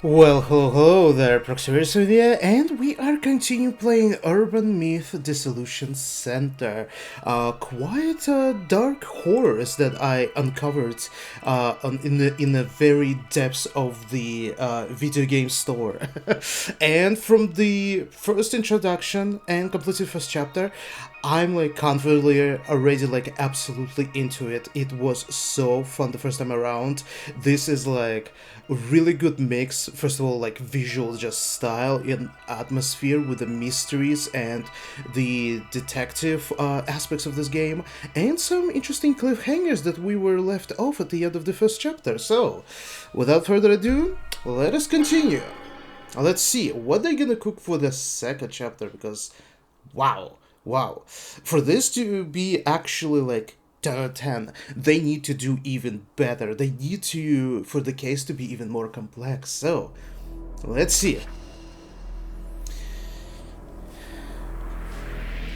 Well, hello there, Proximity here, and we are continuing playing Urban Myth Dissolution Center. Quite dark horrors that I uncovered in the very depths of the video game store. And from the first introduction and completed first chapter, I'm like confidently already like absolutely into it. It was so fun the first time around. This is like a really good mix. First of all, like visual just style and atmosphere with the mysteries and the detective aspects of this game, and some interesting cliffhangers that we were left off at the end of the first chapter. So, without further ado, let us continue. Let's see what they're gonna cook for the second chapter, because wow, for this to be actually like 10 out of 10, they need to do even better. They need to, for the case to be even more complex. So, let's see.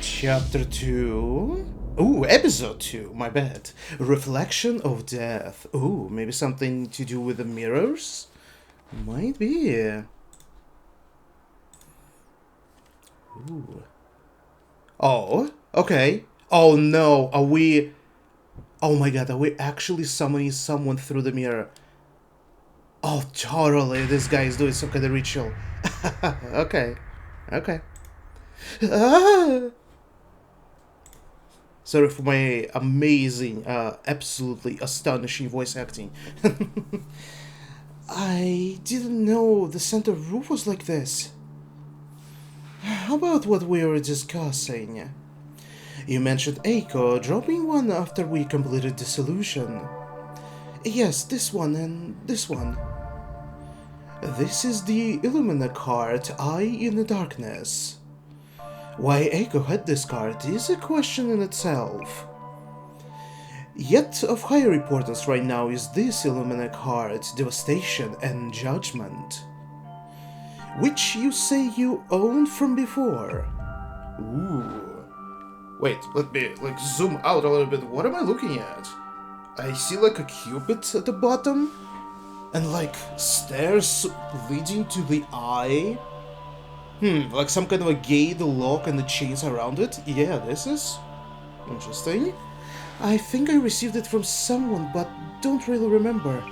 Chapter 2. Ooh, episode 2, my bad. Reflection of Death. Ooh, maybe something to do with the mirrors? Might be. Ooh. Oh, okay. Oh no, are we... Oh my god, are we actually summoning someone through the mirror? Oh, totally, this guy is doing some kind of ritual. Okay. Ah! Sorry for my amazing, absolutely astonishing voice acting. I didn't know the center roof was like this. How about what we were discussing? You mentioned Eiko dropping one after we completed dissolution. Yes, this one and this one. This is the Illumina card, Eye in the Darkness. Why Eiko had this card is a question in itself. Yet of higher importance right now is this Illumina card, Devastation and Judgment, which you say you owned from before. Ooh. Wait, let me like zoom out a little bit. What am I looking at? I see like a cupid at the bottom and like stairs leading to the eye. Like some kind of a gate lock and the chains around it. Yeah, this is interesting. I think I received it from someone, but don't really remember.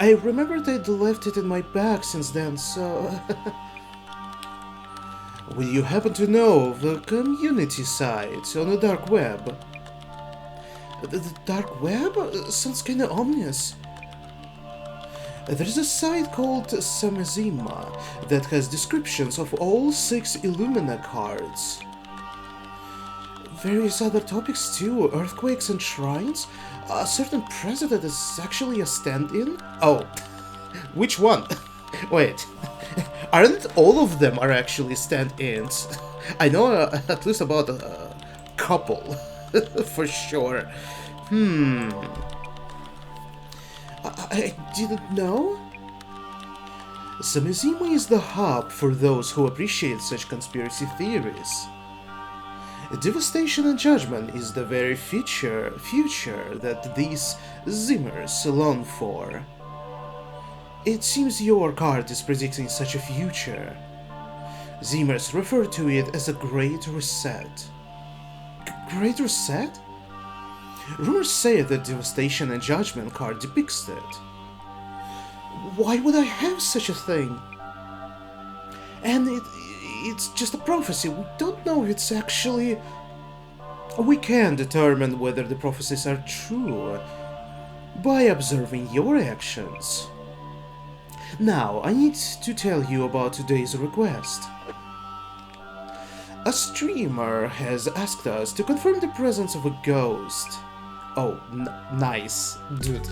I remembered I'd left it in my bag since then, so... Will you happen to know of the community site on the dark web? The dark web? Sounds kinda ominous. There's a site called Samazima that has descriptions of all 6 Illumina cards. Various other topics too, earthquakes and shrines. A certain president is actually a stand-in? Oh, which one? Wait, aren't all of them are actually stand-ins? I know at least about a couple, for sure. I didn't know? Samizima is the hub for those who appreciate such conspiracy theories. Devastation and Judgment is the very future that these Zimmers long for. It seems your card is predicting such a future. Zimmers refer to it as a Great Reset. Great Reset? Rumors say that Devastation and Judgment card depicts it. Why would I have such a thing? And it's just a prophecy. We don't know if it's actually... We can determine whether the prophecies are true by observing your actions. Now, I need to tell you about today's request. A streamer has asked us to confirm the presence of a ghost. Oh, nice, dude.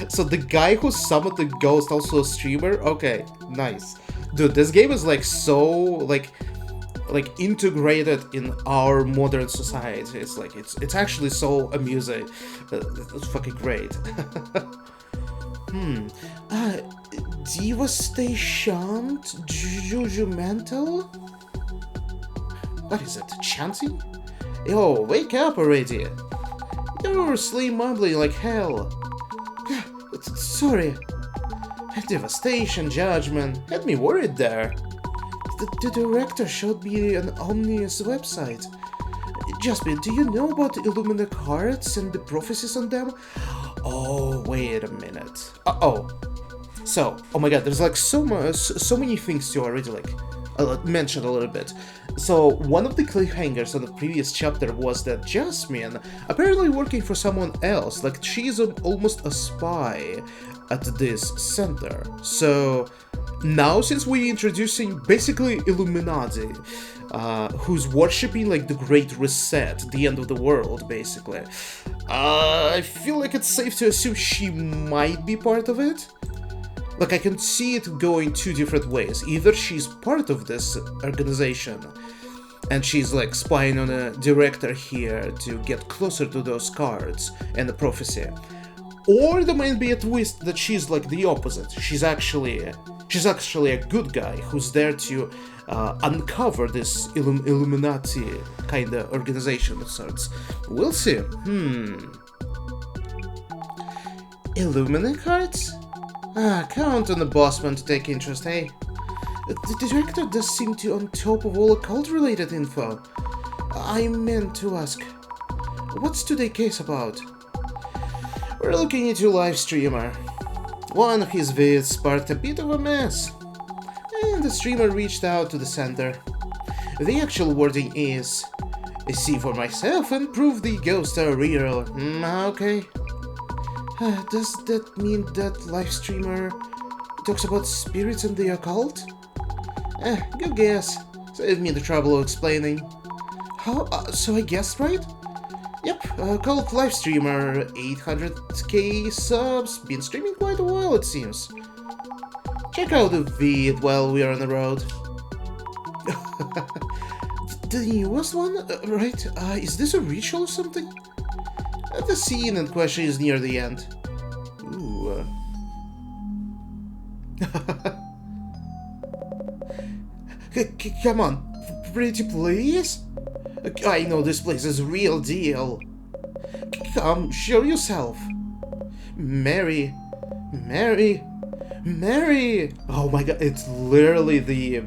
So the guy who summoned the ghost also a streamer? Okay, nice. Dude, this game is like so, like integrated in our modern society. It's like, it's actually so amusing. It's fucking great. Devastation, Jujumental? What is it, chanting? Yo, wake up already. You're sleep mumbling like hell. Sorry. Devastation, judgment, had me worried there. The director showed me an ominous website. Jasmine, do you know about the Illumina cards and the prophecies on them? Oh, wait a minute. So, oh my god, there's like so many things to already like mention a little bit. So, one of the cliffhangers on the previous chapter was that Jasmine apparently working for someone else, like she's almost a spy at this center. So, now since we're introducing basically Illuminati, who's worshipping like the Great Reset, the end of the world, basically, I feel like it's safe to assume she might be part of it. Like, I can see it going two different ways. Either she's part of this organization, and she's like spying on a director here to get closer to those cards and the prophecy. Or there might be a twist that she's like the opposite. She's actually a good guy who's there to uncover this Illuminati kind of organization of sorts. We'll see. Illumina cards? Count on the bossman to take interest, eh? The director does seem to on top of all occult-related info. I meant to ask, what's today's case about? We're looking into a live streamer. One of his vids sparked a bit of a mess, and the streamer reached out to the center. The actual wording is, see for myself and prove the ghosts are real. Okay. Does that mean that live streamer talks about spirits and the occult? Good guess. Save me the trouble of explaining. How? So I guessed right? Yep, occult live streamer, 800k subs, been streaming quite a while it seems. Check out the vid while we are on the road. The newest one? Right, is this a ritual or something? The scene in question is near the end. Ooh. Come on, pretty please? I know this place is real deal. Come, show yourself. Mary. Oh my god, it's literally the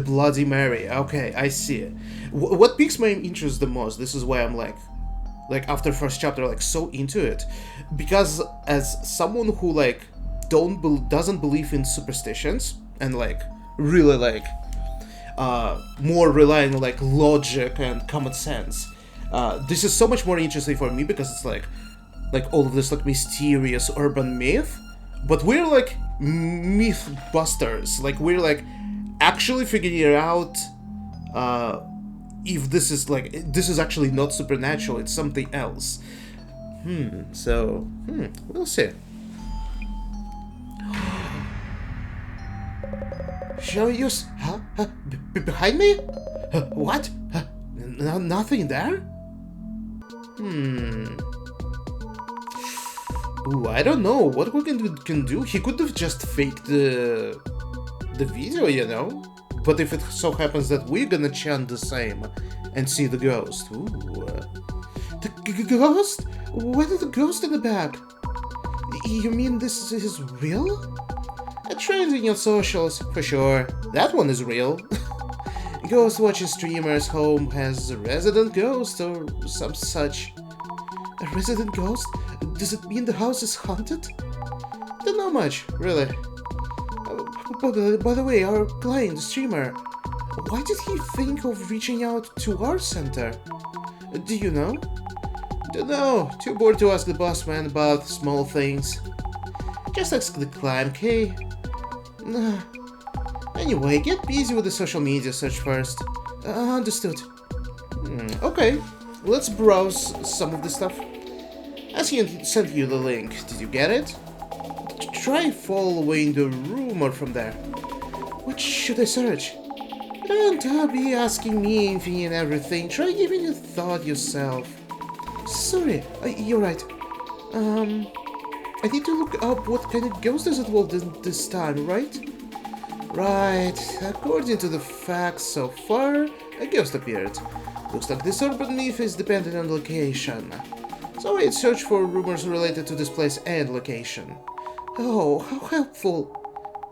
Bloody Mary. Okay, I see it. What piques my interest the most, this is why I'm like after first chapter, like so into it, because as someone who like doesn't believe in superstitions and like really like more relying on like logic and common sense, this is so much more interesting for me because it's like all of this like mysterious urban myth, but we're like myth busters, like we're like actually figuring out if this is actually not supernatural, it's something else. We'll see. Show you, behind me? What? Nothing there? Ooh, I don't know what we can do. He could have just faked the video, you know? But if it so happens that we're gonna chant the same and see the ghost. Ooh. The ghost? What is the ghost in the back? You mean this is real? A trend in your socials, for sure. That one is real. Ghost watching streamer's home has a resident ghost or some such. A resident ghost? Does it mean the house is haunted? Don't know much, really. By the way, our client, the streamer, why did he think of reaching out to our center? Do you know? Don't know. Too bored to ask the boss man about small things. Just ask the client, okay? Anyway, get busy with the social media search first. Understood. Okay, let's browse some of the stuff. I sent you the link. Did you get it? Try following the rumor from there. What should I search? Don't be asking me anything and everything. Try giving it thought yourself. Sorry, you're right. I need to look up what kind of ghost is involved in this time, right? Right. According to the facts so far, a ghost appeared. Looks like this urban myth is dependent on location. So I'd search for rumors related to this place and location. Oh, how helpful.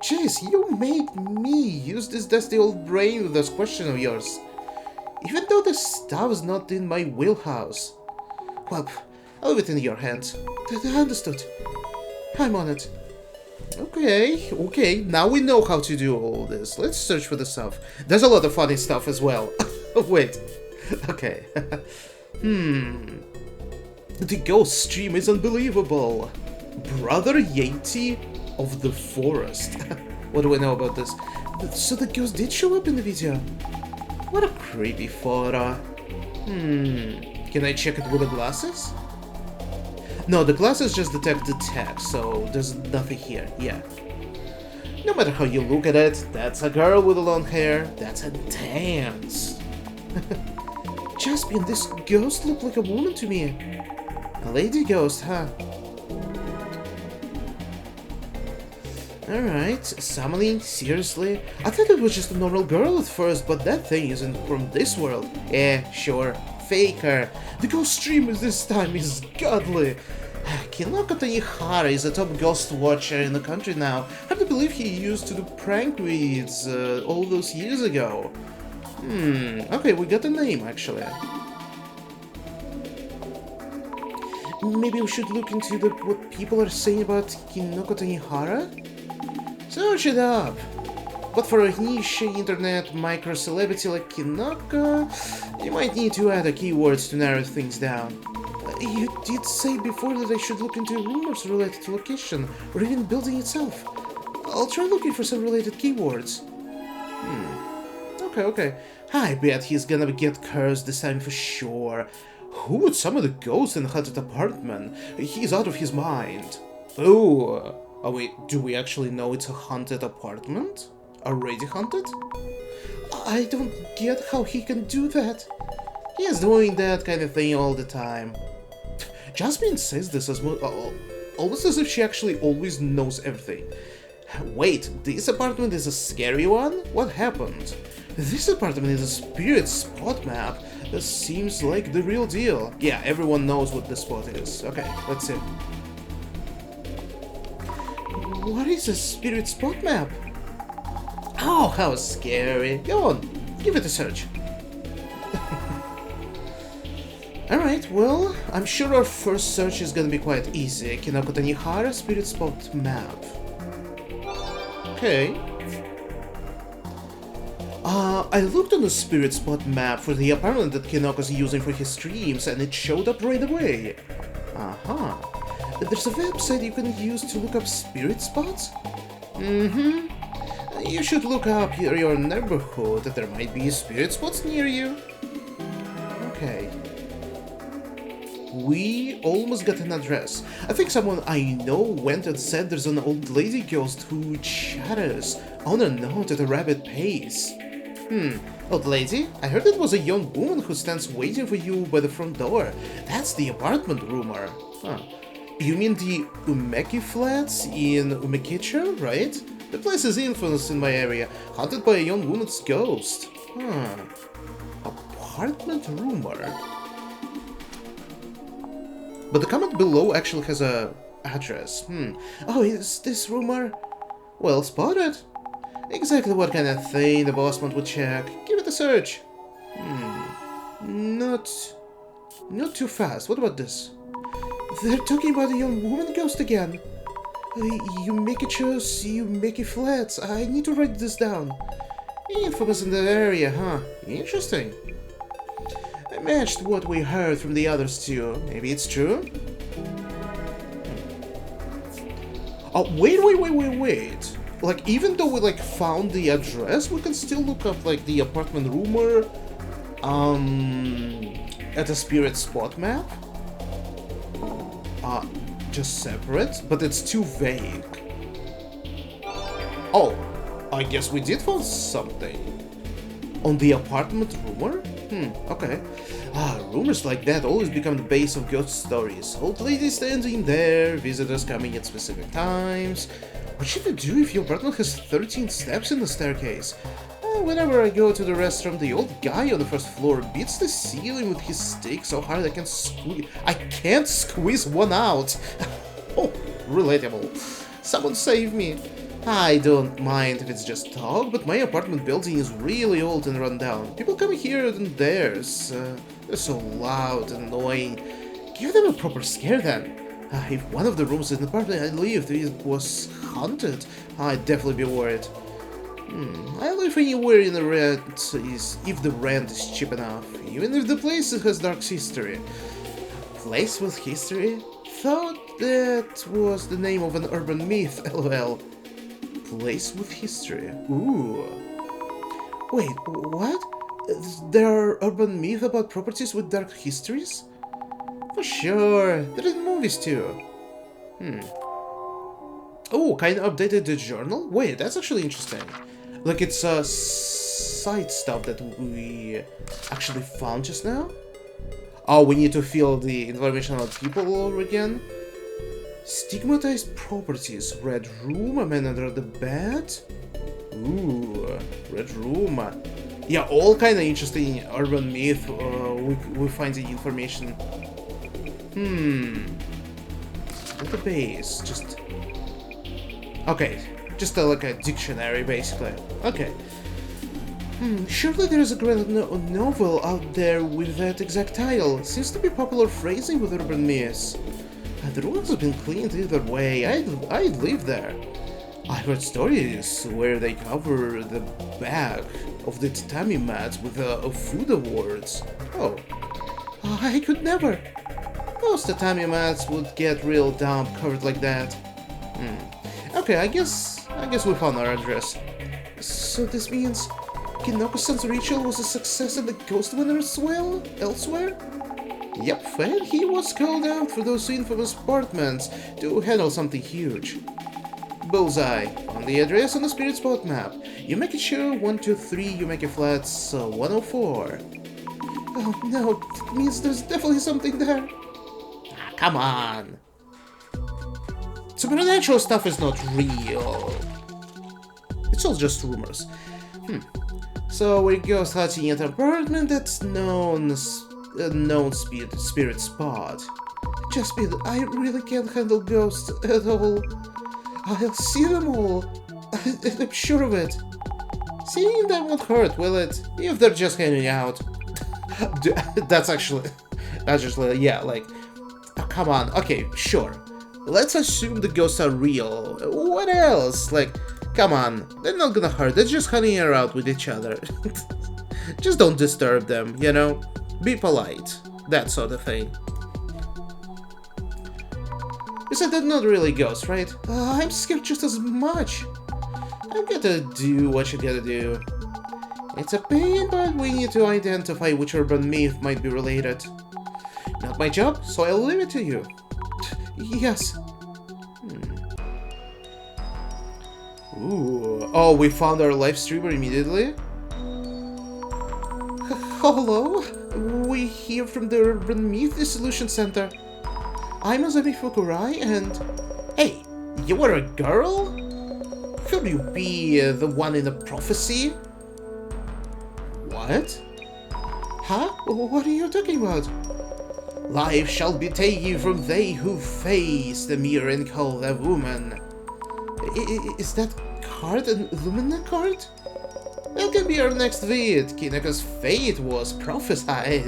Jeez, you made me use this dusty old brain with this question of yours. Even though this stuff's not in my wheelhouse. Well, I'll leave it in your hands. Understood. I'm on it. Okay, now we know how to do all this. Let's search for the stuff. There's a lot of funny stuff as well. Wait. Okay. The ghost stream is unbelievable. Brother Yeti of the forest. What do we know about this? So the ghost did show up in the video. What a creepy photo. Can I check it with the glasses? No, the glasses just detect the text, so there's nothing here. Yeah. No matter how you look at it, that's a girl with long hair. That's intense. Jaspian, this ghost looked like a woman to me. A lady ghost, huh? Alright, summoning? Seriously? I thought it was just a normal girl at first, but that thing isn't from this world. Sure. Faker. The ghost streamer this time is godly. Kinoko Tanihara is a top ghost watcher in the country now. Hard to believe he used to do prank reads all those years ago. Okay, we got a name actually. Maybe we should look into what people are saying about Kinoko Tanihara? Search it up! But for a niche internet micro-celebrity like Kinoko, you might need to add keywords to narrow things down. You did say before that I should look into rumors related to location, or even building itself. I'll try looking for some related keywords. Okay. I bet he's gonna get cursed this time for sure. Who would summon the ghost in a haunted apartment? He's out of his mind. Oh wait, do we actually know it's a haunted apartment? Already haunted? I don't get how he can do that. He is doing that kind of thing all the time. Jasmine says this as almost as if she actually always knows everything. Wait, this apartment is a scary one? What happened? This apartment is a spirit spot map. That seems like the real deal. Yeah, everyone knows what the spot is. Okay, let's see. What is a spirit spot map? Oh, how scary. Go on, give it a search. Alright, well, I'm sure our first search is gonna be quite easy. Kinoko Tanihara spirit spot map. Okay. I looked on the spirit spot map for the apartment that Kinoko's using for his streams, and it showed up right away. There's a website you can use to look up spirit spots? You should look up your neighborhood, there might be spirit spots near you. Okay. We almost got an address. I think someone I know went and said there's an old lady ghost who chatters on a note at a rapid pace. Old lady? I heard it was a young woman who stands waiting for you by the front door. That's the apartment rumor. You mean the Umeki flats in Umekicho, right? The place is infamous in my area, haunted by a young woman's ghost. Apartment rumor. But the comment below actually has a address. Oh, is this rumor? Well spotted. Exactly what kind of thing the bossman would check. Give it a search. Not too fast. What about this? They're talking about a young woman ghost again. You make it shows, you make it flats. I need to write this down. Infamous in the area, huh? Interesting. I matched what we heard from the others too. Maybe it's true? Oh, wait. Like, even though we, like, found the address, we can still look up, like, the apartment rumor, at a spirit spot map? Just separate? But it's too vague. Oh, I guess we did find something. On the apartment rumor? Okay. Rumors like that always become the base of ghost stories. Old ladies standing there, visitors coming at specific times. What should I do if your apartment has 13 steps in the staircase? Whenever I go to the restroom, the old guy on the first floor beats the ceiling with his stick so hard I can't squeeze one out. Oh, relatable. Someone save me. I don't mind if it's just talk, but my apartment building is really old and run down. People come here and theirs. They're so loud and annoying. Give them a proper scare then. If one of the rooms in the apartment I lived it was haunted, I'd definitely be worried. I live anywhere in the rent if the rent is cheap enough, even if the place has dark history. Place with history? Thought that was the name of an urban myth, lol. Place with history. Ooh. Wait, what? There are urban myths about properties with dark histories? For sure. There are movies too. Oh, kinda updated the journal? Wait, that's actually interesting. Like it's side stuff that we actually found just now? Oh, we need to fill the information about people all over again? Stigmatized properties. Red room, a man under the bed? Ooh, red room. Yeah, all kind of interesting urban myth. We find the information. Database. Just okay. Just like a dictionary, basically. Okay. Surely there's a great novel out there with that exact title. Seems to be popular phrasing with urban myths. The room has been cleaned either way. I'd live there. I heard stories where they cover the back of the tatami mats with food awards. Oh, I could never. Most tatami mats would get real dumb covered like that. Okay, I guess we found our address. So this means Kinoko-san's ritual was a success and the ghost went elsewhere? Yep, and he was called out for those infamous apartments to handle something huge. Bullseye. On the address on the spirit spot map. You make it sure 123, you make it flats 104. Oh no, that means there's definitely something there. Come on. Supernatural stuff is not real. It's all just rumors. So we're ghost hunting at an apartment that's known spirit spot. Just be I really can't handle ghosts at all. I'll see them all. I'm sure of it. Seeing them won't hurt, will it? If they're just hanging out. That's just yeah, like, oh, come on. Okay, sure. Let's assume the ghosts are real. What else? Like, come on. They're not gonna hurt. They're just hanging around with each other. Just don't disturb them, you know? Be polite. That sort of thing. You said they're not really ghosts, right? I'm scared just as much. I gotta do what you gotta do. It's a pain, but we need to identify which urban myth might be related. Not my job, so I'll leave it to you. Yes. Ooh. Oh, we found our live streamer immediately? Hello? We hear from the Urban Myth Dissolution Center. I'm Azami Fukurai and... Hey, you were a girl? Could you be the one in the prophecy? What? Huh? What are you talking about? Life shall be taken from they who face the mirror and call a woman. Is that card an Lumina card? That can be our next vid. Kinako's fate was prophesied.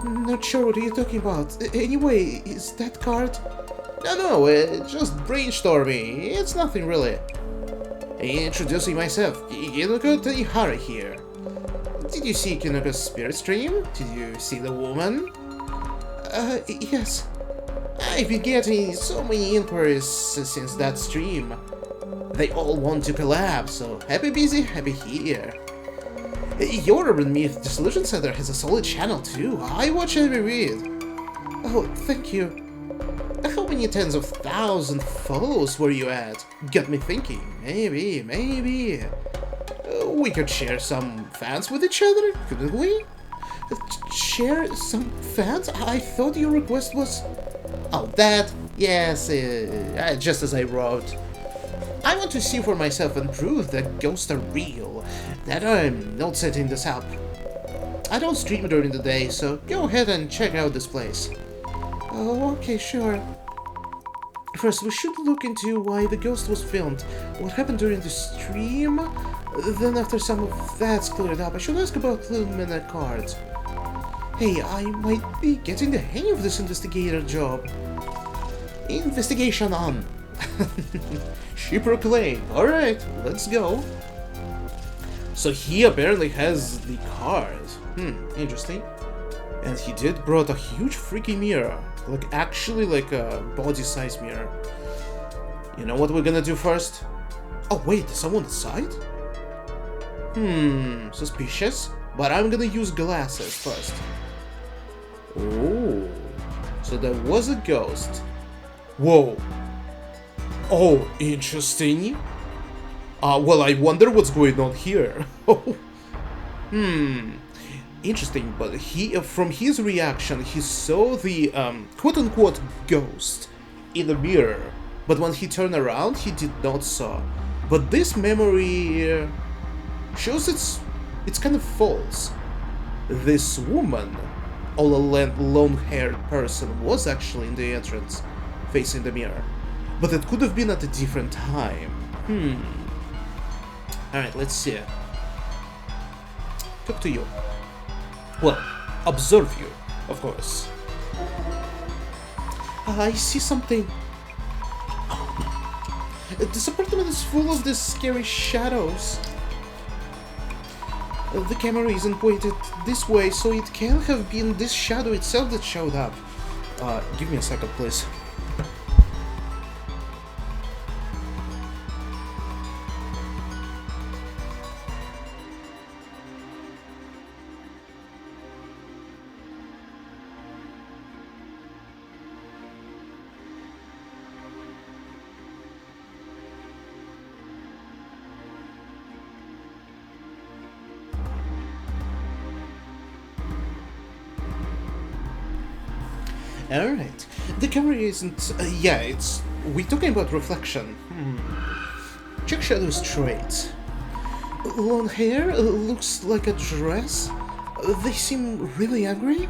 Not sure what you're talking about. Anyway, is that card? No, just brainstorming. It's nothing really. Introducing myself, Kinoko Taihara here. Did you see Kinoko's spirit stream? Did you see the woman? Yes. I've been getting so many inquiries since that stream. They all want to collab, so happy busy, happy here. Your Urban Myth Dissolution Center has a solid channel too. I watch every vid. Oh, thank you. How many tens of thousands follows were you at? Got me thinking. Maybe. We could share some fans with each other, couldn't we? Share some fans? I thought your request was... Oh, that? Yes, just as I wrote. I want to see for myself and prove that ghosts are real, that I'm not setting this up. I don't stream during the day, so go ahead and check out this place. Oh, okay, sure. First, we should look into why the ghost was filmed, what happened during the stream, then after some of that's cleared up, I should ask about Lumina cards. Hey, I might be getting the hang of this investigator job. Investigation on! She proclaimed. Alright, let's go. So he apparently has the card. Interesting. And he did brought a huge freaking mirror. Like, actually like a body-size mirror. You know what we're gonna do first? Oh wait, there's someone inside? Suspicious. But I'm gonna use glasses first. Oh, so there was a ghost. Whoa. Oh, interesting. Well, I wonder what's going on here. Interesting, but from his reaction, he saw the quote-unquote ghost in the mirror, but when he turned around, he did not saw. But this memory shows it's kind of false. This woman, all a long-haired person, was actually in the entrance, facing the mirror, but it could have been at a different time. Alright, let's see. Talk to you. Well, observe you, of course. I see something. This apartment is full of these scary shadows. The camera isn't pointed this way, so it can't have been this shadow itself that showed up. Give me a second, please. Alright, the camera isn't... yeah, it's... we're talking about reflection. Check shadow straight. Long hair, looks like a dress. They seem really angry.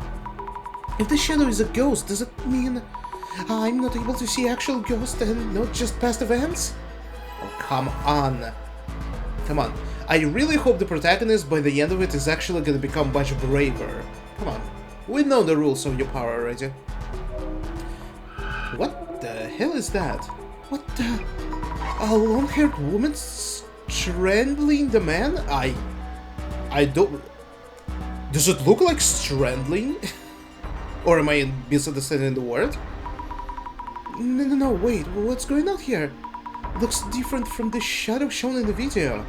If the shadow is a ghost, does it mean I'm not able to see actual ghosts and not just past events? Oh, come on. Come on. I really hope the protagonist, by the end of it, is actually gonna become much braver. Come on. We know the rules of your power already. What the hell is that? What the... a long-haired woman strangling the man? I don't... Does it look like strangling? Or am I misunderstanding the word? No, wait, what's going on here? Looks different from the shadow shown in the video.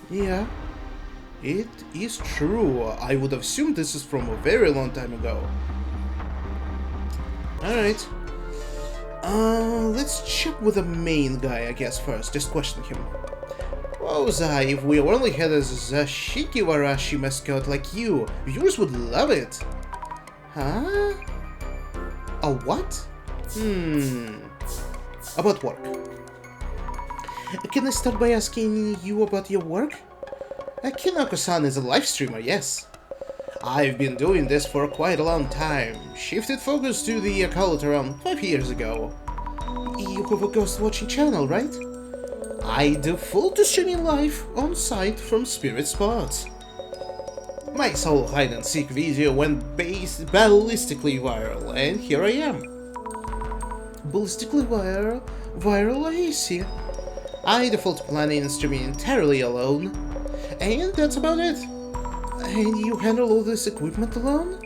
Yeah, it is true. I would have assumed this is from a very long time ago. Alright. Let's check with the main guy, I guess, first. Just question him. Oh, Zai, if we only had a Zashikiwarashi mascot like you, viewers would love it. Huh? A what? About work. Can I start by asking you about your work? Kinako-san is a live streamer, yes. I've been doing this for quite a long time. Shifted focus to the occult around 5 years ago. You have a ghost watching channel, right? I do full to streaming live on site from spirit spots. My solo hide-and-seek video went ballistically viral, and here I am. Ballistically viral, I see. I default to planning and streaming entirely alone, and that's about it. And you handle all this equipment alone?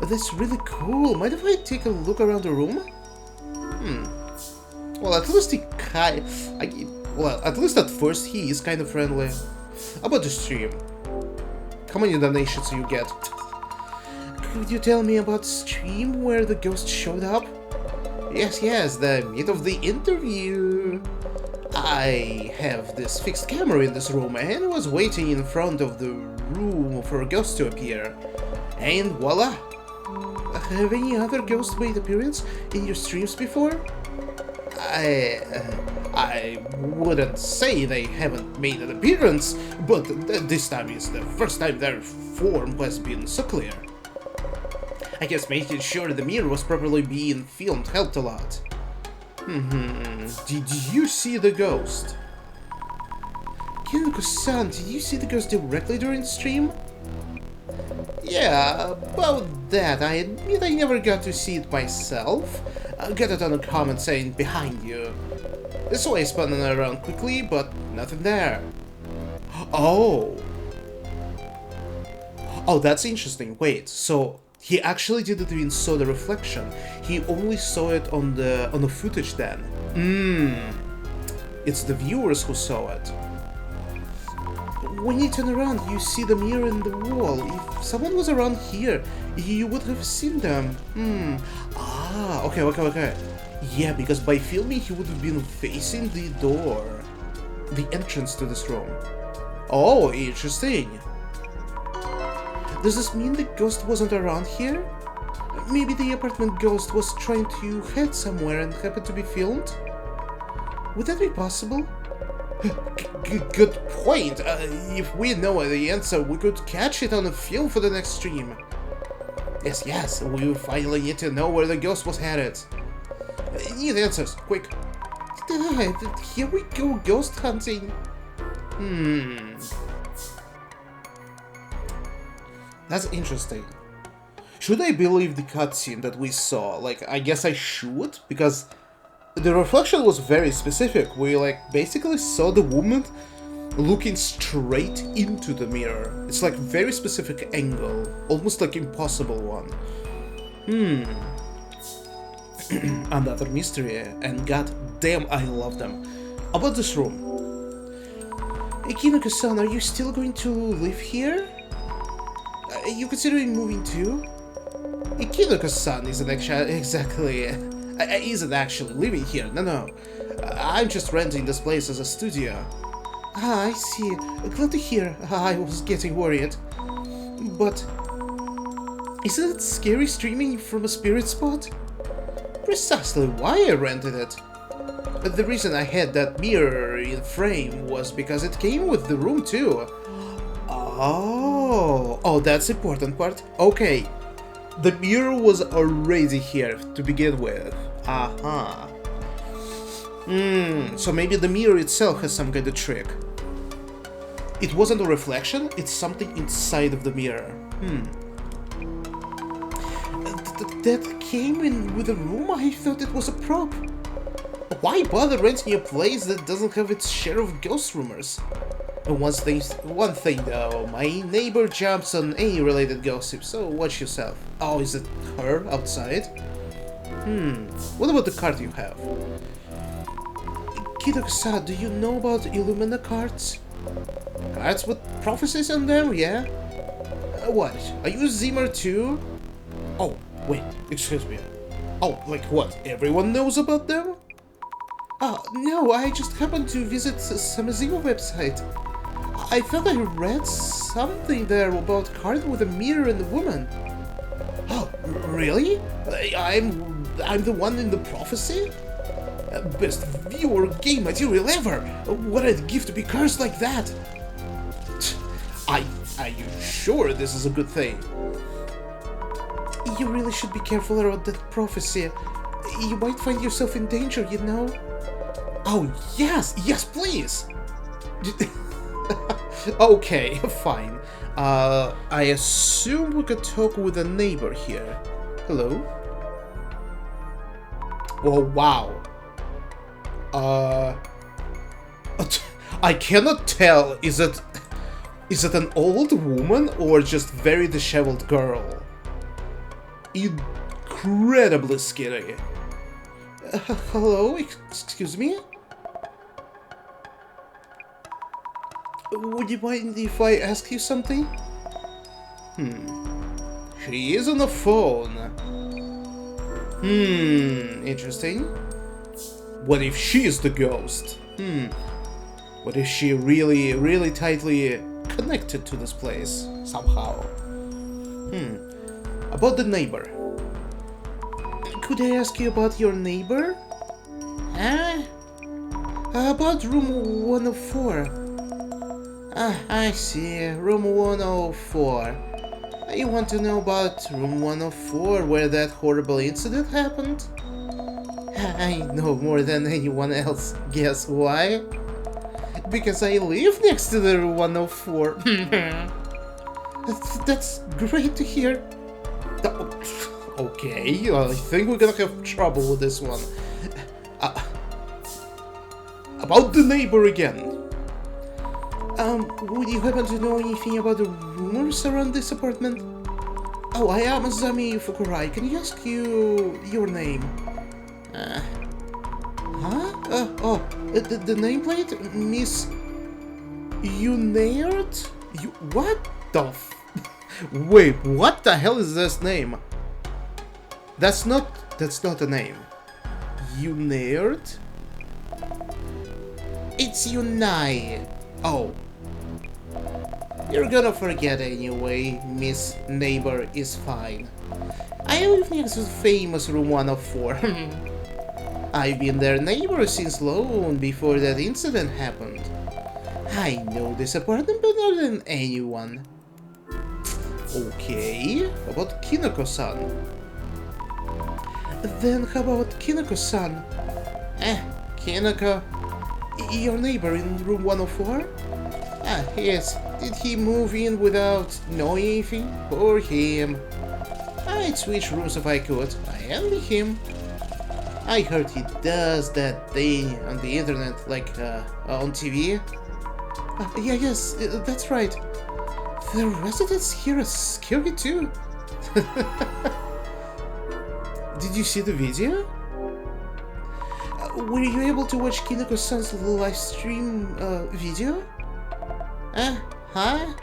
That's really cool. Mind if I take a look around the room? Well, at least at least at first he is kind of friendly. About the stream. How many donations you get? Could you tell me about the stream where the ghost showed up? Yes, the meat of the interview. I have this fixed camera in this room and was waiting in front of the room for a ghost to appear. And voila! Have any other ghosts made appearance in your streams before? I wouldn't say they haven't made an appearance, but this time is the first time their form has been so clear. I guess making sure the mirror was properly being filmed helped a lot. Did you see the ghost? Kinoko-san, did you see the ghost directly during the stream? Yeah, about that, I admit I never got to see it myself. I got it on a comment saying behind you. This way spun around quickly, but nothing there. Oh. Oh, that's interesting. Wait, so he actually didn't even saw the reflection. He only saw it on the footage then. It's the viewers who saw it. When you turn around, you see the mirror in the wall. If someone was around here, you would have seen them. Ah, okay. Yeah, because by filming, he would have been facing the door. The entrance to this room. Oh, interesting. Does this mean the ghost wasn't around here? Maybe the apartment ghost was trying to head somewhere and happened to be filmed? Would that be possible? Good point. If we know the answer, we could catch it on a film for the next stream. Yes, we finally need to know where the ghost was headed. Need answers, quick. Here we go, ghost hunting. That's interesting. Should I believe the cutscene that we saw? Like, I guess I should, because the reflection was very specific. We, basically saw the woman looking straight into the mirror. It's, very specific angle. Almost, impossible one. Another mystery, and god damn, I love them. About this room. Kinoko-san, are you still going to live here? Are you considering moving too? Kinoko-san isn't actually living here, no. I'm just renting this place as a studio. Ah, I see. Glad to hear. I was getting worried. But isn't it scary streaming from a spirit spot? Precisely why I rented it. The reason I had that mirror in frame was because it came with the room too. Oh, that's the important part. Okay. The mirror was already here to begin with. So maybe the mirror itself has some kind of trick. It wasn't a reflection, it's something inside of the mirror. That came in with the room? I thought it was a prop. Why bother renting a place that doesn't have its share of ghost rumors? And one thing though, my neighbor jumps on any related gossip, so watch yourself. Oh, is it her outside? What about the card you have? Kinoko-san, do you know about Illumina cards? Cards with prophecies on them, yeah? What, are you a Zimmer too? Oh, wait, excuse me. Oh, what, everyone knows about them? No, I just happened to visit Samazima website. I thought I read something there about card with a mirror and a woman. Oh, really? I'm the one in the prophecy? Best viewer game material ever! What I'd give to be cursed like that! Are you sure this is a good thing? You really should be careful around that prophecy. You might find yourself in danger, you know? Oh, yes, please! Okay, fine. I assume we could talk with a neighbor here. Hello? Oh, wow. I cannot tell, is it an old woman or just very disheveled girl? Incredibly scary. Hello? Excuse me? Would you mind if I ask you something? She is on the phone. Interesting. What if she is the ghost? What if she really tightly connected to this place somehow? About the neighbor. Could I ask you about your neighbor? About room 104. I see. Room 104. You want to know about room 104, where that horrible incident happened? I know more than anyone else. Guess why? Because I live next to the 104. That's great to hear. Okay, I think we're gonna have trouble with this one. About the neighbor again. Would you happen to know anything about the rumors around this apartment? Oh, I am Azami Fukurai. Can I ask you your name? The nameplate? Miss... You nailed? You... What the f... Wait, what the hell is this name? That's not a name. You nailed? It's Yunai. Oh. You're gonna forget anyway, Miss Neighbor is fine. I live next to the famous room 104. I've been their neighbor since long before that incident happened. I know this apartment better than anyone. Okay, about Kinoko-san. Then how about Kinoko-san? Kinoko? Your neighbor in room 104? Yes. Did he move in without knowing anything? Poor him. I'd switch rooms if I could. I envy him. I heard he does that thing on the internet, like on TV. Yes, that's right. The residents here are scary too. Did you see the video? Were you able to watch Kinoko-san's live stream video? Huh?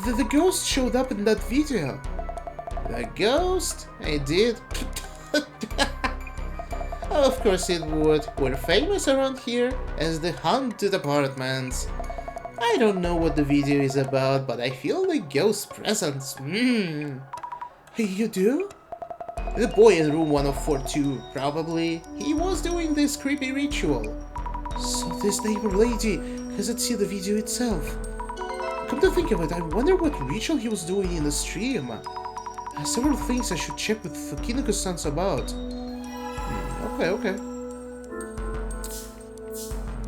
The ghost showed up in that video. The ghost? I did. Of course it would. We're famous around here as the haunted apartments. I don't know what the video is about, but I feel the ghost presence. You do? The boy in room 104 too, probably. He was doing this creepy ritual. So this neighbor lady hasn't seen the video itself. Come to think of it, I wonder what ritual he was doing in the stream. Several things I should check with Kinoko-san's about. Okay.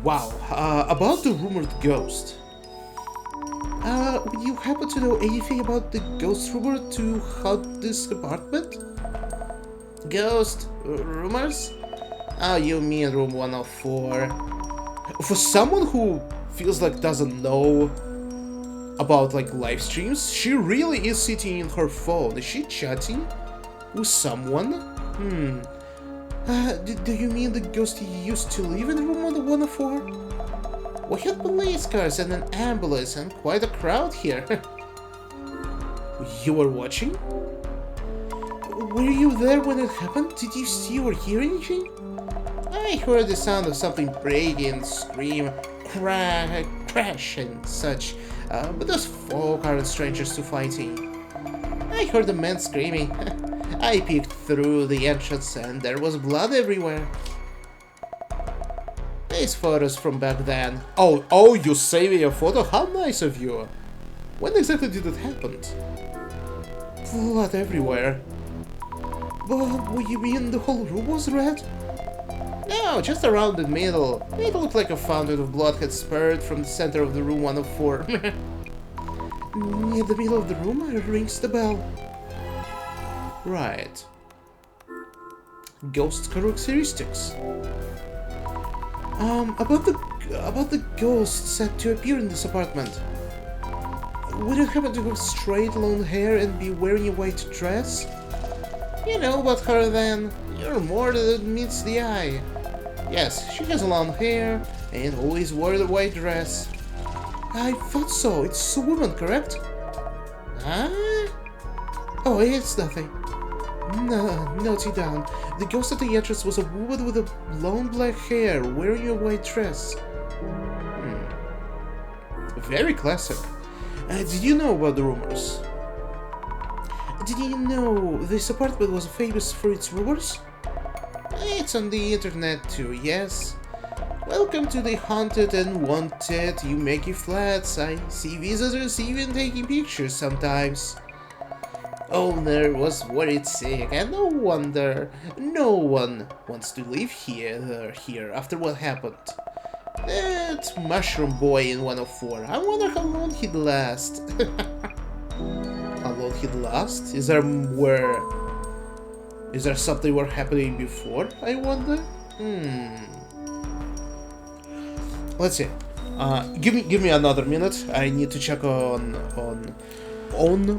Wow, about the rumored ghost. Would you happen to know anything about the ghost rumor to haunt this apartment? Ghost rumors? Oh, you mean room 104. For someone who feels like doesn't know about like live streams, she really is sitting in her phone. Is she chatting with someone? Do you mean the ghost used to live in room 104? We had police cars and an ambulance and quite a crowd here. You were watching? Were you there when it happened? Did you see or hear anything? I heard the sound of something breaking, scream, crash and such, but those folk aren't strangers to fighting. I heard the man screaming. I peeked through the entrance and there was blood everywhere. These photos from back then. Oh, you saved me a photo? How nice of you. When exactly did it happen? Blood everywhere. But you mean the whole room was red? No, just around the middle. It looked like a fountain of blood had spurted from the center of the room 104. Near the middle of the room rings the bell. Right. Ghost characteristics. About the ghost said to appear in this apartment. Would you happen to have straight long hair and be wearing a white dress? You know about her then. You're more than meets the eye. Yes, she has long hair and always wore the white dress. I thought so. It's a woman, correct? Huh? Oh, it's nothing. No, note it down. The ghost at the entrance was a woman with a long black hair wearing a white dress. Very classic. Did you know about the rumors? Did you know this apartment was famous for its rumors? It's on the internet too, yes. Welcome to the haunted and wanted Umeki flats. I see visitors even taking pictures sometimes. Owner was worried sick, and no wonder no one wants to live here after what happened. That mushroom boy in 104. I wonder how long he'd last. How long he'd last? Is there something were happening before? I wonder. Let's see. Give me another minute. I need to check on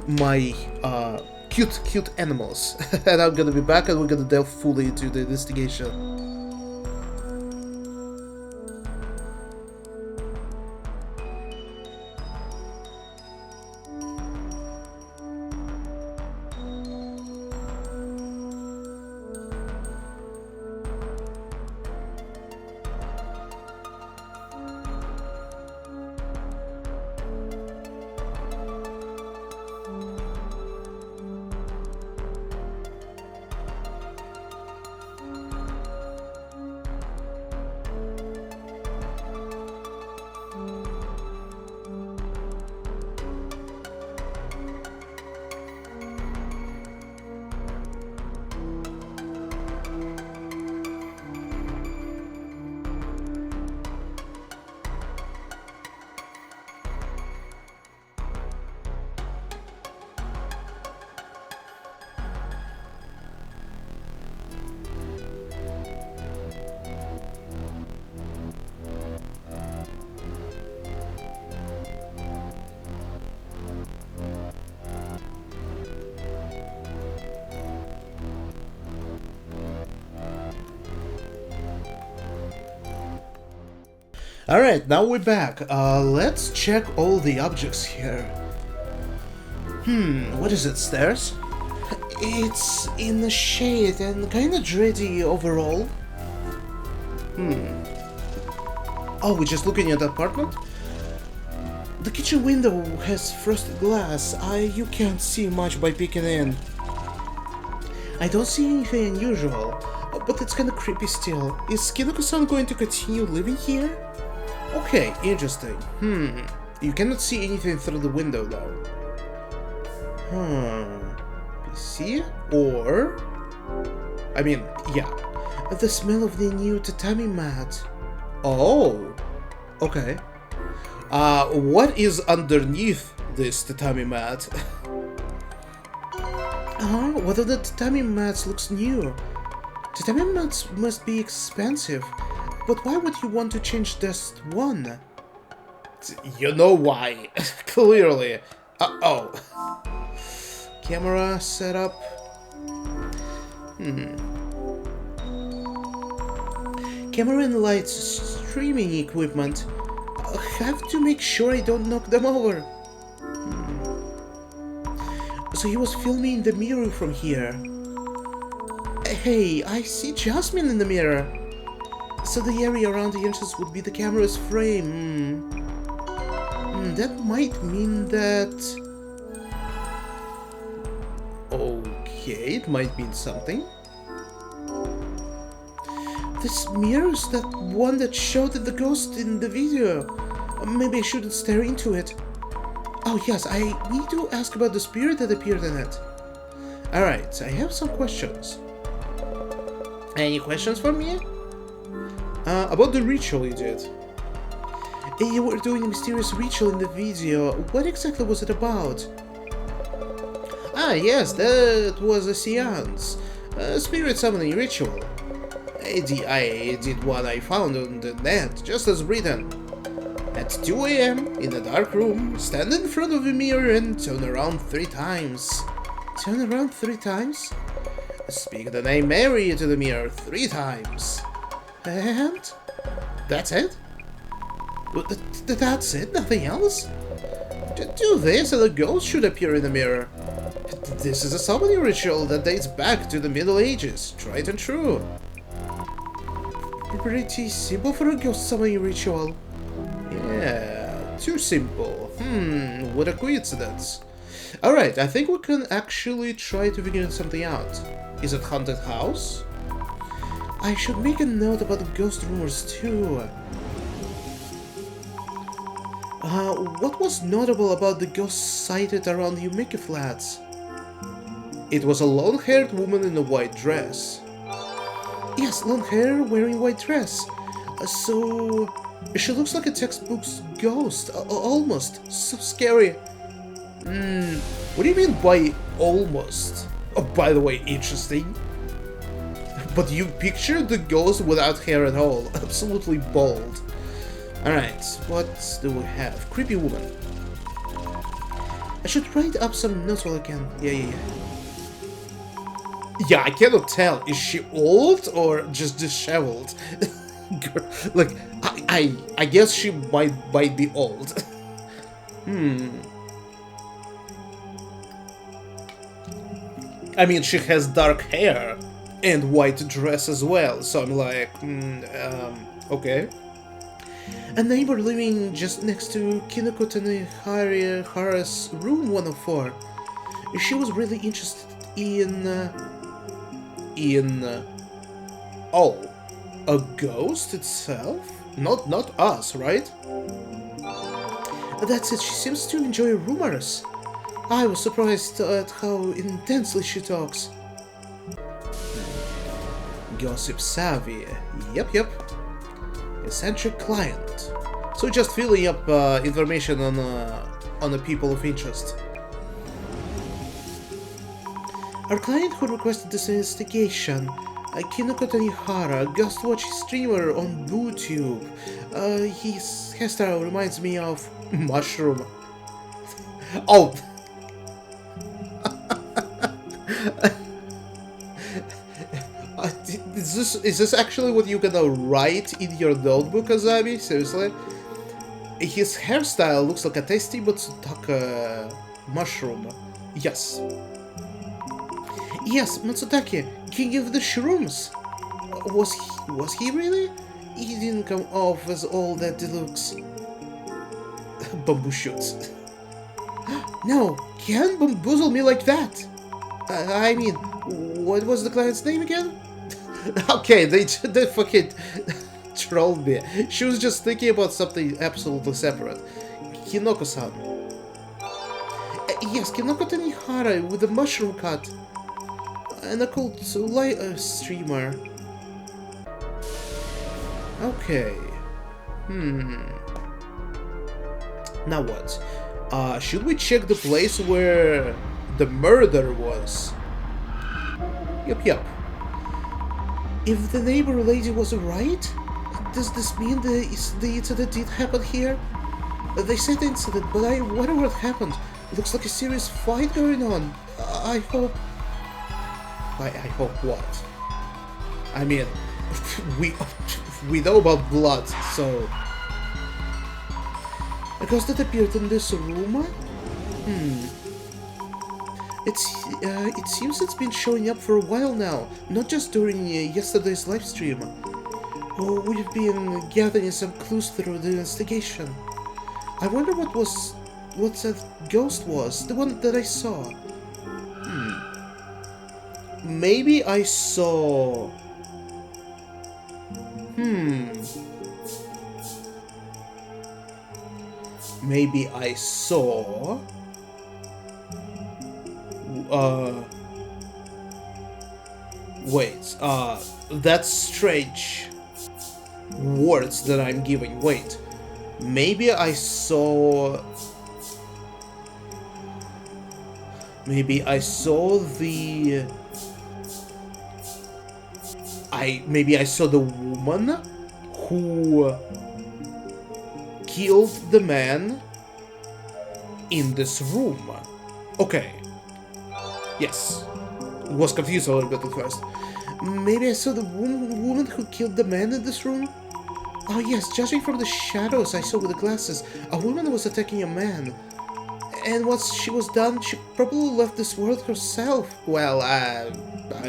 my cute animals, and I'm gonna be back, and we're gonna delve fully into the investigation. Alright, now we're back. Let's check all the objects here. What is it, stairs? It's in the shade and kinda dready overall. Oh, we're just looking at the apartment? The kitchen window has frosted glass. You can't see much by peeking in. I don't see anything unusual, but it's kinda creepy still. Is Kinoko-san going to continue living here? Okay, interesting. You cannot see anything through the window though. PC? Or... I mean, yeah. The smell of the new tatami mat. Oh! Okay. What is underneath this tatami mat? One of the tatami mats looks new. Tatami mats must be expensive. But why would you want to change just one? You know why. Clearly. Uh-oh. Camera setup. Camera and lights, streaming equipment. I have to make sure I don't knock them over. So he was filming the mirror from here. Hey, I see Jasmine in the mirror. So the area around the entrance would be the camera's frame. That might mean that... Okay, it might mean something. This mirror's that one that showed the ghost in the video. Maybe I shouldn't stare into it. Oh yes, I need to ask about the spirit that appeared in it. Alright, I have some questions. Any questions for me? About the ritual you did. You were doing a mysterious ritual in the video. What exactly was it about? Ah, yes, that was a seance. A spirit summoning ritual. I did what I found on the net, just as written. At 2 AM, in a dark room, stand in front of a mirror and turn around 3 times. Turn around 3 times? Speak the name Mary to the mirror 3 times. And? That's it? That's it? Nothing else? Do this and a ghost should appear in the mirror. This is a summoning ritual that dates back to the Middle Ages, tried and true. Pretty simple for a ghost summoning ritual. Yeah, too simple. What a coincidence. Alright, I think we can actually try to figure something out. Is it haunted house? I should make a note about the ghost rumors too. What was notable about the ghosts sighted around Yumeki Flats? It was a long-haired woman in a white dress. Yes, long hair, wearing white dress. So... she looks like a textbook's ghost, almost. So scary. What do you mean by almost? Oh, by the way, interesting. But you pictured the ghost without hair at all. Absolutely bald. Alright, what do we have? Creepy woman. I should write up some notes while I can. Yeah. Yeah, I cannot tell. Is she old or just disheveled? Like, I guess she might be old. I mean, she has dark hair and white dress as well, so I'm like, okay. A neighbor living just next to Kinoko Tanehara's room 104. She was really interested in oh, a ghost itself? Not us, right? That's it, she seems to enjoy rumors. I was surprised at how intensely she talks. Gossip savvy. Yep. Eccentric client. So just filling up information on the people of interest. Our client who requested this investigation, Kinoko Tanehara, ghost watch streamer on BooTube. His hairstyle reminds me of mushroom. Oh. Is this actually what you're gonna write in your notebook, Azami? Seriously? His hairstyle looks like a tasty Matsutake mushroom. Yes. Yes, Matsutake, king of the shrooms. Was he really? He didn't come off as all that he looks. Bamboo shoots. No, can't bamboozle me like that. I mean, what was the client's name again? Okay, they fucking trolled me. She was just thinking about something absolutely separate. Kinoko-san. Yes, Kinoko Tanehara with the mushroom cut. And a cult streamer. Okay. Now what? Should we check the place where the murder was? Yep. If the neighbor lady was right, does this mean the incident did happen here? They said incident, but I wonder what happened. Looks like a serious fight going on. I hope... I hope what? I mean, we know about blood, so... A ghost that appeared in this room? It seems it's been showing up for a while now, not just during yesterday's livestream. Oh, we've been gathering some clues through the investigation. I wonder what that ghost was, the one that I saw. Maybe I saw... Maybe I saw... Wait, that's strange. Words that I'm giving. Wait. Maybe I saw... Maybe I saw the... Maybe I saw the woman who killed the man in this room. Okay. Yes. Was confused a little bit at first. Maybe I saw the woman who killed the man in this room? Oh yes, judging from the shadows I saw with the glasses, a woman was attacking a man. And once she was done, she probably left this world herself. Well, I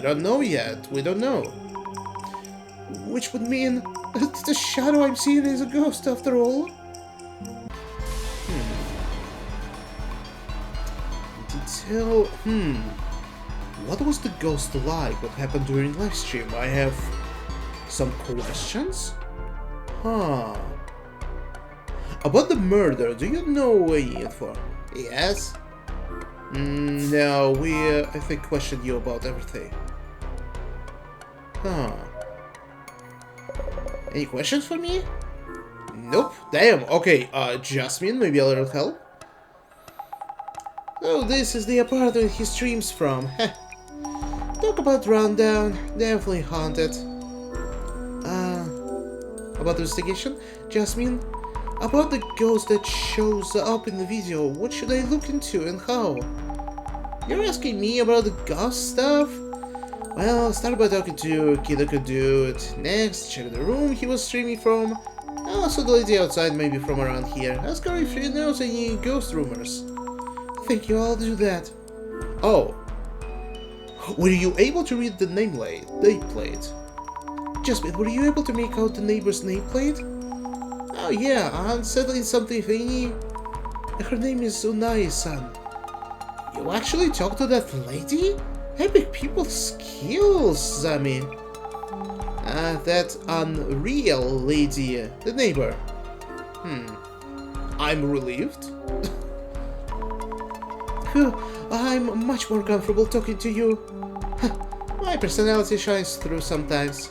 don't know yet. We don't know. Which would mean that the shadow I'm seeing is a ghost after all? Detail... What was the ghost like? What happened during livestream? I have some questions? About the murder, do you know any info? Yes? No, we, I think, questioned you about everything. Huh. Any questions for me? Nope. Damn, okay, Jasmine, maybe a little help? Oh, this is the apartment he streams from. Heh. Talk about rundown, definitely haunted. About the investigation? Jasmine? About the ghost that shows up in the video, what should I look into and how? You're asking me about the ghost stuff? Well, start by talking to Kidoko Dude. Next, check the room he was streaming from. Also the lady outside, maybe from around here. Ask her if she knows any ghost rumors. Thank you, I'll do that. Oh. Were you able to read the nameplate? Jasmine, were you able to make out the neighbor's nameplate? Oh yeah, unsettling something thingy. Her name is Unai-san. You actually talked to that lady? Epic people's skills, Zami. That unreal lady, the neighbor. I'm relieved. I'm much more comfortable talking to you. My personality shines through sometimes.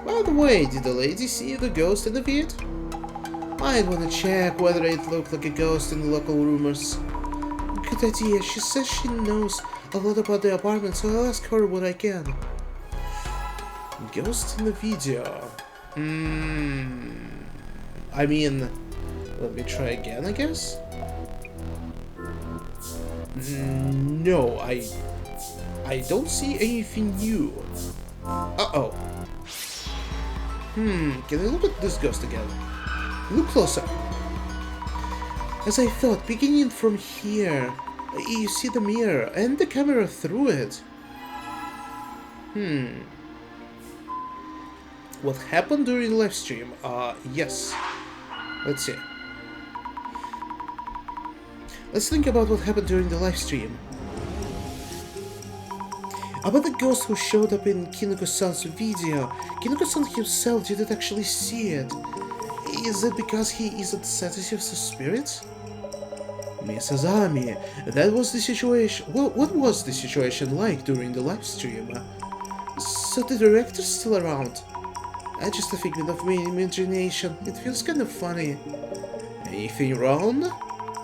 By the way, did the lady see the ghost in the vid? Might wanna check whether it looked like a ghost in the local rumors. Good idea, she says she knows a lot about the apartment, so I'll ask her what I can. Ghost in the video. I mean, let me try again, I guess? No, I don't see anything new. Uh-oh. Can I look at this ghost again? Look closer. As I thought, beginning from here, you see the mirror and the camera through it. What happened during the live stream? Yes. Let's see. Let's think about what happened during the live stream. About the ghost who showed up in Kinoko-san's video. Kinoko-san himself didn't actually see it. Is it because he isn't sensitive to spirits? Miss Azami, that was the situation. Well, what was the situation like during the live stream? So the director's still around? Just a figment of my imagination. It feels kind of funny. Anything wrong?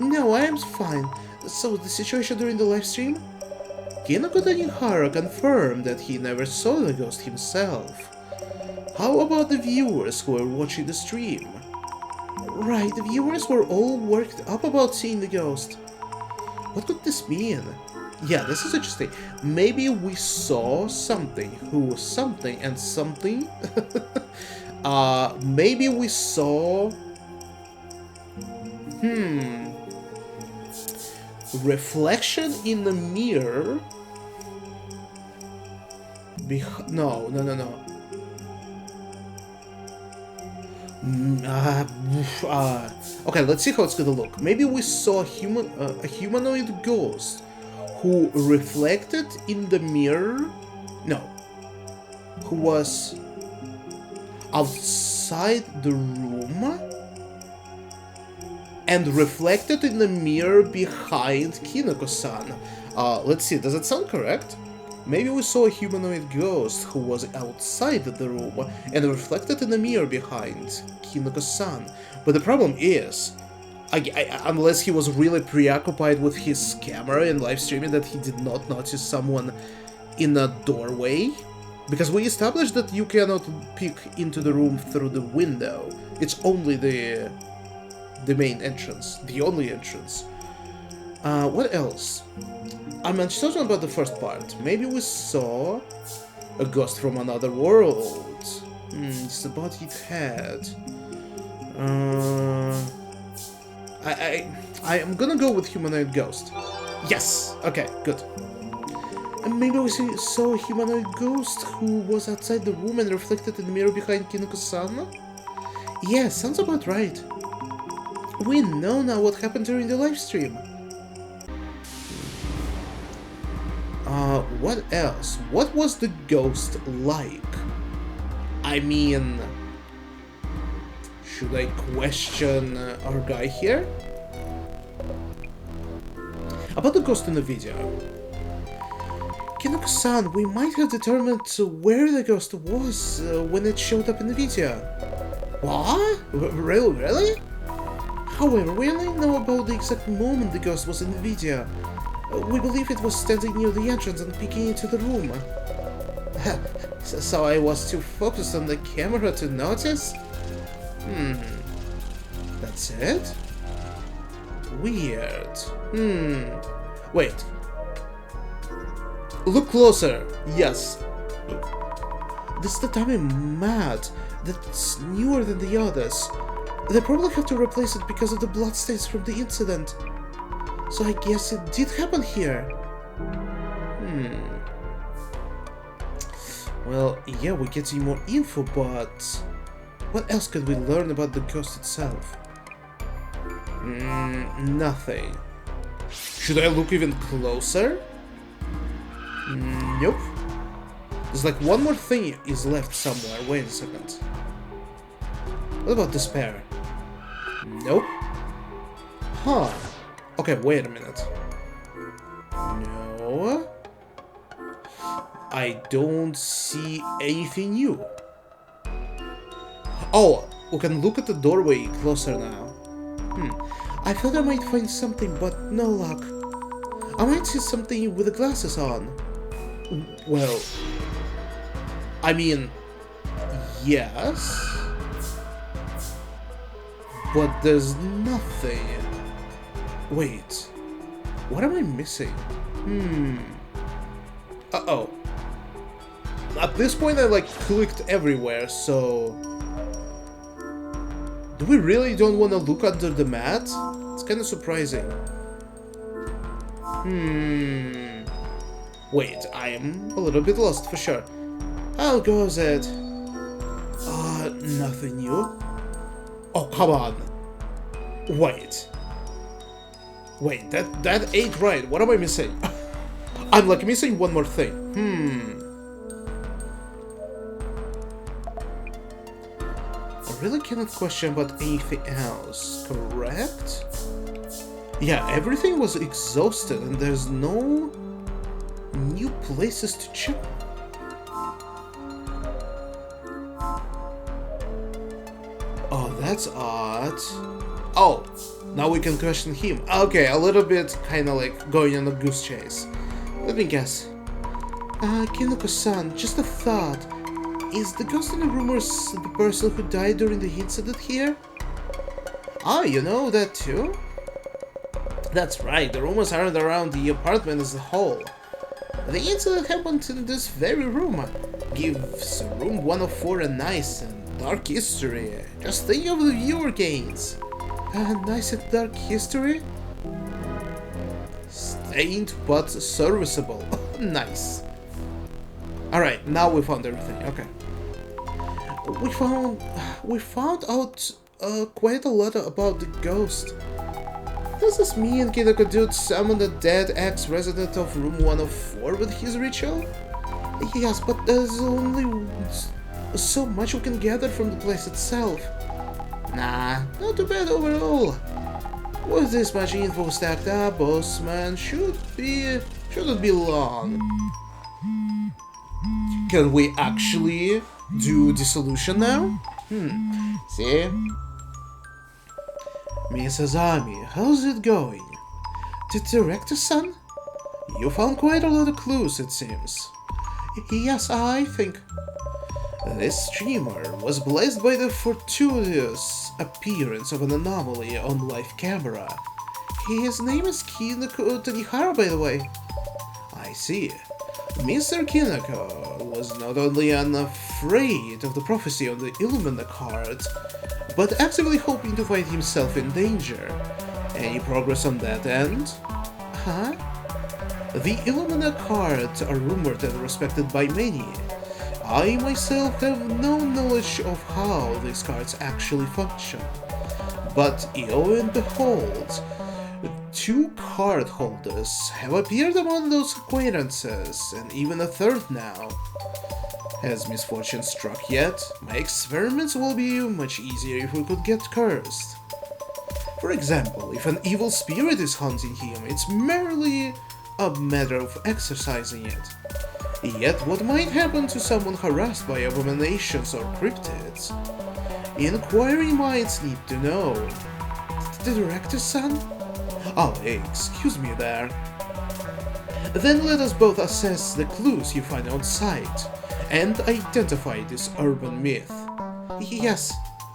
No, I am fine. So the situation during the live stream? Kinoko Tanihara confirmed that he never saw the ghost himself. How about the viewers who were watching the stream? Right, the viewers were all worked up about seeing the ghost. What could this mean? Yeah, this is interesting. Maybe we saw something, who something and something. Maybe we saw... reflection in the mirror. No. Okay, let's see how it's gonna look. Maybe we saw a humanoid ghost who reflected in the mirror. No, who was outside the room and reflected in the mirror behind Kinoko-san. Let's see, does it sound correct? Maybe we saw a humanoid ghost who was outside the room and reflected in the mirror behind Kinoko-san. But the problem is, unless he was really preoccupied with his camera and live streaming, that he did not notice someone in a doorway. Because we established that you cannot peek into the room through the window. It's only the main entrance, the only entrance. What else? I'm uncertain about the first part. Maybe we saw a ghost from another world. It's the body it had. I am gonna go with humanoid ghost. Yes! Okay, good. And maybe we saw a humanoid ghost who was outside the room and reflected in the mirror behind Kinoko-san? Yeah, sounds about right. We know now what happened during the live stream. What else? What was the ghost like? I mean... should I question our guy here? About the ghost in the video. Kinoko-san, we might have determined where the ghost was when it showed up in the video. What? Really? However, we only know about the exact moment the ghost was in the video. We believe it was standing near the entrance and peeking into the room. So I was too focused on the camera to notice? That's it? Weird. Wait. Look closer. Yes. This is the dummy mat that's newer than the others. They probably have to replace it because of the bloodstains from the incident. So I guess it did happen here. Well, yeah, we're getting more info, but what else could we learn about the ghost itself? Nothing. Should I look even closer? Nope. There's like one more thing is left somewhere. Wait a second. What about despair? Nope. Huh. Okay, wait a minute. No. I don't see anything new. Oh, we can look at the doorway closer now. I thought I might find something, but no luck. I might see something with the glasses on. Well, I mean, yes. But there's nothing. Wait, what am I missing? Uh-oh. At this point I like clicked everywhere, so... Do we really don't want to look under the mat? It's kind of surprising. Wait, I am a little bit lost for sure. I'll go with it. Nothing new. Oh, come on. Wait, that ain't right. What am I missing? I'm like missing one more thing. I really cannot question about anything else, correct? Yeah, everything was exhausted and there's no new places to check. Oh, that's odd. Oh, now we can question him. Okay, a little bit kinda like going on a goose chase. Let me guess. Kinoko-san, just a thought. Is the ghost in the rumors the person who died during the incident here? Ah, you know that too? That's right, the rumors aren't around the apartment as a whole. The incident happened in this very room. Gives room 104 a nice and dark history. Just think of the viewer gains. Nice and dark history? Stained but serviceable. Nice. Alright, now we found everything. Okay. We found out quite a lot about the ghost. Does this mean Kinoko Dude summoned a dead ex-resident of room 104 with his ritual? Yes, but there's only so much we can gather from the place itself. Nah, not too bad overall. With this much info stacked up, Bossman shouldn't be long. Can we actually do dissolution now? See? Miss Azami, how's it going? The director-son? You found quite a lot of clues, it seems. Yes, I think. This streamer was blessed by the fortuitous appearance of an anomaly on live camera. His name is Kinoko Tanihara, by the way. I see. Mr. Kinoko was not only unafraid of the prophecy on the Illumina card, but actively hoping to find himself in danger. Any progress on that end? Huh? The Illumina cards are rumored and respected by many. I myself have no knowledge of how these cards actually function. But lo and behold, 2 card holders have appeared among those acquaintances, and even a third now. Has misfortune struck yet? My experiments will be much easier if we could get cursed. For example, if an evil spirit is hunting him, it's merely a matter of exercising it. Yet what might happen to someone harassed by abominations or cryptids? Inquiring minds need to know. The director's son? Oh, hey, excuse me there. Then let us both assess the clues you find on site and identify this urban myth. Yes,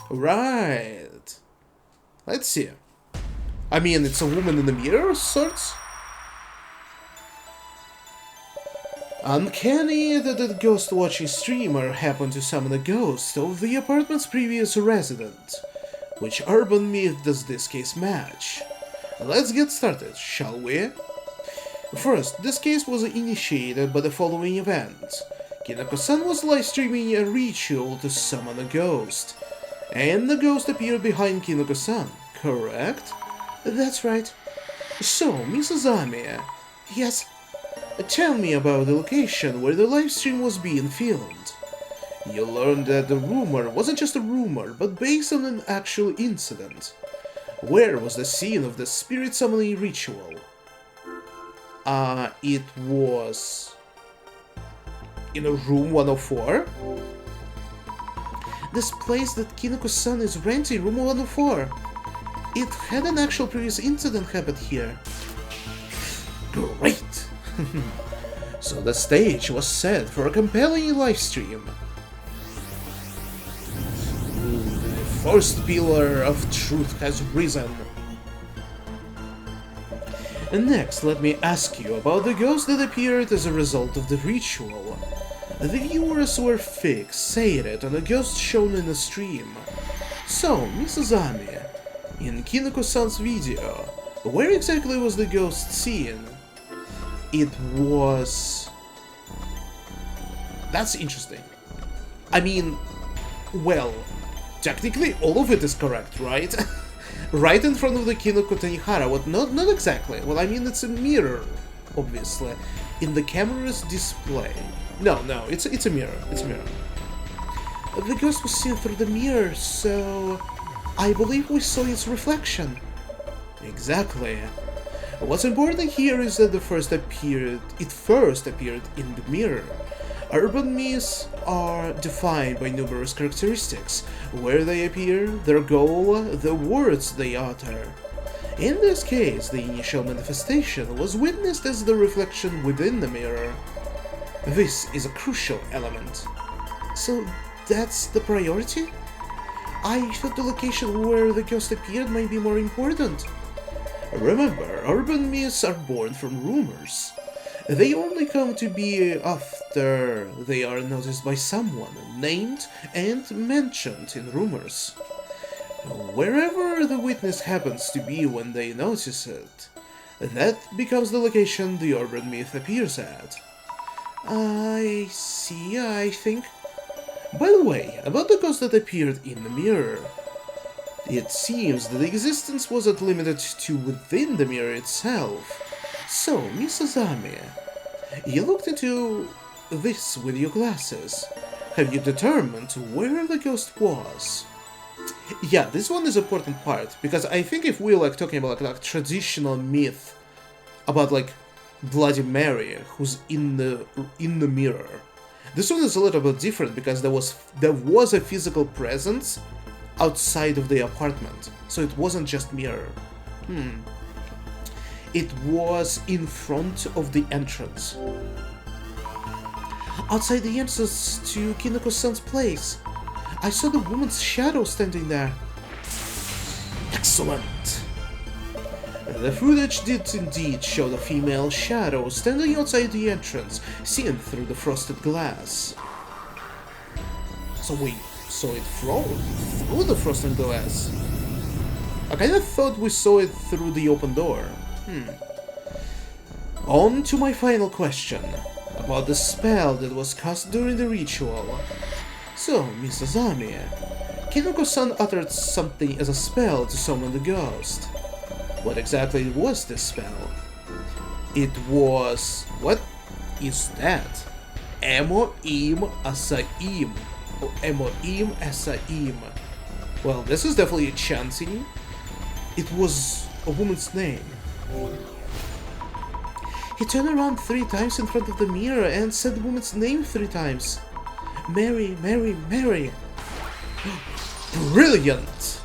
right. Let's see. I mean, it's a woman in the mirror of sorts? Uncanny that the ghost-watching streamer happened to summon a ghost of the apartment's previous resident. Which urban myth does this case match? Let's get started, shall we? First, this case was initiated by the following event. Kinako-san was live-streaming a ritual to summon a ghost, and the ghost appeared behind Kinako-san, correct? That's right. So, Miss Azami, yes, tell me about the location where the livestream was being filmed. You learned that the rumor wasn't just a rumor, but based on an actual incident. Where was the scene of the spirit summoning ritual? It was in a room 104? This place that Kinako-san is renting, room 104. It had an actual previous incident happened here. Great! So the stage was set for a compelling livestream. The first pillar of truth has risen. And next, let me ask you about the ghost that appeared as a result of the ritual. The viewers were fixated on a ghost shown in the stream. So, Miss Azami, in Kinako-san's video, where exactly was the ghost seen? It was... That's interesting. I mean, well, technically all of it is correct, right? Right in front of the Kinako Tanihara, what? Not exactly. Well, I mean, it's a mirror, obviously, in the camera's display. No, it's a mirror. It's a mirror. The ghost was seen through the mirror, so I believe we saw its reflection. Exactly. What's important here is that it first appeared in the mirror. Urban myths are defined by numerous characteristics: where they appear, their goal, the words they utter. In this case, the initial manifestation was witnessed as the reflection within the mirror. This is a crucial element. So that's the priority? I thought the location where the ghost appeared might be more important. Remember, urban myths are born from rumors. They only come to be after they are noticed by someone, named and mentioned in rumors. Wherever the witness happens to be when they notice it, that becomes the location the urban myth appears at. I see, I think. By the way, about the ghost that appeared in the mirror. It seems that the existence wasn't limited to within the mirror itself. So, Miss Azami, you looked into this with your glasses. Have you determined where the ghost was? Yeah, this one is an important part, because I think if we're talking about like traditional myth about Bloody Mary who's in the mirror, this one is a little bit different because there was a physical presence outside of the apartment, so it wasn't just mirror. It was in front of the entrance. Outside the entrance to Kinako-san's place. I saw the woman's shadow standing there. Excellent! The footage did indeed show the female shadow standing outside the entrance, seen through the frosted glass. So we saw it through the frosted glass? I kinda thought we saw it through the open door. On to my final question, about the spell that was cast during the ritual. So, Miss Azami, Kinako-san uttered something as a spell to summon the ghost. What exactly was this spell? It was... what is that? Emo-im Asaim. Emo-im Asaim. Well, this is definitely a chanting. it was a woman's name. He turned around 3 times in front of the mirror and said the woman's name 3 times. Mary, Mary, Mary. Brilliant!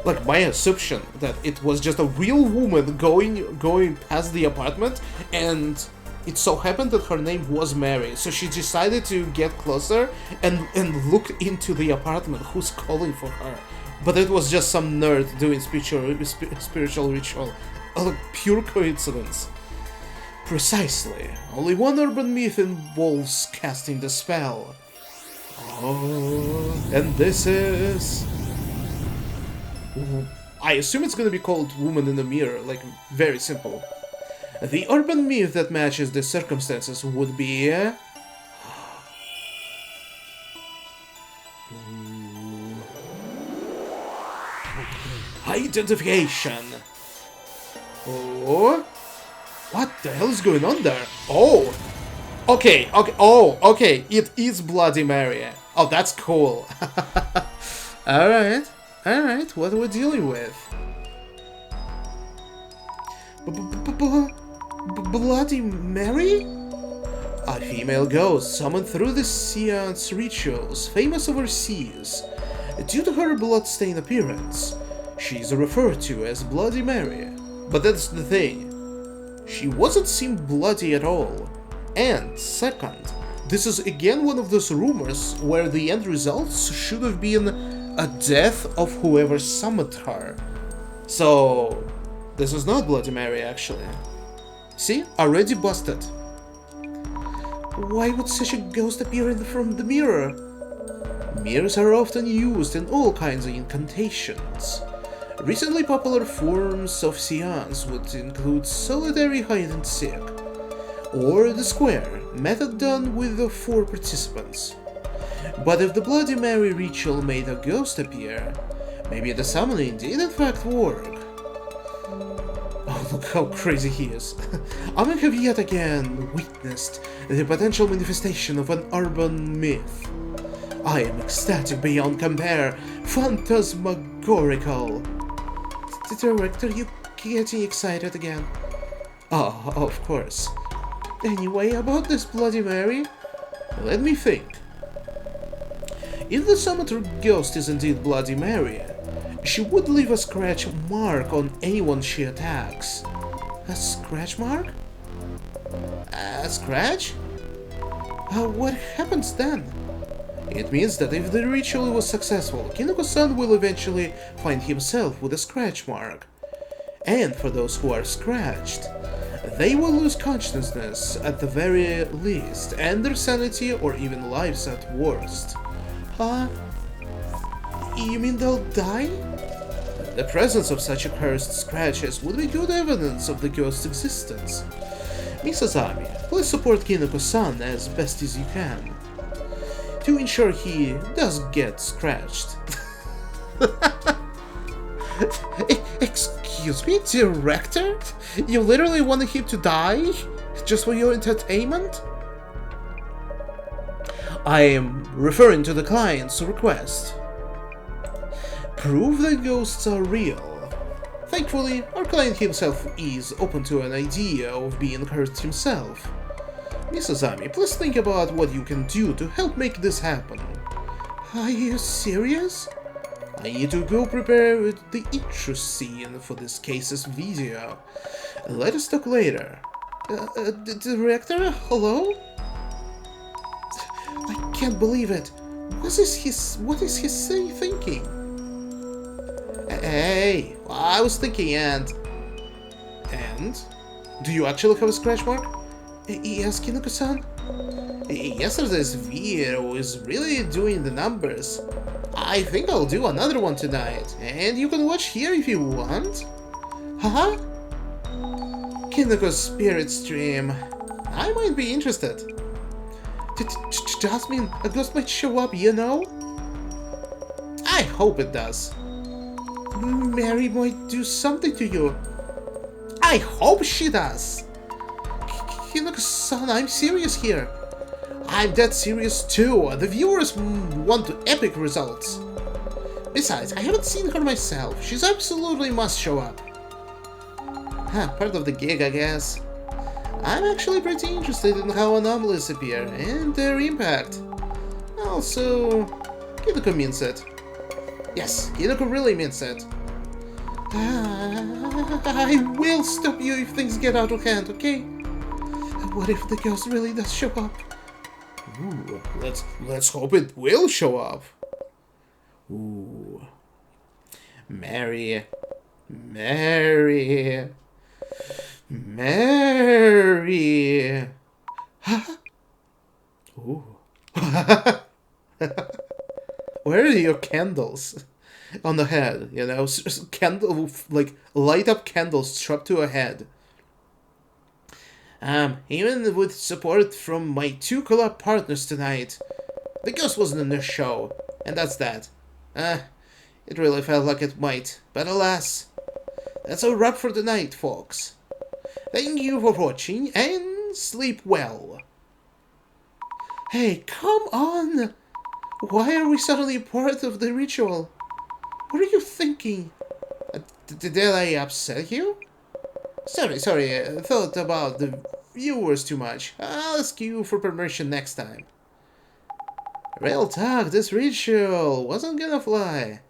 Like, my assumption that it was just a real woman going past the apartment, and it so happened that her name was Mary, so she decided to get closer and look into the apartment who's calling for her. But it was just some nerd doing spiritual ritual. A pure coincidence. Precisely. Only one urban myth involves casting the spell. Oh, and this is... I assume it's gonna be called Woman in the Mirror, like, very simple. The urban myth that matches the circumstances would be... Identification! Oh, what the hell is going on there? Oh, okay, it is Bloody Mary. Oh, that's cool. Alright, what are we dealing with? Bloody Mary? A female ghost summoned through the seance rituals, famous overseas. Due to her bloodstained appearance, she is referred to as Bloody Mary. But that's the thing, she wasn't seen bloody at all. And second, this is again one of those rumors where the end results should have been a death of whoever summoned her. So, this is not Bloody Mary actually. See, already busted. Why would such a ghost appear from the mirror? Mirrors are often used in all kinds of incantations. Recently popular forms of seance would include solitary hide-and-seek, or the square, method done with the 4 participants. But if the Bloody Mary ritual made a ghost appear, maybe the summoning did in fact work. Oh, look how crazy he is. I have yet again witnessed the potential manifestation of an urban myth. I am ecstatic beyond compare, phantasmagorical. The director, you getting excited again? Oh, of course. Anyway, about this Bloody Mary, let me think. If the summoned ghost is indeed Bloody Mary, she would leave a scratch mark on anyone she attacks. A scratch mark? A scratch? What happens then? It means that if the ritual was successful, Kinoko-san will eventually find himself with a scratch mark. And for those who are scratched, they will lose consciousness at the very least, and their sanity or even lives at worst. Huh? You mean they'll die? The presence of such accursed scratches would be good evidence of the ghost's existence. Miss Azami, please support Kinoko-san as best as you can, to ensure he does get scratched. Excuse me, director? You literally wanted him to die? Just for your entertainment? I am referring to the client's request. Prove that ghosts are real. Thankfully, our client himself is open to an idea of being hurt himself. Miss Azami, please think about what you can do to help make this happen. Are you serious? I need to go prepare the intro scene for this case's video. Let us talk later. Director, hello? I can't believe it. What is he thinking? Hey, I was thinking and... Do you actually have a scratch mark? Yes, Kinoko-san? Yesterday's video is really doing the numbers. I think I'll do another one tonight, and you can watch here if you want. Haha? Kinoko's spirit stream. I might be interested. Jasmine, a ghost might show up, you know? I hope it does. Mary might do something to you. I hope she does. Kinoko-san, I'm serious here. I'm dead serious too. The viewers want epic results. Besides, I haven't seen her myself. She's absolutely must show up. Huh, part of the gig, I guess. I'm actually pretty interested in how anomalies appear and their impact. Also, Kinoko means it. Yes, Kinoko really means it. I will stop you if things get out of hand, okay? What if the ghost really does show up? Ooh, let's hope it will show up. Ooh. Mary. Huh? Ooh. Where are your candles? On the head, you know, candle, like light up candles strapped to a head. Even with support from my 2 collab partners tonight, the ghost wasn't in the show, and that's that. It really felt like it might, but alas, that's a wrap for the night, folks. Thank you for watching, and sleep well. Hey, come on! Why are we suddenly part of the ritual? What are you thinking? Did I upset you? Sorry, I thought about the viewers too much. I'll ask you for permission next time. Real talk, this ritual wasn't gonna fly.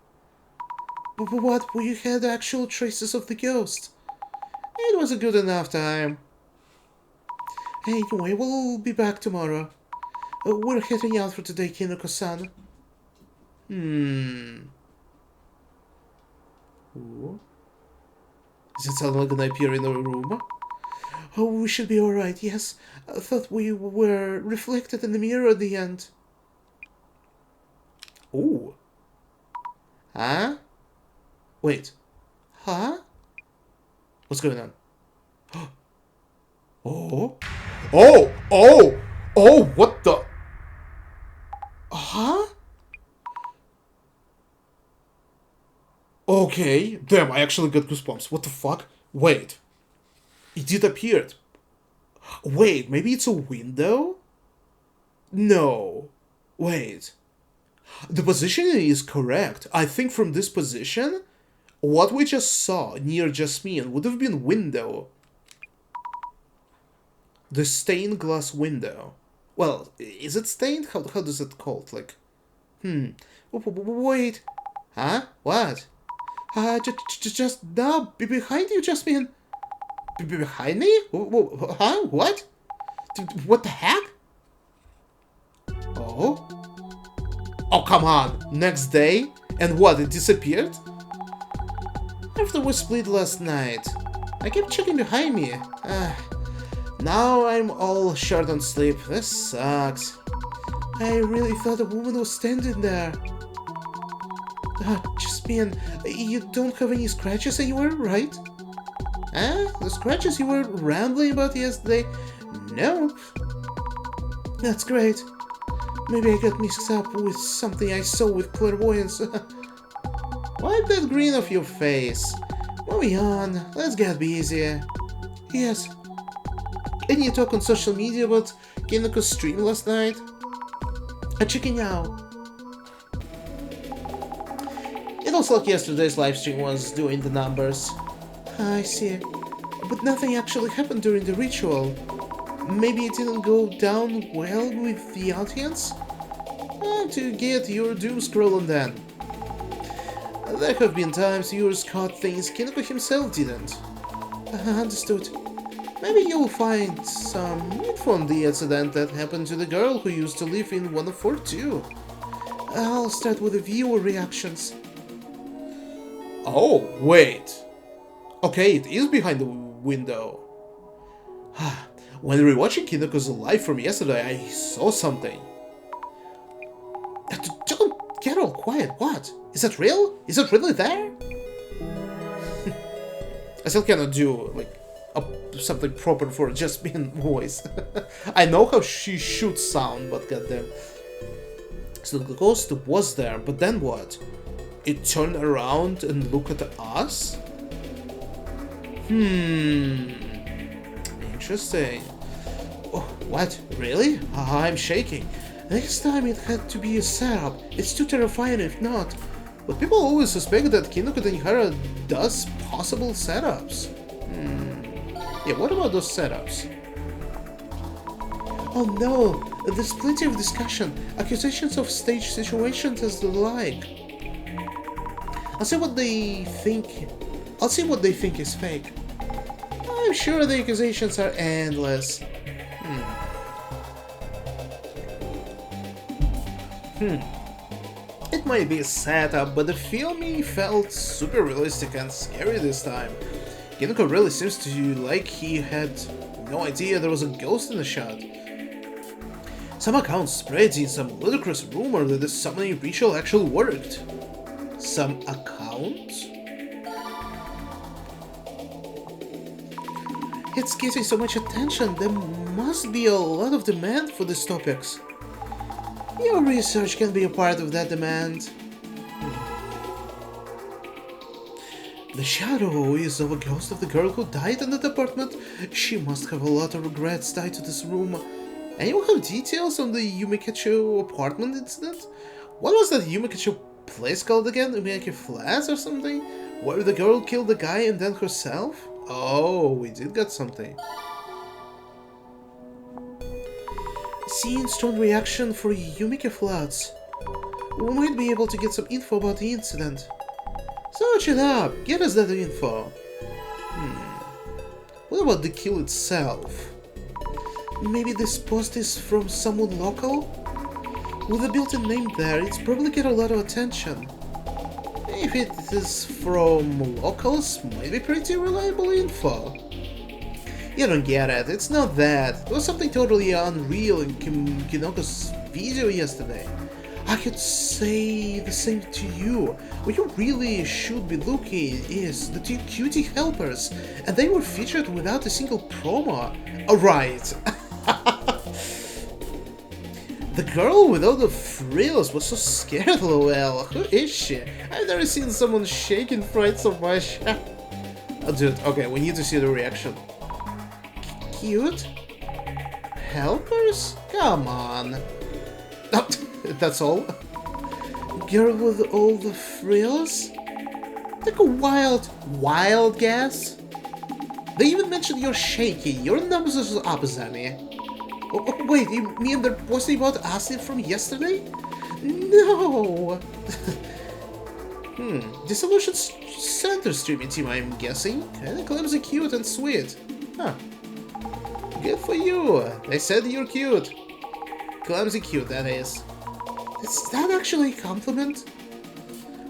But what, we had actual traces of the ghost. It was a good enough time. Anyway, we'll be back tomorrow. We're heading out for today, Kinoko-san. Ooh. Is it suddenly gonna appear in the room? Oh, we should be alright, yes. I thought we were reflected in the mirror at the end. Ooh. Huh? Wait. Huh? What's going on? Oh. Oh, what the? Huh? Okay, damn, I actually got goosebumps. What the fuck? Wait. It disappeared. Wait, maybe it's a window? No. Wait. The positioning is correct. I think from this position, what we just saw near Jasmine would have been window. The stained glass window. Well, is it stained? How does it called? Like, wait. Huh? What? Just now, behind you, Jasmine. Behind me? Huh? What? What the heck? Oh? Oh, come on. Next day? And what, it disappeared? After we split last night, I kept checking behind me. Now I'm all short on sleep. This sucks. I really thought a woman was standing there. Jasmine, you don't have any scratches anywhere, right? The scratches you were rambling about yesterday? No. That's great. Maybe I got mixed up with something I saw with clairvoyance. Wipe that grin off your face. Moving on, let's get busy. Yes. Any talk on social media about Kinoko's stream last night? Checking out. It looks like yesterday's livestream was doing the numbers. I see. But nothing actually happened during the ritual. Maybe it didn't go down well with the audience? To get your doom scrolling then. There have been times viewers caught things Kinoko himself didn't. Understood. Maybe you'll find some info on the incident that happened to the girl who used to live in 104 too. I'll start with the viewer reactions. Oh, wait. Okay, it is behind the window. When rewatching Kinoko's live from yesterday, I saw something. Don't get all quiet, what? Is that real? Is it really there? I still cannot do, like, something proper for Jasmine voice. I know how she should sound, but goddamn. So the ghost was there, but then what? It turned around and looked at us? Interesting. Oh, what? Really? I'm shaking. Next time it had to be a setup. It's too terrifying if not. But people always suspect that Kinoko Tanihara does possible setups. Yeah, what about those setups? Oh no, there's plenty of discussion, accusations of stage situations as the like. I'll see what they think is fake. I'm sure the accusations are endless. It might be a setup, but the filming felt super realistic and scary this time. Kinoko really seems to like he had no idea there was a ghost in the shot. Some accounts spreading some ludicrous rumor that the summoning ritual actually worked. Some accounts? It's getting so much attention, there must be a lot of demand for these topics. Your research can be a part of that demand. The shadow is of a ghost of the girl who died in that apartment. She must have a lot of regrets tied to this room. Anyone have details on the Yumikacho apartment incident? What was that Yumikacho place called again? Umiyake Flats or something? Where the girl killed the guy and then herself? Oh, we did get something. Seeing strong reaction for Yumika Flats. We might be able to get some info about the incident. Search it up! Get us that info! What about the kill itself? Maybe this post is from someone local? With a built-in name there, it's probably get a lot of attention. If it is from locals, might be pretty reliable info. You don't get it, it's not that. It was something totally unreal in Kinoko's video yesterday. I could say the same to you. What you really should be looking is the two cutie helpers, and they were featured without a single promo. Alright. The girl without the frills was so scared, lol. Who is she? I've never seen someone shake in fright so much. Oh, dude, okay, we need to see the reaction. Cute? Helpers? Come on. Oh, that's all? Girl with all the frills? Take a wild guess? They even mentioned you're shaky. Your numbers are up, Azami. Oh, wait, you mean they're posting about acid from yesterday? No! Dissolution Center streaming team, I'm guessing. Kinda clumsy, cute, and sweet. Huh. Good for you. They said you're cute. Clumsy cute, that is. Is that actually a compliment?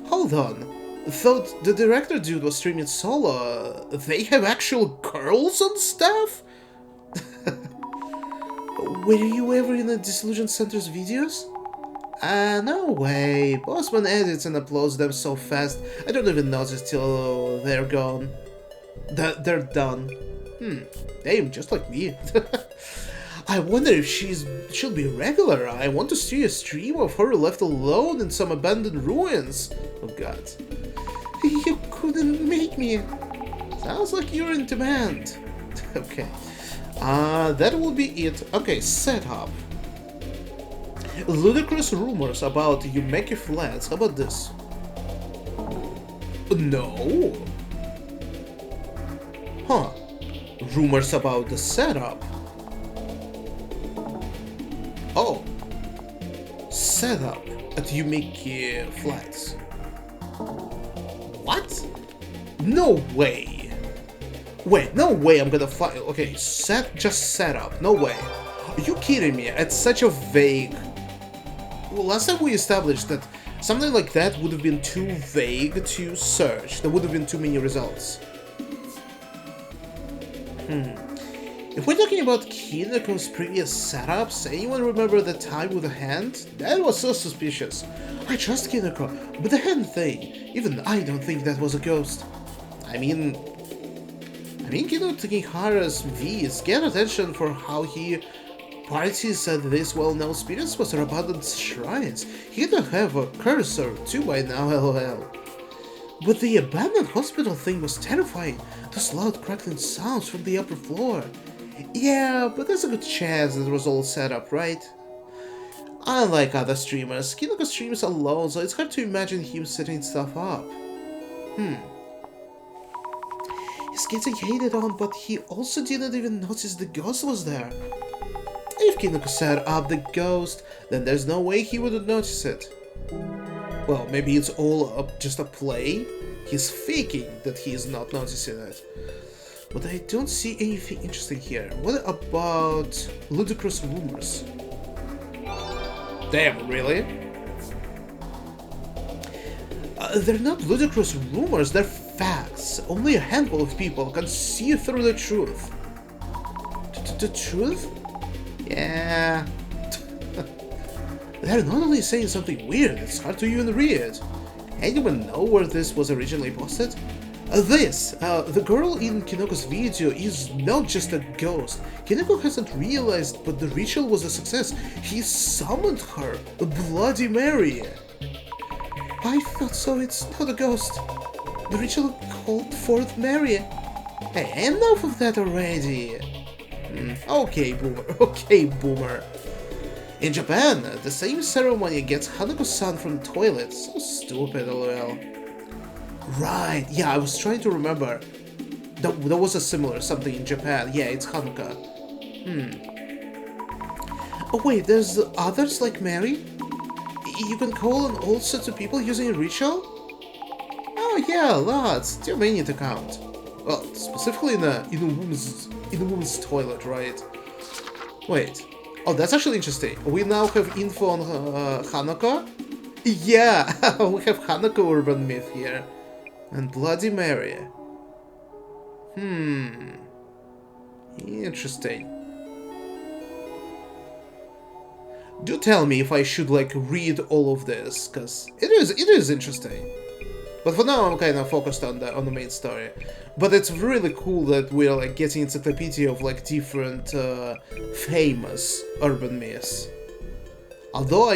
Hold on. Thought the director dude was streaming solo. They have actual girls on staff? Were you ever in the Dissolution Center's videos? No way. Bossman edits and uploads them so fast, I don't even notice till they're gone. They're done. Damn, just like me. I wonder if she'll be regular. I want to see a stream of her left alone in some abandoned ruins. Oh god. You couldn't make me. Sounds like you're in demand. Okay. That will be it. Okay, setup. Ludicrous rumors about Yumeki Flats. How about this? No. Huh. Rumors about the setup. Oh. Setup at Yumeki Flats. What? No way. Wait, no way I'm gonna find. Okay, just set up. No way. Are you kidding me? It's such a vague. Well, last time we established that something like that would have been too vague to search. There would have been too many results. If we're talking about Kinoko's previous setups, anyone remember the time with the hand? That was so suspicious. I trust Kinoko, but the hand thing, even I don't think that was a ghost. I mean Kino Tanihara's V's get attention for how he parties at this well-known spirits was abandoned shrines. He could have a curse or two by now, lol. But the abandoned hospital thing was terrifying. Those loud crackling sounds from the upper floor. Yeah, but there's a good chance that it was all set up, right? Unlike other streamers, Kinoko streams alone, so it's hard to imagine him setting stuff up. He's getting hated on, but he also didn't even notice the ghost was there. If Kinoko set up the ghost, then there's no way he wouldn't notice it. Well, maybe it's all just a play? He's faking that he's not noticing it. But I don't see anything interesting here. What about ludicrous rumors? Damn, really? They're not ludicrous rumors, they're facts. Only a handful of people can see through the truth. The truth? Yeah. They're not only saying something weird, it's hard to even read. Anyone know where this was originally posted? The girl in Kinoko's video is not just a ghost. Kinoko hasn't realized, but the ritual was a success. He summoned her, Bloody Mary. I thought so, it's not a ghost. The ritual called forth Mary. Hey, enough of that already. Okay, boomer. Okay, boomer. In Japan, the same ceremony gets Hanako-san from the toilet. So stupid, lol. Right, yeah, I was trying to remember. There was a similar something in Japan. Yeah, it's Hanukkah. Oh wait, there's others like Mary? You can call on all sorts of people using a ritual? Oh yeah, lots. Too many to count. Well, specifically in a woman's toilet, right? Wait. Oh, that's actually interesting. We now have info on Hanukkah? Yeah, we have Hanukkah urban myth here. And Bloody Mary. Interesting. Do tell me if I should, like, read all of this, because it is interesting. But for now, I'm kind of focused on the main story. But it's really cool that we're, like, getting encyclopedia of, like, different famous urban myths. Although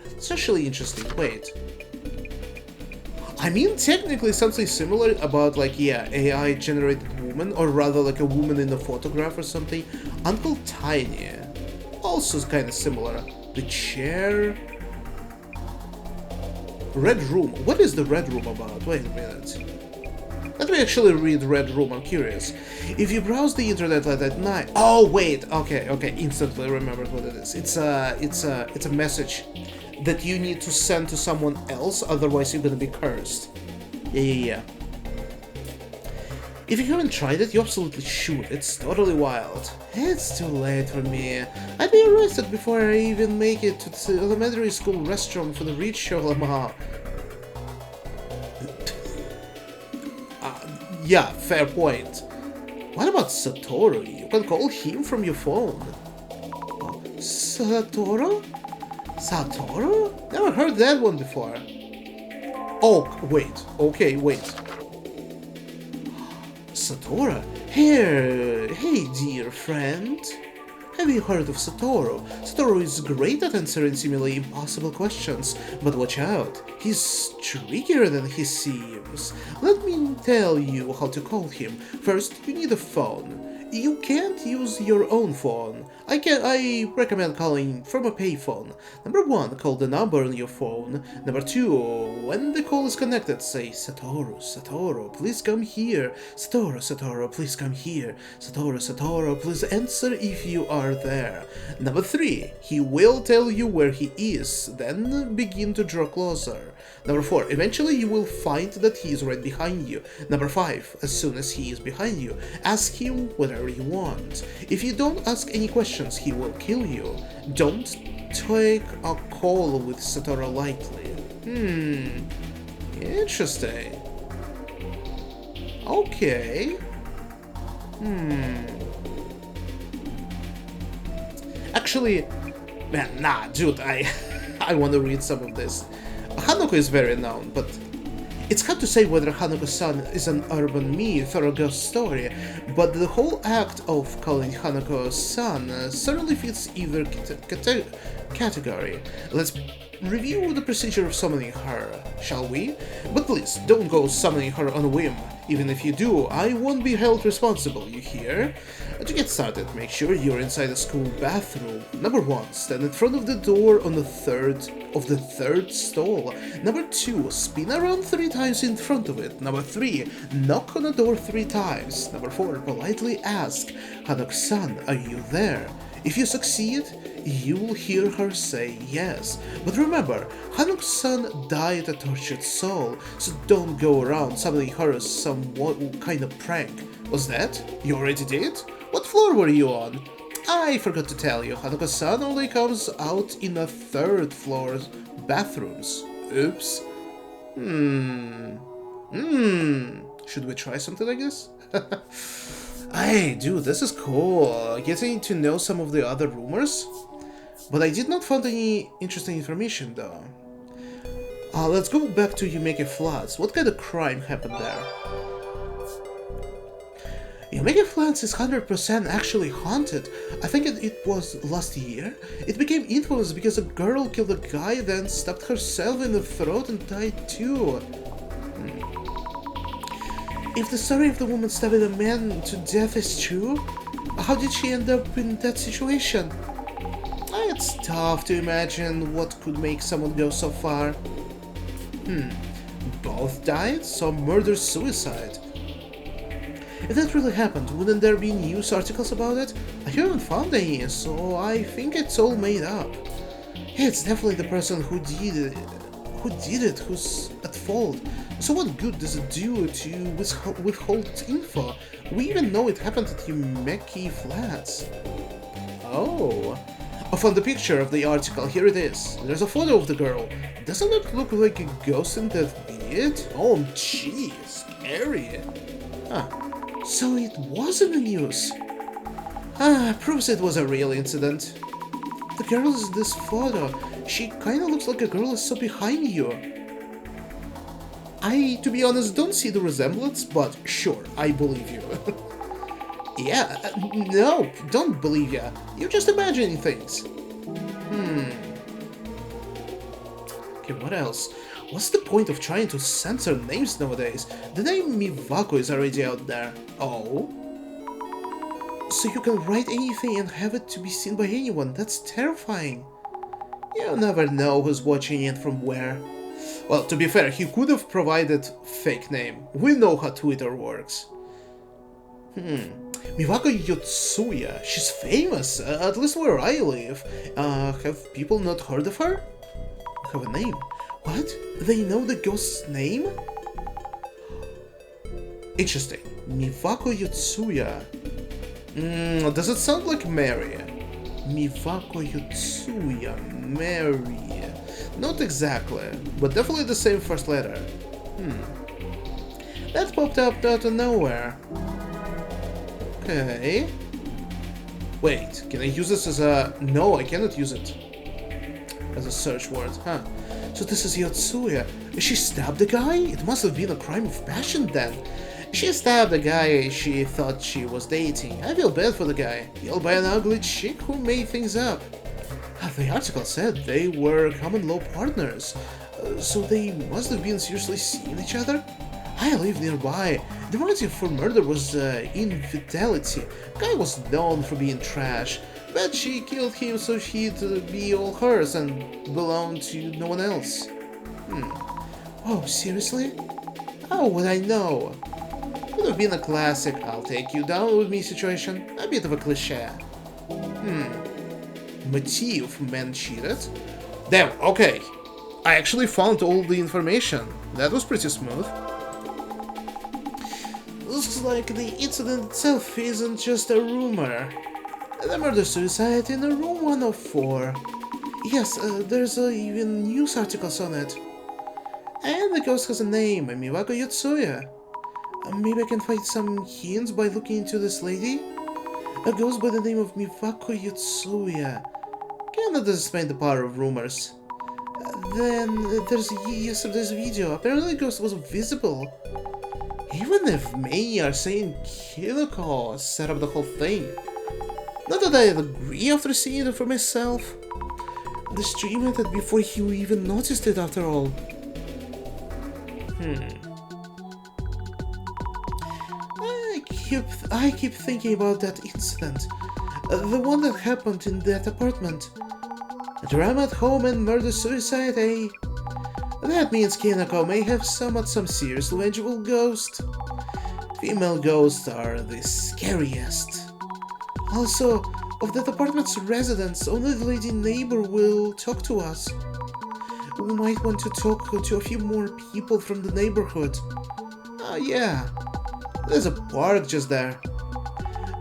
it's actually interesting. Wait. I mean, technically something similar about, like, yeah, AI-generated woman, or rather, like, a woman in a photograph or something. Uncle Tiny. Also kind of similar. The chair... Red Room. What is the Red Room about? Wait a minute. Let me actually read Red Room, I'm curious. If you browse the internet late at night... Oh, wait! Okay, instantly remembered what it is. It's a message that you need to send to someone else, otherwise you're gonna be cursed. Yeah. If you haven't tried it, you absolutely should. It's totally wild. It's too late for me. I'd be arrested before I even make it to the elementary school restroom for the ritual. Yeah, fair point. What about Satoru? You can call him from your phone. Satoru? Satoru? Never heard that one before. Oh, wait. Okay, wait. Satoru? Hey, dear friend. Have you heard of Satoru? Satoru is great at answering seemingly impossible questions, but watch out, he's trickier than he seems. Let me tell you how to call him. First, you need a phone. You can't use your own phone. I recommend calling from a payphone. Number 1, call the number on your phone. Number 2, when the call is connected, say, Satoru, Satoru, please come here. Satoru, Satoru, please come here. Satoru, Satoru, please answer if you are there. Number 3, he will tell you where he is, then begin to draw closer. Number 4, eventually you will find that he is right behind you. Number 5, as soon as he is behind you, ask him whatever you want. If you don't ask any questions, he will kill you. Don't take a call with Satoru lightly. Interesting. Okay. Actually, man, nah, dude, I want to read some of this. Hanako is very known, but it's hard to say whether Hanako-san is an urban myth or a ghost story, but the whole act of calling Hanako-san certainly fits either category. Let's review the procedure of summoning her, shall we? But please, don't go summoning her on a whim. Even if you do, I won't be held responsible, you hear? To get started, make sure you're inside the school bathroom. Number 1, stand in front of the door on the third stall. Number 2, spin around 3 times in front of it. Number 3, knock on the door 3 times. Number 4, politely ask, Hanok-san, are you there? If you succeed, you will hear her say yes. But remember, Hanok-san died a tortured soul, so don't go around summoning her as some kind of prank. Was that? You already did? What floor were you on? I forgot to tell you, Hanako-san only comes out in the 3rd floor's bathrooms. Oops. Should we try something like this? Hey, dude, this is cool. Getting to know some of the other rumors. But I did not find any interesting information, though. Let's go back to Yumeki Flats. What kind of crime happened there? Yumeki Flats is 100% actually haunted. I think it was last year. It became infamous because a girl killed a guy, then stabbed herself in the throat and died too. If the story of the woman stabbing a man to death is true, how did she end up in that situation? It's tough to imagine what could make someone go so far. Both died, so murder-suicide. If that really happened, wouldn't there be news articles about it? I haven't found any, so I think it's all made up. Yeah, it's definitely the person who did it who's at fault. So what good does it do to withhold info? We even know it happened at Yumeki Flats. Oh. I found the picture of the article, here it is. There's a photo of the girl. Doesn't it look like a ghost in that vid? Oh jeez, scary. So it was in the news. Proves it was a real incident. The girl in this photo, she kinda looks like a girl I saw behind you. I, to be honest, don't see the resemblance, but sure, I believe you. Yeah, no, don't believe ya. You're just imagining things. Okay, what else? What's the point of trying to censor names nowadays? The name Mivako is already out there. Oh? So you can write anything and have it to be seen by anyone. That's terrifying. You never know who's watching it from where. Well, to be fair, he could have provided fake name. We know how Twitter works. Mivako Yotsuya, she's famous, at least where I live. Have people not heard of her? Have a name. What? They know the ghost's name? Interesting. Mivako Yotsuya. Does it sound like Mary? Mivako Yotsuya, Mary. Not exactly, but definitely the same first letter. That popped up out of nowhere. Okay. Wait, can I use this as a... No, I cannot use it as a search word, So this is Yotsuya. She stabbed the guy? It must have been a crime of passion then. She stabbed a guy she thought she was dating. I feel bad for the guy. Killed by an ugly chick who made things up. The article said they were common law partners, so they must have been seriously seeing each other? I live nearby. The motive for murder was infidelity. Guy was known for being trash, but she killed him so he'd be all hers and belong to no one else. Oh, seriously? How would I know? Would have been a classic I'll take you down with me situation. A bit of a cliché. Motive, man cheated? Damn, okay. I actually found all the information. That was pretty smooth. Looks like the incident itself isn't just a rumor. The murder-suicide in room 104. Yes, there's even news articles on it. And the ghost has a name, Mivako Yotsuya. Maybe I can find some hints by looking into this lady? A ghost by the name of Mivako Yotsuya. Cannot explain the power of rumors. Then there's yesterday's video. Apparently the ghost was visible. Even if many are saying Kinoko set up the whole thing. Not that I'd agree after seeing it for myself. The stream ended before he even noticed it after all. I keep thinking about that incident. The one that happened in that apartment. A drama at home and murder-suicide, eh? That means Kinako may have summoned some serious legible ghost. Female ghosts are the scariest. Also, of that apartment's residents, only the lady neighbor will talk to us. We might want to talk to a few more people from the neighborhood. Oh yeah, there's a park just there.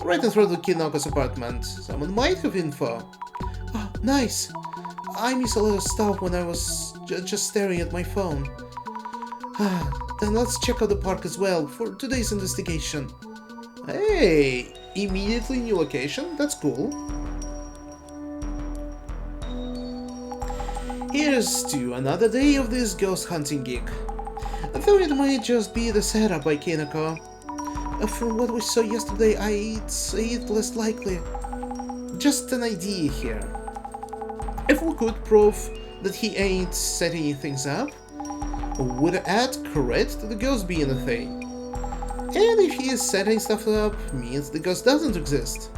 Right in front of Kinoko's apartment. Someone might have info. Oh, nice. I miss a lot of stuff when I was just staring at my phone. Then let's check out the park as well for today's investigation. Hey, immediately new location? That's cool. Here's to another day of this ghost hunting gig. Though it might just be the setup by Kinako. From what we saw yesterday, I'd say it less likely. Just an idea here. If we could prove that he ain't setting things up, would add credit to the ghost being a thing. And if he is setting stuff up, means the ghost doesn't exist.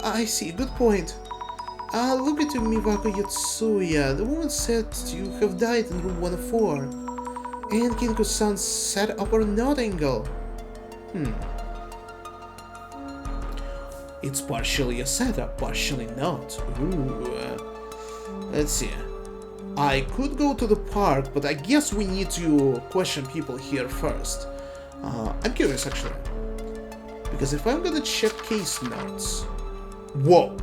I see, good point. Look at Mivako Yotsuya. The woman said to have died in room 104. And Kinko-san's set up or not angle. It's partially a setup, partially not. Let's see. I could go to the park, but I guess we need to question people here first. I'm curious actually. Because if I'm gonna check case notes... Whoa!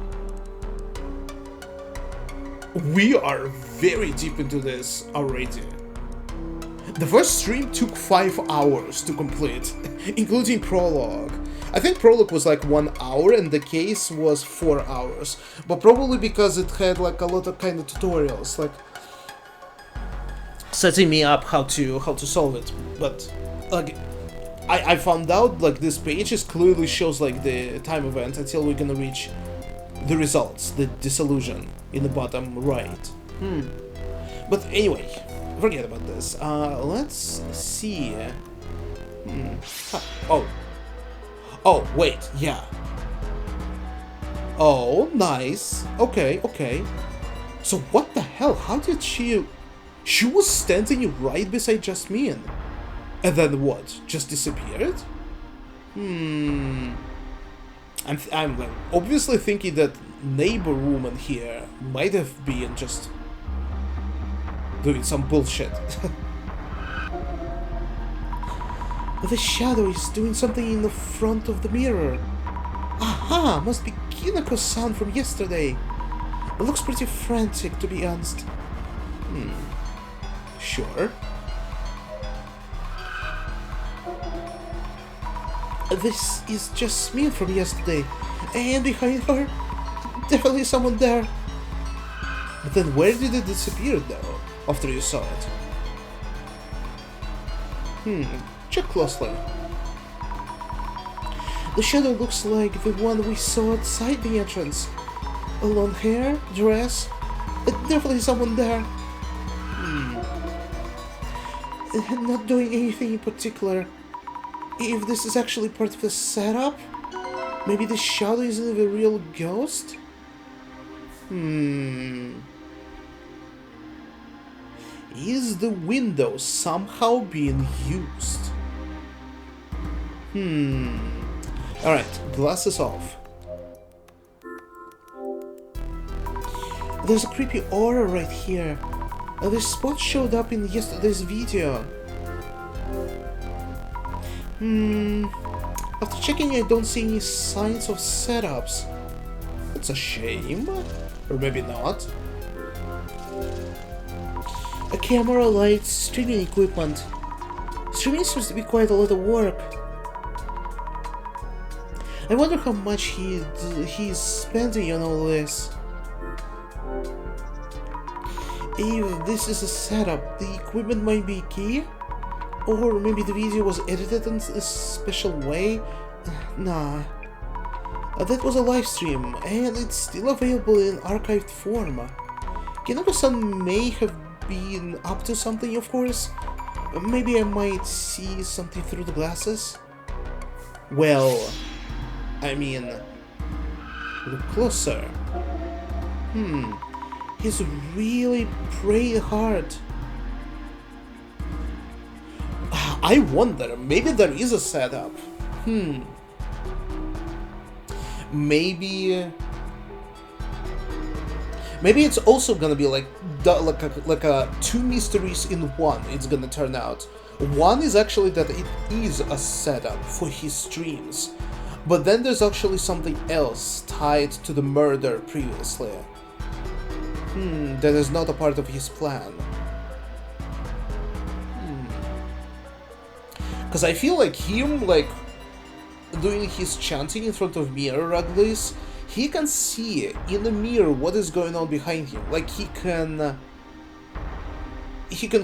We are very deep into this already. The first stream took 5 hours to complete, including prologue. I think prologue was like 1 hour and the case was 4 hours, but probably because it had like a lot of kind of tutorials, like setting me up how to solve it. But like I found out like this page is clearly shows like the time event until we're gonna reach the results, the dissolution in the bottom right. But anyway, forget about this. Let's see. Oh, wait, yeah. Oh, nice. Okay. So what the hell? How did she... She was standing right beside Jasmine. And then what? Just disappeared? I'm like obviously thinking that neighbor woman here might have been just doing some bullshit. The shadow is doing something in the front of the mirror. Aha! Must be Kinako-san from yesterday. It looks pretty frantic, to be honest. Sure. This is Jasmine from yesterday. And behind her, definitely someone there. But then where did it disappear, though, after you saw it? Check closely. The shadow looks like the one we saw outside the entrance. A long hair, dress, definitely someone there. Not doing anything in particular. If this is actually part of the setup, maybe the shadow isn't a real ghost? Is the window somehow being used? Alright, glasses off. There's a creepy aura right here. This spot showed up in yesterday's video. After checking, I don't see any signs of setups. It's a shame. Or maybe not. A camera, lights, streaming equipment. Streaming seems to be quite a lot of work. I wonder how much he's spending on all this. If this is a setup, the equipment might be key? Or maybe the video was edited in a special way? Nah. That was a live stream, and it's still available in archived form. Kinako-san may have been up to something, of course. Maybe I might see something through the glasses. Well, I mean, look closer. He's really praying hard. I wonder, maybe there is a setup. Maybe it's also gonna be like two mysteries in one. It's gonna turn out. One is actually that it is a setup for his streams, but then there's actually something else tied to the murder previously. That is not a part of his plan. Because I feel like him, doing his chanting in front of mirror uglies, he can see in the mirror what is going on behind him. Like, he can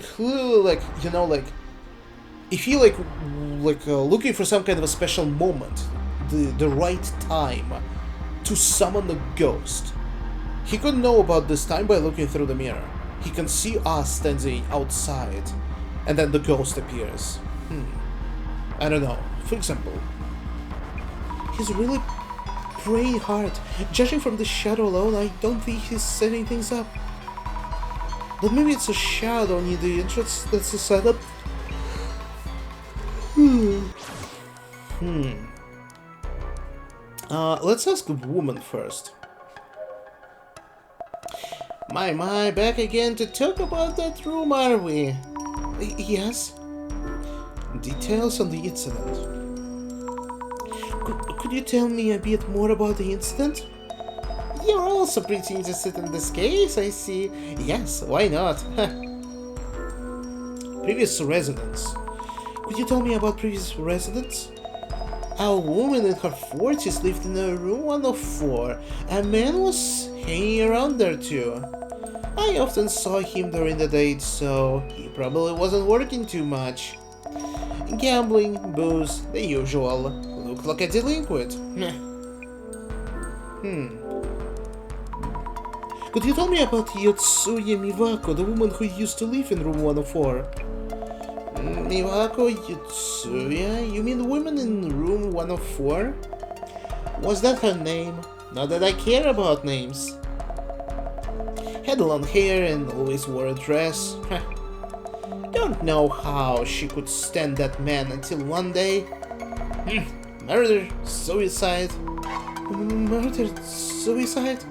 clearly, if he, looking for some kind of a special moment, the right time to summon the ghost, he could know about this time by looking through the mirror. He can see us standing outside, and then the ghost appears. I don't know. For example, he's really praying hard. Judging from the shadow alone, I don't think he's setting things up. But maybe it's a shadow near the entrance that's a setup. Let's ask the woman first. My, back again to talk about that room, are we? Yes? Details on the incident. Could you tell me a bit more about the incident? You're also pretty interested in this case, I see. Yes, why not? Previous residents. Could you tell me about previous residents? A woman in her 40s lived in room 104. A man was hanging around there too. I often saw him during the day, so he probably wasn't working too much. Gambling, booze, the usual. Looked like a delinquent. Could you tell me about Yotsuya Miwako, the woman who used to live in room 104? Miwako Yotsuya? You mean the woman in room 104? Was that her name? Not that I care about names. Had long hair and always wore a dress. Don't know how she could stand that man until one day. Murder, suicide. Murder, suicide?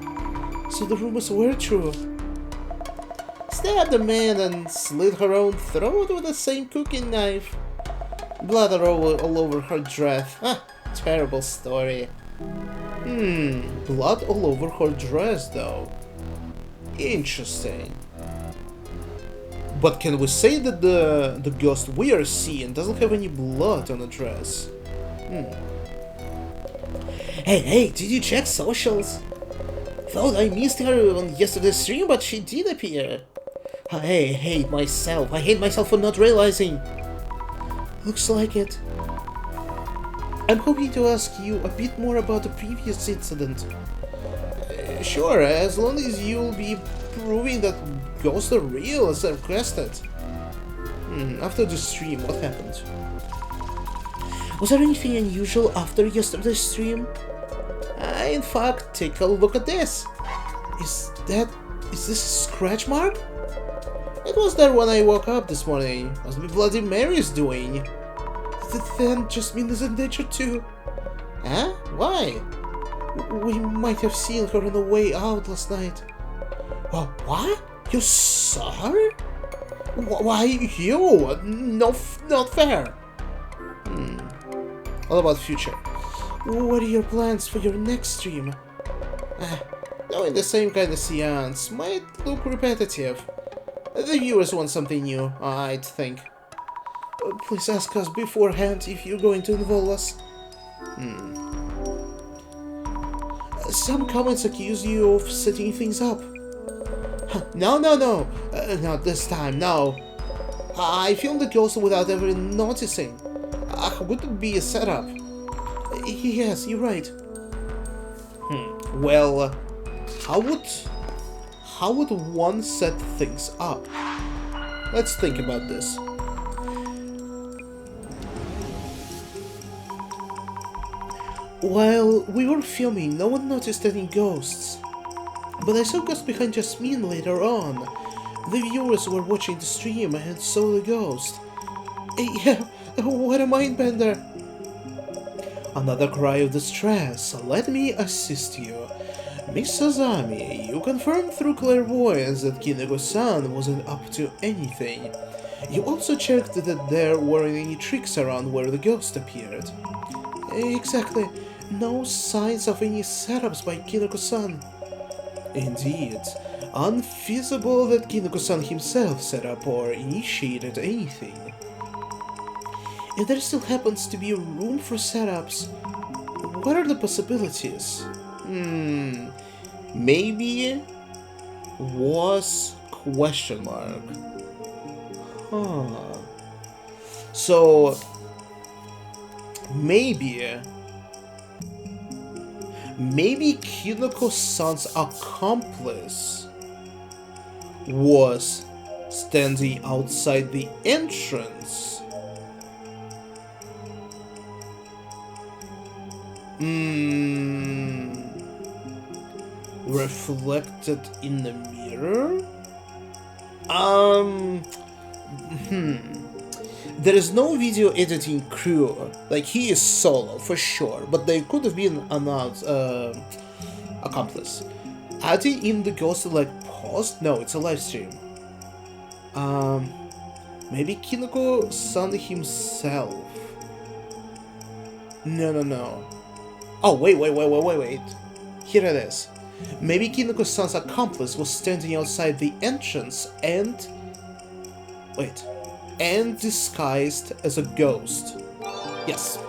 So the rumors were true. Stabbed a man and slit her own throat with the same cooking knife. Blood all over her dress. Terrible story. Blood all over her dress though. Interesting. But can we say that the ghost we are seeing doesn't have any blood on the dress? Hey, did you check socials? Thought I missed her on yesterday's stream, but she did appear. I hate myself for not realizing. Looks like it. I'm hoping to ask you a bit more about the previous incident. Sure, as long as you'll be proving that ghosts are real as I requested. After the stream, what happened? Was there anything unusual after yesterday's stream? In fact, take a look at this. Is this a scratch mark? It was there when I woke up this morning. Must be Bloody Mary's doing. Then Jasmine is in danger too. Huh? Why? We might have seen her on the way out last night. What? You saw her? Why you? No, not fair. What about future? What are your plans for your next stream? Doing the same kind of seance might look repetitive. The viewers want something new, I'd think. Please ask us beforehand if you're going to involve us. Some comments accuse you of setting things up. No. Not this time, no. I filmed the ghost without ever noticing. Would it be a setup? Yes, you're right. Well, how would one set things up? Let's think about this. While we were filming, no one noticed any ghosts. But I saw ghosts behind Jasmine later on. The viewers were watching the stream and saw the ghost. Yeah, what a mindbender! Another cry of distress. Let me assist you. Miss Azami, you confirmed through clairvoyance that Kineko-san wasn't up to anything. You also checked that there weren't any tricks around where the ghost appeared. Exactly. No signs of any setups by Kineko-san. Indeed. Unfeasible that Kineko-san himself set up or initiated anything. If there still happens to be room for setups, what are the possibilities? Maybe was question mark. Huh. So maybe Kineko-san's accomplice was standing outside the entrance. Reflected in the mirror? There is no video editing crew. Like, he is solo for sure, but there could have been another accomplice. Adding in the ghost like post? No, it's a live stream. Maybe Kineko-san himself. No. Oh, wait. Here it is. Maybe Kineko-san's accomplice was standing outside the entrance and disguised as a ghost. Yes.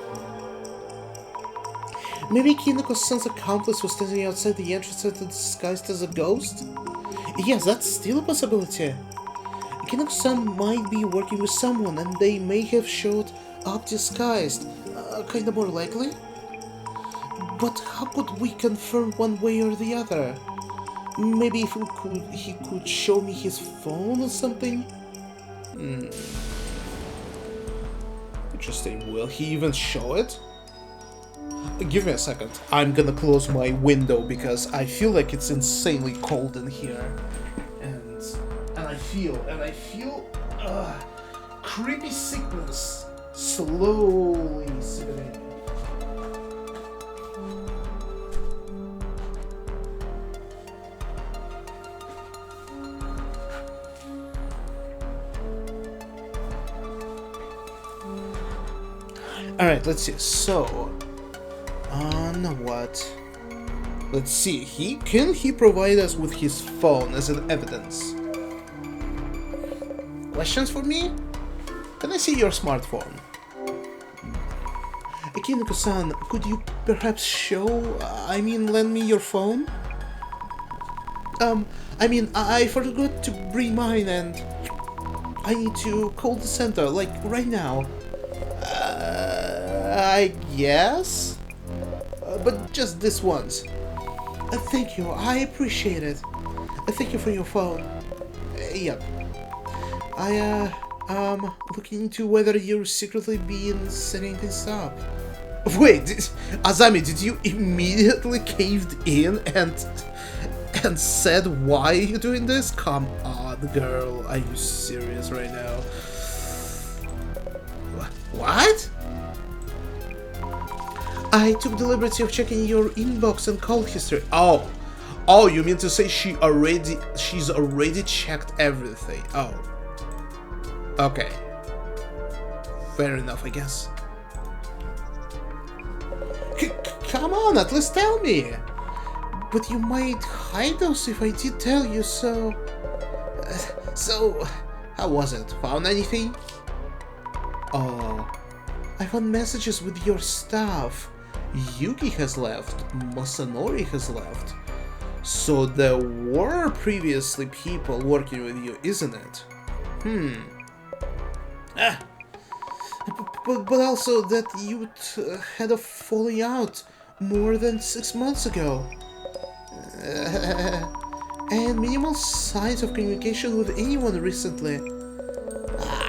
Maybe Kineko-san's accomplice was standing outside the entrance and disguised as a ghost? Yes, that's still a possibility. Kineko-san might be working with someone and they may have showed up disguised. Kinda more likely. But how could we confirm one way or the other? Maybe if he could show me his phone or something? Interesting. Will he even show it? Give me a second. I'm gonna close my window because I feel like it's insanely cold in here. And I feel creepy sickness slowly sitting. Alright, let's see. So, now what? Let's see. Can he provide us with his phone as an evidence? Questions for me? Can I see your smartphone? Kineko-san, could you perhaps lend me your phone? I forgot to bring mine and I need to call the center, like, right now. I guess? But just this once. Thank you, I appreciate it. Thank you for your phone. Yep. I'm looking into whether you're secretly been setting this up. Wait, Azami, did you immediately caved in and said why are you doing this? Come on, girl, are you serious right now? What? I took the liberty of checking your inbox and call history. Oh, you mean to say she's already checked everything? Oh. Okay. Fair enough, I guess. Come on, at least tell me. But you might hide those if I did tell you, so... So, how was it? Found anything? Oh, I found messages with your staff. Yuki has left. Masanori has left. So there were previously people working with you, isn't it? But also that you had a falling out more than 6 months ago. And minimal signs of communication with anyone recently.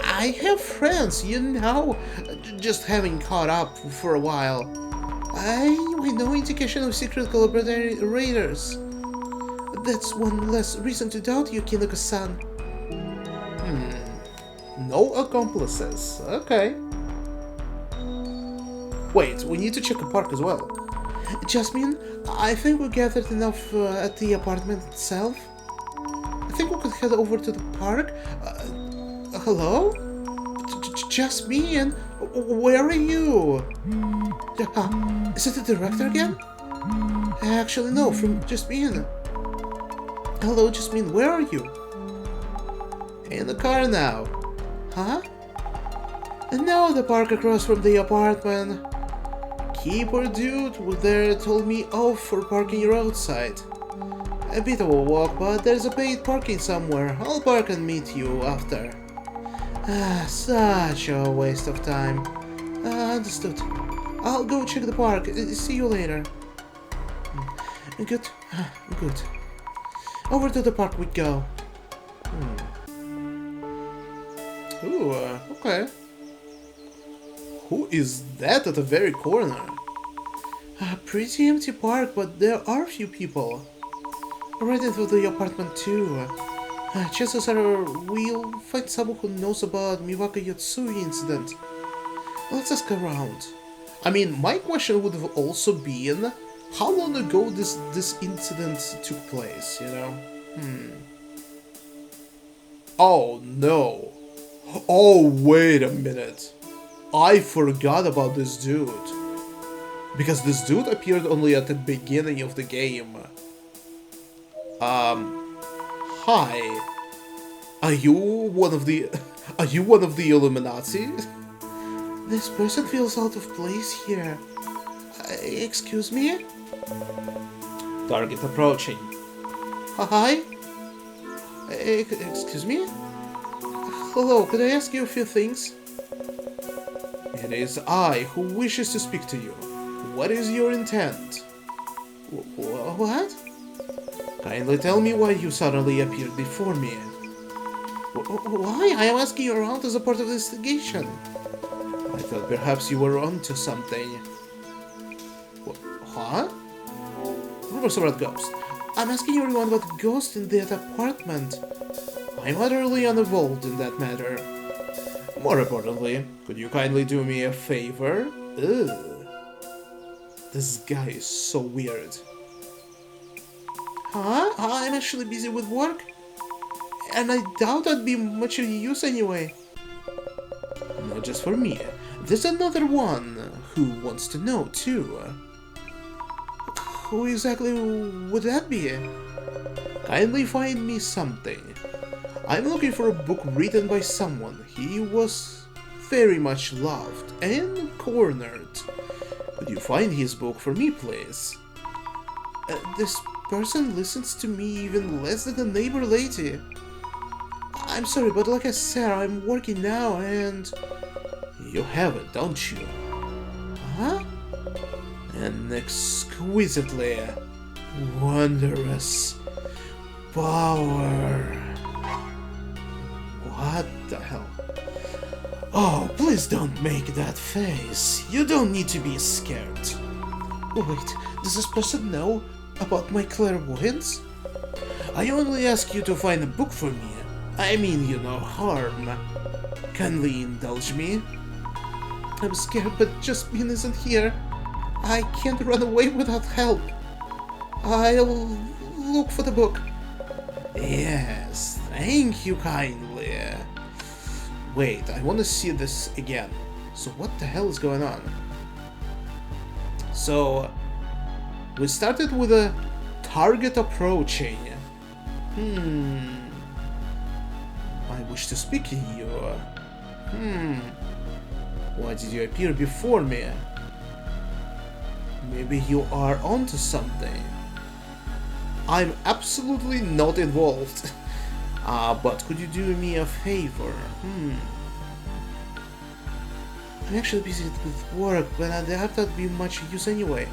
I have friends, you know, just having caught up for a while. Anyway, no indication of secret collaborators. That's one less reason to doubt you, Kinoko-san. No accomplices. Okay. Wait, we need to check the park as well. Jasmine, I think we gathered enough at the apartment itself. I think we could head over to the park. Hello? Jasmine, where are you? Is it the director again? Actually, no, from Jasmine. Hello, Jasmine, where are you? In the car now. Huh? And now the park across from the apartment. Keeper dude there told me off for parking roadside. A bit of a walk, but there's a paid parking somewhere. I'll park and meet you after. Such a waste of time. Understood. I'll go check the park. See you later. Good. Good. Over to the park we go. Ooh, okay. Who is that at the very corner? A pretty empty park, but there are few people. Right into the apartment too. Chances are we'll find someone who knows about Miwaka Yatsui incident. Let's ask around. I mean, my question would have also been how long ago this incident took place, you know? Oh no. Oh, wait a minute. I forgot about this dude. Because this dude appeared only at the beginning of the game. Hi. Are you one of the Illuminati? This person feels out of place here. Excuse me? Target approaching. Hi? Excuse me? Hello, could I ask you a few things? It is I who wishes to speak to you. What is your intent? What? Kindly tell me why you suddenly appeared before me. Why? I am asking you around as a part of the investigation. I thought perhaps you were onto something. Huh? Rumors about ghosts. I'm asking you around about the ghost in that apartment. I'm utterly uninvolved in that matter. More importantly, could you kindly do me a favor? Ugh. This guy is so weird. Huh? I'm actually busy with work. And I doubt I'd be much of use anyway. Not just for me. There's another one who wants to know too. Who exactly would that be? Kindly find me something. I'm looking for a book written by someone. He was very much loved and cornered. Could you find his book for me, please? This person listens to me even less than the neighbor lady. I'm sorry, but like I said, I'm working now and... You have it, don't you? Huh? An exquisitely wondrous power. What the hell? Oh, please don't make that face. You don't need to be scared. Wait, does this person know about my clairvoyance? I only ask you to find a book for me. I mean you no harm. Kindly indulge me. I'm scared, but Jasmine isn't here. I can't run away without help. I'll look for the book. Yes, thank you kindly. Wait, I want to see this again. So what the hell is going on? So, we started with a target approaching. I wish to speak to you. Why did you appear before me? Maybe you are onto something. I'm absolutely not involved. But could you do me a favor? I'm actually busy with work, but I doubt that'd be much use anyway.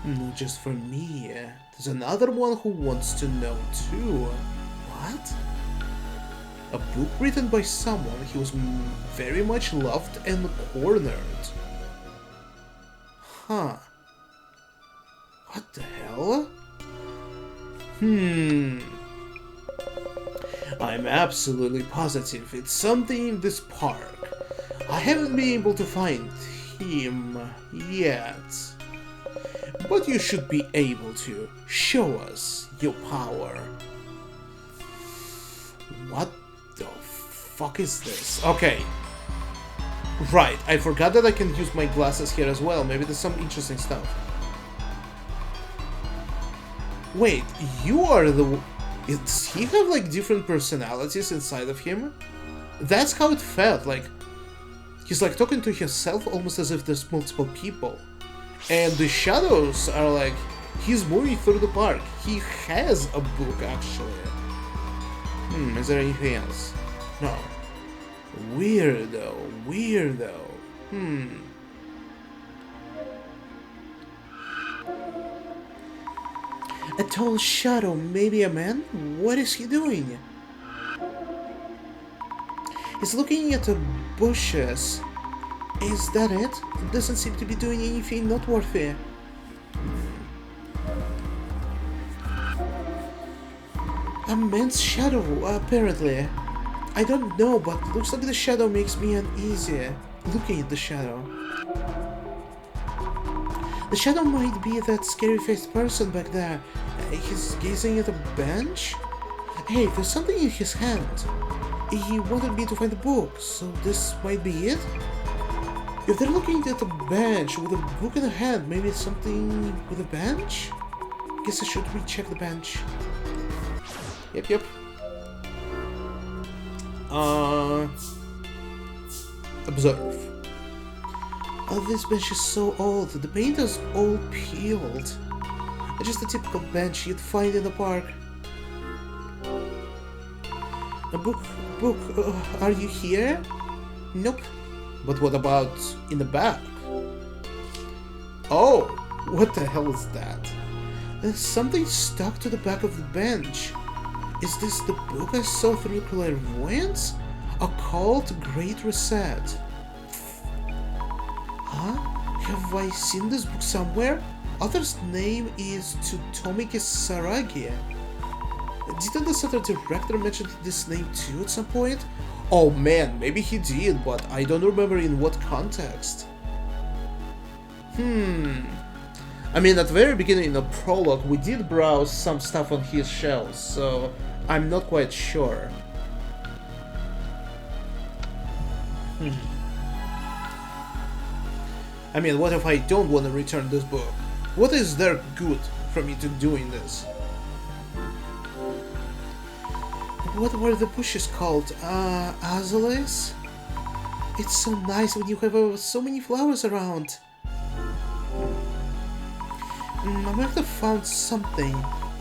Not just for me. There's another one who wants to know too. What? A book written by someone he was very much loved and cornered. Huh. What the hell? I'm absolutely positive it's something in this park. I haven't been able to find him yet. But you should be able to. Show us your power. What the fuck is this? Okay. Right, I forgot that I can use my glasses here as well. Maybe there's some interesting stuff. Wait, you are the... Does he have like different personalities inside of him? That's how it felt, like... He's like talking to himself almost as if there's multiple people. And the shadows are like... He's moving through the park. He has a book, actually. Is there anything else? No. Weirdo, weirdo. A tall shadow, maybe a man? What is he doing? He's looking at the bushes. Is that it? It doesn't seem to be doing anything noteworthy. A man's shadow, apparently. I don't know, but looks like the shadow makes me uneasy. Looking at the shadow. The shadow might be that scary-faced person back there. He's gazing at a bench? Hey, there's something in his hand. He wanted me to find the book, so this might be it? If they're looking at a bench with a book in the hand, maybe it's something with a bench? Guess I should recheck the bench. Yep. Observe. Oh, this bench is so old. The paint is all peeled. It's just a typical bench you'd find in the park. A book, are you here? Nope. But what about in the back? Oh, what the hell is that? There's something stuck to the back of the bench. Is this the book I saw through clairvoyance? Occult Great Reset. Huh? Have I seen this book somewhere? Author's name is Tsutomi Kisaragi. Didn't the center director mention this name too at some point? Oh man, maybe he did, but I don't remember in what context. I mean, at the very beginning in the prologue, we did browse some stuff on his shelves, so I'm not quite sure. I mean, what if I don't want to return this book? What is there good for me to doing this? What were the bushes called? Azaleas? It's so nice when you have so many flowers around. I might have found something.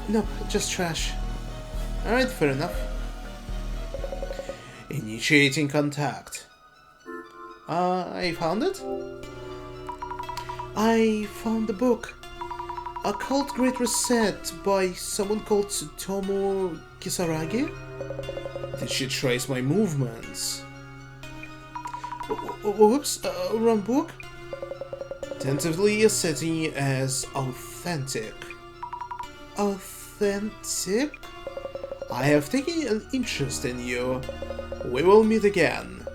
Nope, just trash. Alright, fair enough. Initiating contact. I found it? I found the book. Occult Great Reset by someone called Tsutomu Kisaragi? Did she trace my movements? Whoops, wrong book? Tentatively setting as authentic. Authentic? I have taken an interest in you. We will meet again.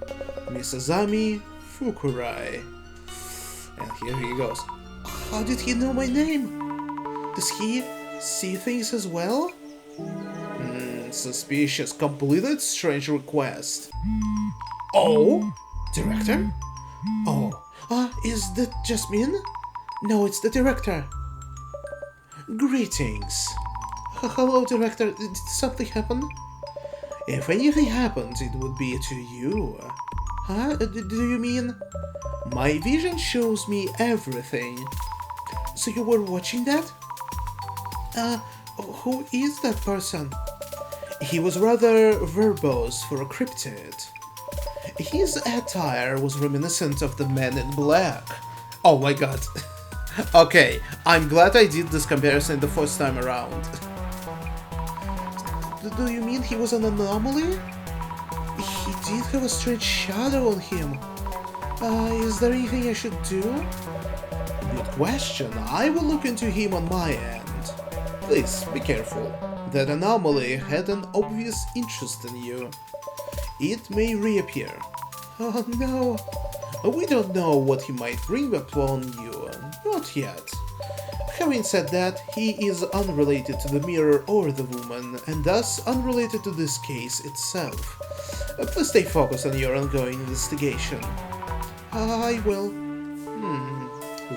Miss Azami Fukurai. And here he goes. How did he know my name? Does he see things as well? Suspicious. Completed strange request. Oh? Director? Oh. Is that Jasmine? No, it's the director. Greetings. Hello, director. Did something happen? If anything happened, it would be to you. Huh? Do you mean? My vision shows me everything. So you were watching that? Who is that person? He was rather verbose for a cryptid. His attire was reminiscent of the Man in Black. Oh my god. Okay, I'm glad I did this comparison the first time around. Do you mean he was an anomaly? He did have a strange shadow on him. Is there anything I should do? Good question, I will look into him on my end. Please, be careful. That anomaly had an obvious interest in you. It may reappear. Oh no. We don't know what he might bring upon you. Not yet. Having said that, he is unrelated to the mirror or the woman, and thus unrelated to this case itself. Please stay focused on your ongoing investigation. I will.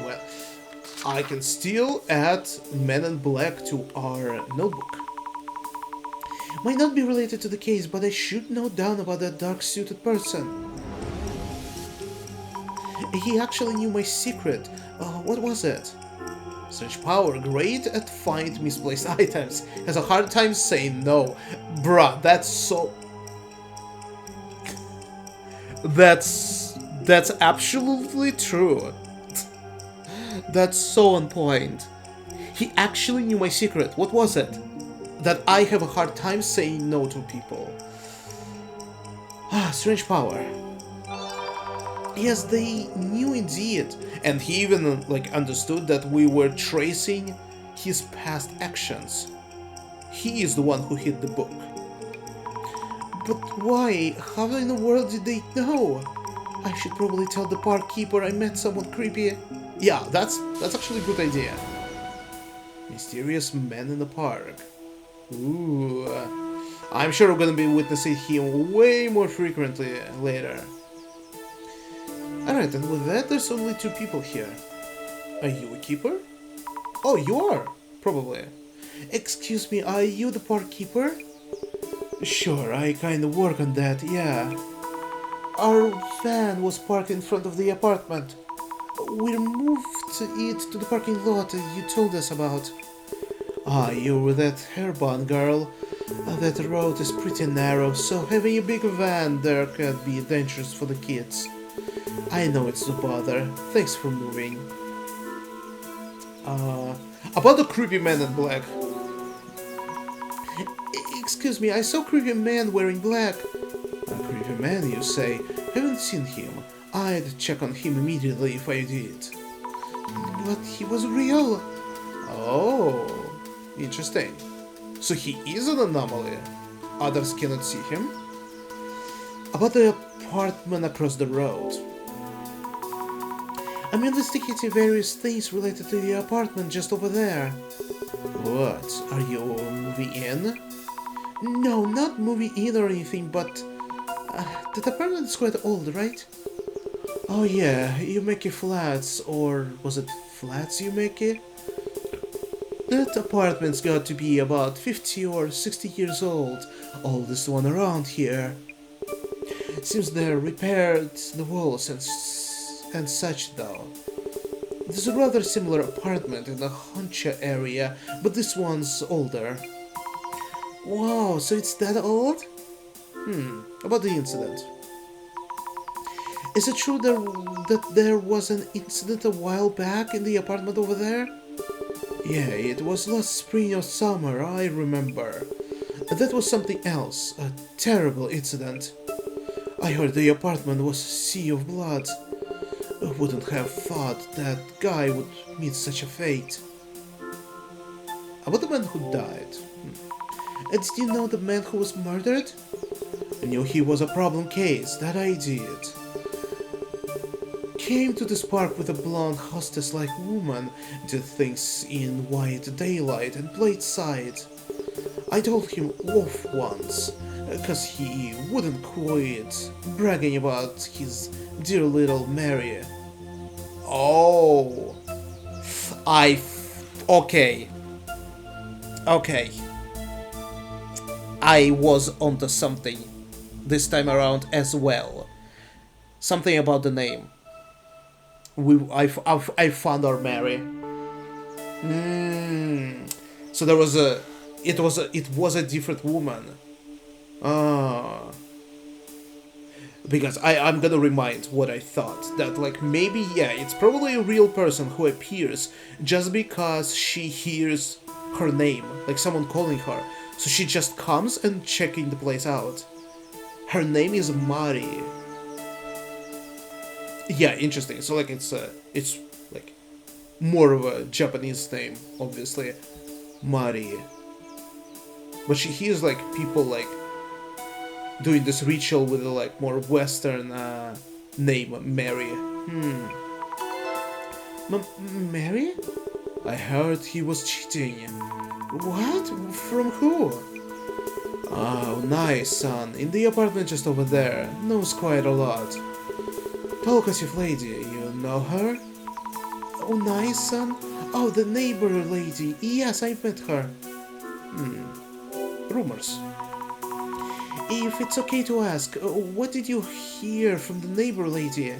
Well, I can still add Men in Black to our notebook. Might not be related to the case, but I should note down about that dark-suited person. He actually knew my secret. What was it? Such power, great at find misplaced items, has a hard time saying no. Bruh, that's so... That's absolutely true. That's so on point. He actually knew my secret. What was it? That I have a hard time saying no to people. Strange power. Yes, they knew indeed, and he even understood that we were tracing his past actions. He is the one who hid the book. But why? How in the world did they know? I should probably tell the park keeper I met someone creepy. Yeah, that's actually a good idea. Mysterious man in the park. Ooh. I'm sure we're gonna be witnessing him way more frequently later. Alright, and with that, there's only 2 people here. Are you a keeper? Oh, you are! Probably. Excuse me, are you the park keeper? Sure, I kinda work on that, yeah. Our van was parked in front of the apartment. We moved it to the parking lot you told us about. Ah, you were that hairband girl. That road is pretty narrow, so having a big van there can be dangerous for the kids. I know it's a bother. Thanks for moving. About the creepy man in black. Excuse me, I saw a creepy man wearing black. A creepy man, you say? Haven't seen him. I'd check on him immediately if I did. But he was real. Oh, interesting. So he is an anomaly. Others cannot see him. About the apartment across the road. I'm investigating various things related to the apartment just over there. What? Are you moving in? No, not moving in or anything, but... that apartment is quite old, right? Oh yeah, Yumeki Flats, or was it Flats Yumeki? That apartment's got to be about 50 or 60 years old, oldest one around here. Seems they repaired the walls and such though. There's a rather similar apartment in the Honcha area, but this one's older. Wow, so it's that old? About the incident. Is it true that there was an incident a while back in the apartment over there? Yeah, it was last spring or summer, I remember. That was something else, a terrible incident. I heard the apartment was a sea of blood. I wouldn't have thought that guy would meet such a fate. About the man who died. And did you know the man who was murdered? I knew he was a problem case, that I did. Came to this park with a blonde hostess-like woman, did things in white daylight and played side. I told him off once, cause he wouldn't quit bragging about his dear little Mary. Oh, okay. I was onto something this time around as well. Something about the name. I found our Mary. So there was it was a different woman. Because I'm gonna remind what I thought, that maybe it's probably a real person who appears just because she hears her name, someone calling her, so she just comes and checking the place out. Her name is Mari. Yeah, interesting. So it's more of a Japanese name, obviously. Mari. But she hears like people like doing this ritual with a like more Western name, Mary. Mary? I heard he was cheating. What? From who? Oh, nice, son. In the apartment just over there. Knows quite a lot. Talkative lady, you know her? Oh, nice, son. Oh, the neighbor lady. Yes, I met her. Rumors. If it's okay to ask, what did you hear from the neighbor lady?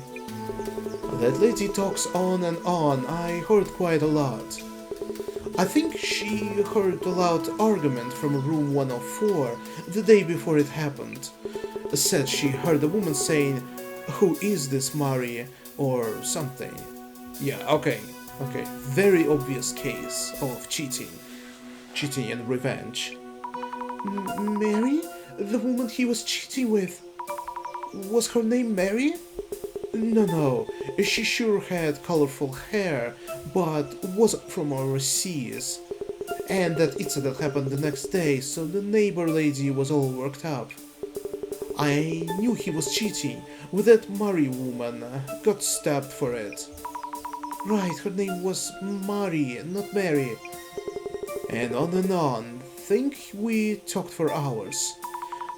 That lady talks on and on. I heard quite a lot. I think she heard a loud argument from room 104 the day before it happened. Said she heard a woman saying, "Who is this Mari?" or something. Yeah, okay. Very obvious case of cheating. Cheating and revenge. Mary? The woman he was cheating with. Was her name Mary? No. She sure had colorful hair, but wasn't from overseas. And that incident happened the next day, so the neighbor lady was all worked up. I knew he was cheating with that Mari woman. Got stabbed for it. Right, her name was Mari, not Mary. And on. Think we talked for hours.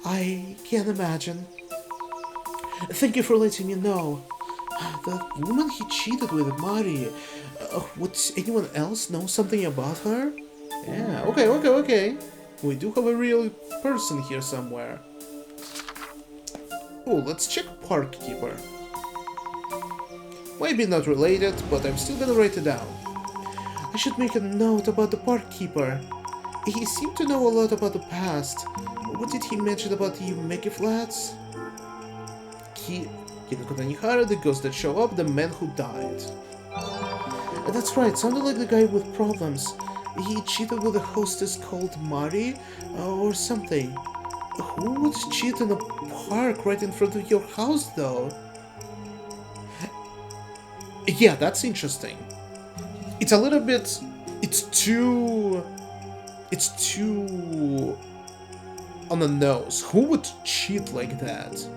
I can imagine. Thank you for letting me know. The woman he cheated with, Mari. Would anyone else know something about her? Yeah, okay. We do have a real person here somewhere. Oh, let's check park keeper. Maybe not related, but I'm still gonna write it down. I should make a note about the park keeper. He seemed to know a lot about the past. What did he mention about the Umeki flats? Hinako Tanihara, the ghost that showed up, the man who died. That's right, sounded like the guy with problems. He cheated with a hostess called Mari, or something. Who would cheat in a park right in front of your house, though? Yeah, that's interesting. It's a little bit... It's too on the nose. Who would cheat like that?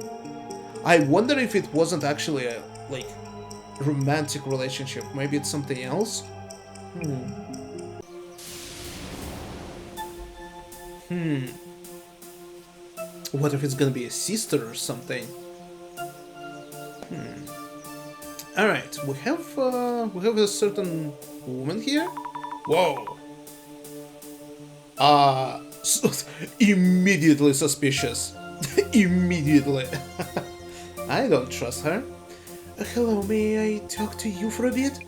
I wonder if it wasn't actually a, like, romantic relationship. Maybe it's something else? What if it's gonna be a sister or something? Alright, we have a certain woman here. Whoa! Immediately suspicious. Immediately. I don't trust her. Hello, may I talk to you for a bit?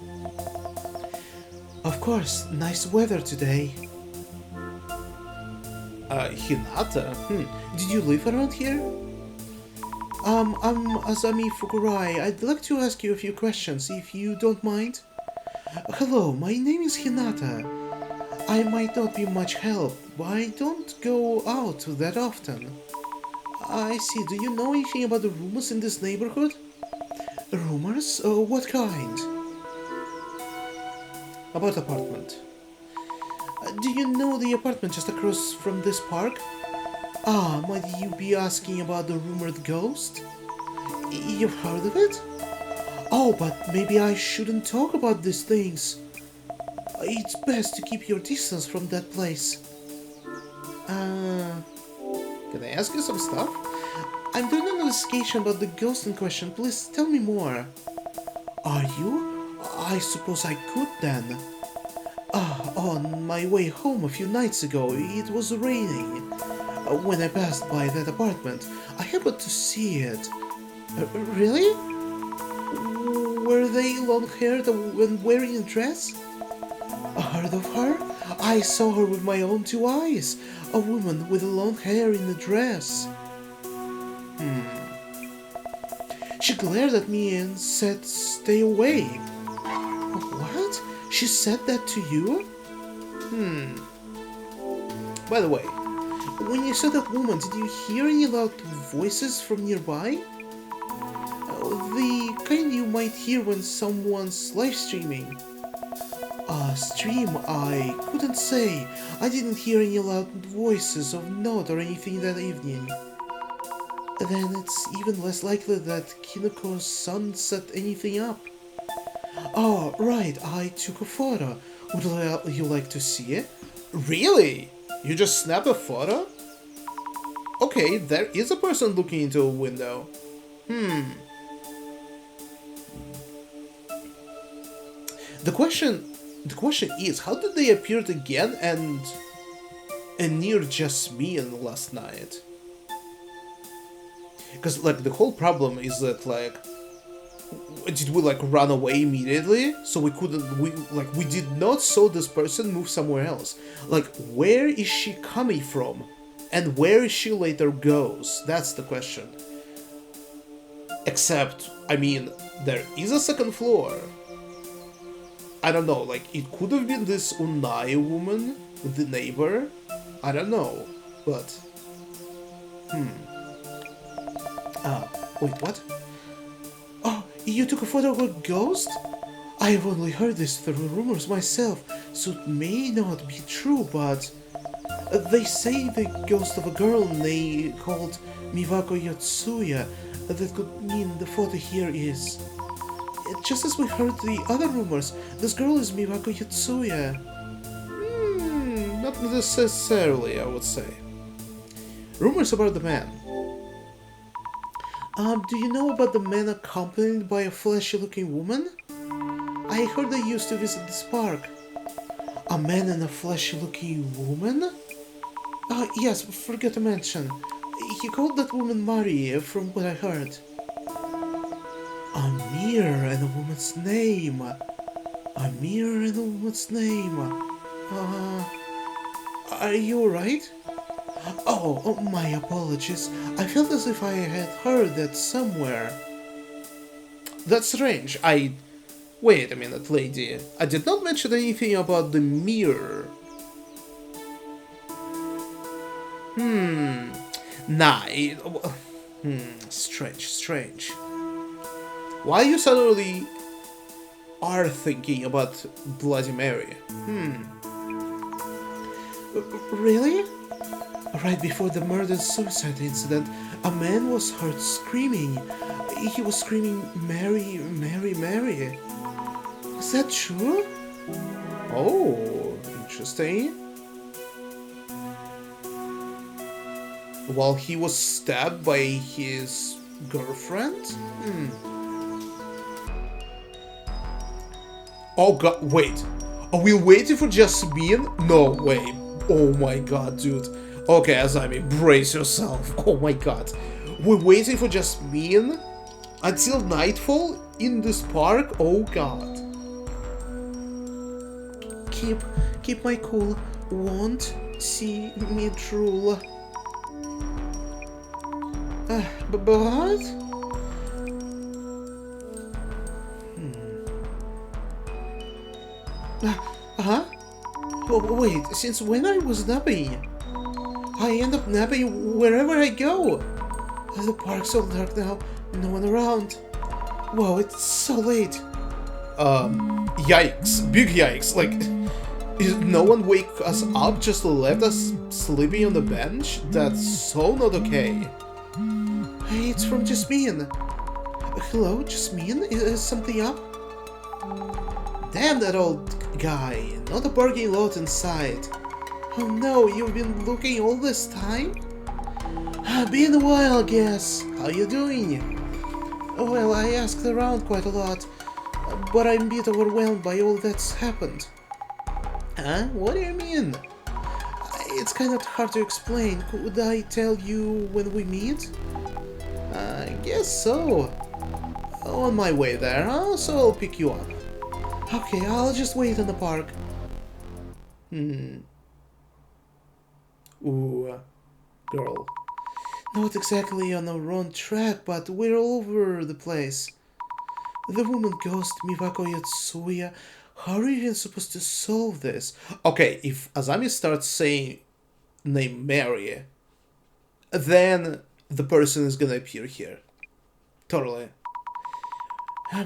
Of course, nice weather today. Hinata? Did you live around here? I'm Azami Fukurai. I'd like to ask you a few questions, if you don't mind. Hello, my name is Hinata. I might not be much help, but I don't go out that often. I see. Do you know anything about the rumors in this neighborhood? Rumors? What kind? About apartment. Do you know the apartment just across from this park? Might you be asking about the rumored ghost? You've heard of it? Oh, but maybe I shouldn't talk about these things. It's best to keep your distance from that place. Can I ask you some stuff? I'm doing an investigation about the ghost in question. Please tell me more. Are you? I suppose I could then. On my way home a few nights ago, it was raining. When I passed by that apartment, I happened to see it. Really? Were they long-haired and wearing a dress? Heard of her? I saw her with my own two eyes. A woman with long hair in a dress. She glared at me and said, "Stay away." What? She said that to you? By the way, when you saw that woman, did you hear any loud voices from nearby? The kind you might hear when someone's live streaming. Stream, I couldn't say. I didn't hear any loud voices of note or anything that evening. Then it's even less likely that Kinuko's son set anything up. Oh, right, I took a photo. Would you like to see it? Really? You just snapped a photo? Okay, there is a person looking into a window. The question is, how did they appear again and near Jasmine last night? Because, like, the whole problem is that, like, did we, like, run away immediately? So we did not saw this person move somewhere else. Like, where is she coming from? And where is she later goes? That's the question. Except, I mean, there is a second floor. I don't know, like, it could have been this Unai woman, the neighbor. I don't know, but... wait, what? Oh, you took a photo of a ghost? I've only heard this through rumors myself, so it may not be true, but... They say the ghost of a girl they called Miwako Yotsuya. That could mean the photo here is... Just as we heard the other rumors, this girl is Miwako Yotsuya. Not necessarily, I would say. Rumors about the man. Do you know about the man accompanied by a fleshy-looking woman? I heard they used to visit this park. A man and a fleshy-looking woman? Yes, forgot to mention. He called that woman Mari, from what I heard. A mirror and a woman's name. A mirror and a woman's name. Are you alright? Oh, my apologies. I felt as if I had heard that somewhere. That's strange. Wait a minute, lady. I did not mention anything about the mirror. Nah, strange. Why you suddenly are thinking about Bloody Mary? Really? Right before the murder-suicide incident, a man was heard screaming. He was screaming, Mary, Mary, Mary. Is that true? Oh, interesting. While he was stabbed by his girlfriend? Oh god, wait. Are we waiting for Jasmine? No way. Oh my god, dude. Okay, Azami, brace yourself. Oh my god. We're waiting for Jasmine until nightfall in this park? Oh god. Keep my cool. Won't see me drool. But what? Oh, wait, since when I was napping? I end up napping wherever I go. The park's so dark now, no one around. Whoa, it's so late. Yikes, big yikes, like, did no one wake us up, just left us sleeping on the bench? That's so not okay. Hey, it's from Jasmine. Hello, Jasmine? Is something up? Damn that old guy, not a parking lot in sight. Oh no, you've been looking all this time? Been a while, guess. How you doing? Oh, well, I asked around quite a lot, but I'm a bit overwhelmed by all that's happened. Huh? What do you mean? It's kind of hard to explain. Could I tell you when we meet? I guess so. On my way there, huh? So I'll pick you up. Okay, I'll just wait in the park. Ooh, girl. Not exactly on the wrong track, but we're all over the place. The woman ghost, Miwako Yotsuya. How are we even supposed to solve this? Okay, if Azami starts saying name Mary, then the person is gonna appear here. Totally.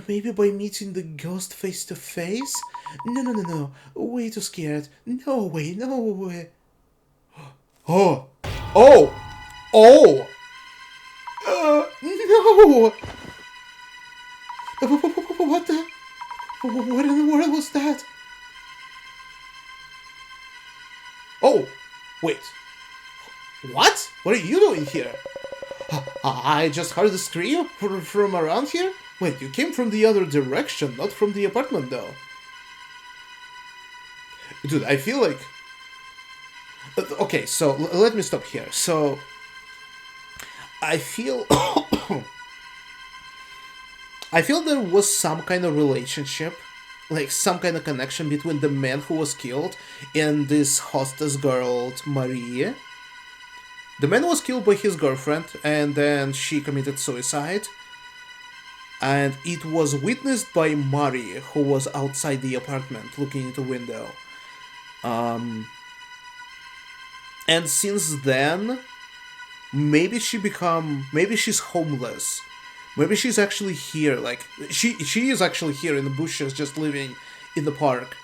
Maybe by meeting the ghost face to face? No. Way too scared. No way. Oh! Oh! Oh! No! What the? What in the world was that? Oh! Wait. What? What are you doing here? I just heard a scream from around here? Wait, you came from the other direction, not from the apartment though. Dude, I feel like... Okay, so let me stop here. So, I feel... I feel there was some kind of relationship, like some kind of connection between the man who was killed and this hostess girl, Marie. The man was killed by his girlfriend, and then she committed suicide. And it was witnessed by Marie, who was outside the apartment looking into the window. And since then, maybe she's homeless. Maybe she's actually here, like, she is actually here in the bushes, just living in the park.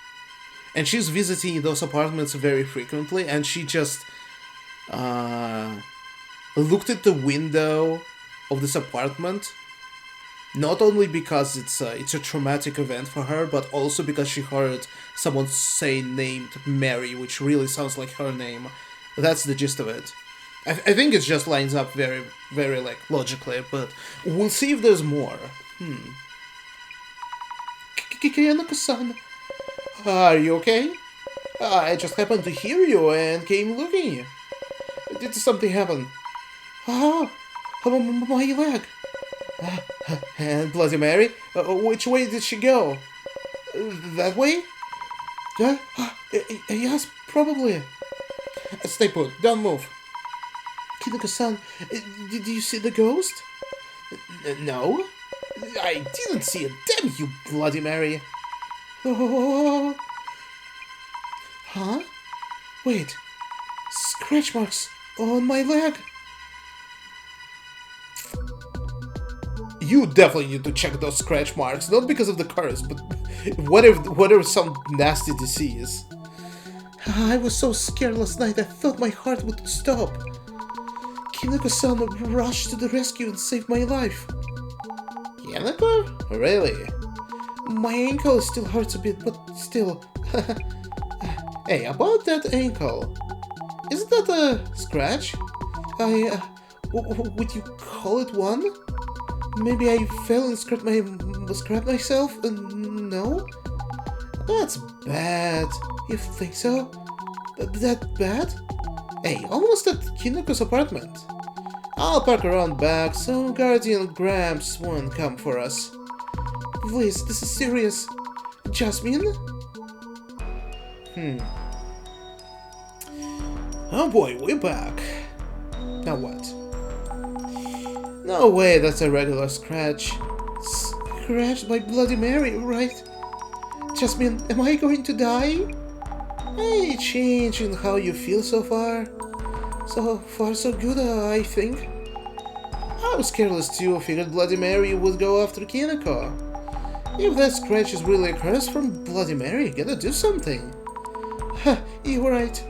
And she's visiting those apartments very frequently, and she just looked at the window of this apartment, not only because it's a traumatic event for her, but also because she heard someone say named Mary, which really sounds like her name. That's the gist of it. I think it just lines up very, very, like, logically, but we'll see if there's more. Kiyanoko-san, are you okay? I just happened to hear you and came looking. Did something happen? Oh, my leg. And Bloody Mary, which way did she go? That way? Yes, probably. Stay put, don't move. Kinoko-san, did you see the ghost? No, I didn't see it. Damn you, Bloody Mary. Oh. Huh? Wait. Scratch marks on my leg. You definitely need to check those scratch marks, not because of the curse, but what if some nasty disease? I was so scared last night I thought my heart would stop. Kinoko-san rushed to the rescue and saved my life. Kinoko? Really? My ankle still hurts a bit, but still. Hey, about that ankle. Isn't that a scratch? Would you call it one? Maybe I fell and scratched myself? No? That's bad. You think so? That bad? Hey, almost at Kinoko's apartment. I'll park around back so Guardian Gramps won't come for us. Please, this is serious. Jasmine? Oh boy, we're back. Now what? No way, that's a regular scratch. Scratched by Bloody Mary, right? Jasmine, am I going to die? Any change in how you feel so far? So far so good, I think. I was careless too, figured Bloody Mary would go after Kinoko. If that scratch is really a curse from Bloody Mary, gotta do something. Ha, you're right.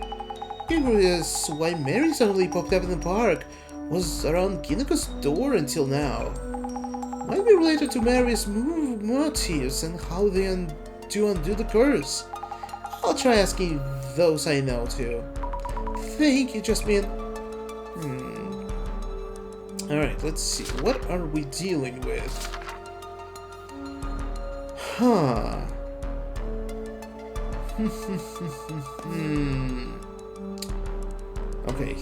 Curious why Mary suddenly popped up in the park was around Kinoko's door until now. Might be related to Mary's motives and how they undo the curse. I'll try asking those I know too. Thank you, Jasmine. Alright, let's see. What are we dealing with? Huh. Okay.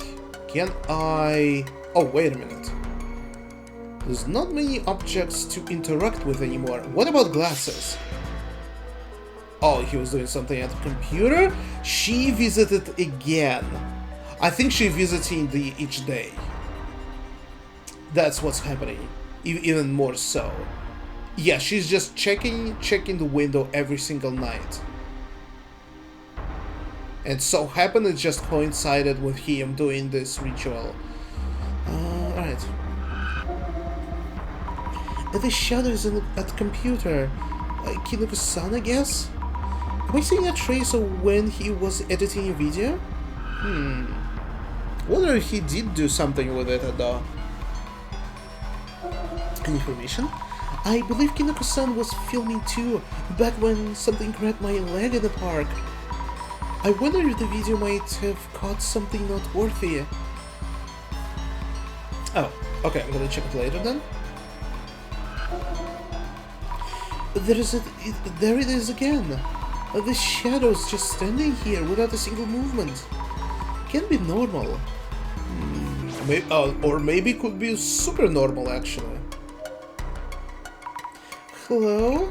Can I... Oh, wait a minute. There's not many objects to interact with anymore. What about glasses? Oh, he was doing something at the computer? She visited again. I think she visiting each day. That's what's happening. Even more so. Yeah, she's just checking the window every single night. And so happened it just coincided with him doing this ritual. Alright. The shadow is at the computer. Kinoko-san, I guess? Am I seeing a trace of when he was editing a video? Wonder if he did do something with it though. Any information? I believe Kinoko-san was filming too, back when something grabbed my leg in the park. I wonder if the video might have caught something noteworthy. Oh, okay, I'm gonna check it later then. There it is again. The shadow's just standing here without a single movement. Can't be normal. Or maybe could be super normal actually. Hello?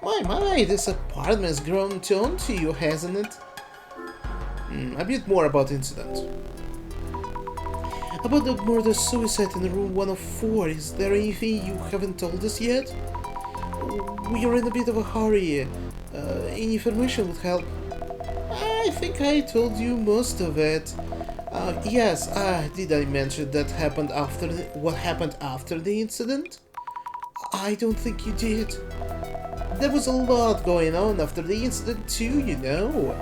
My, this apartment has grown onto you, hasn't it? A bit more about the incident. About the murder-suicide in room 104, is there anything you haven't told us yet? We are in a bit of a hurry. Any information would help. I think I told you most of it. Yes, did I mention that happened after what happened after the incident? I don't think you did. There was a lot going on after the incident too, you know.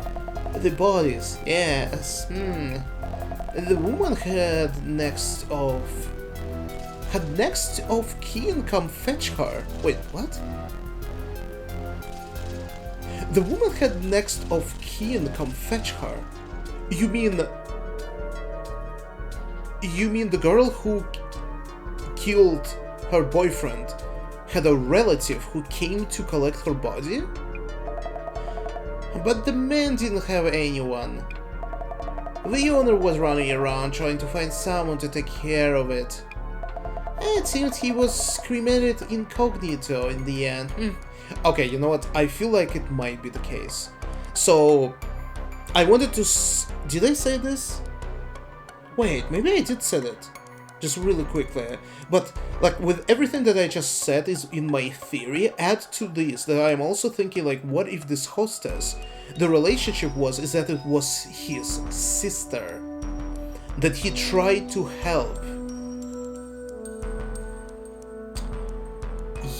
The bodies, yes. The woman had next of kin come fetch her. Wait, what? The woman had next of kin come fetch her. You mean the girl who killed her boyfriend had a relative who came to collect her body? But the man didn't have anyone. The owner was running around trying to find someone to take care of it. It seems he was cremated incognito in the end. Okay, you know what? I feel like it might be the case. So, I wanted to... Did I say this? Wait, maybe I did say it. Just really quickly. But, like, with everything that I just said is in my theory, add to this that I'm also thinking, like, what if this hostess, the relationship is that it was his sister, that he tried to help.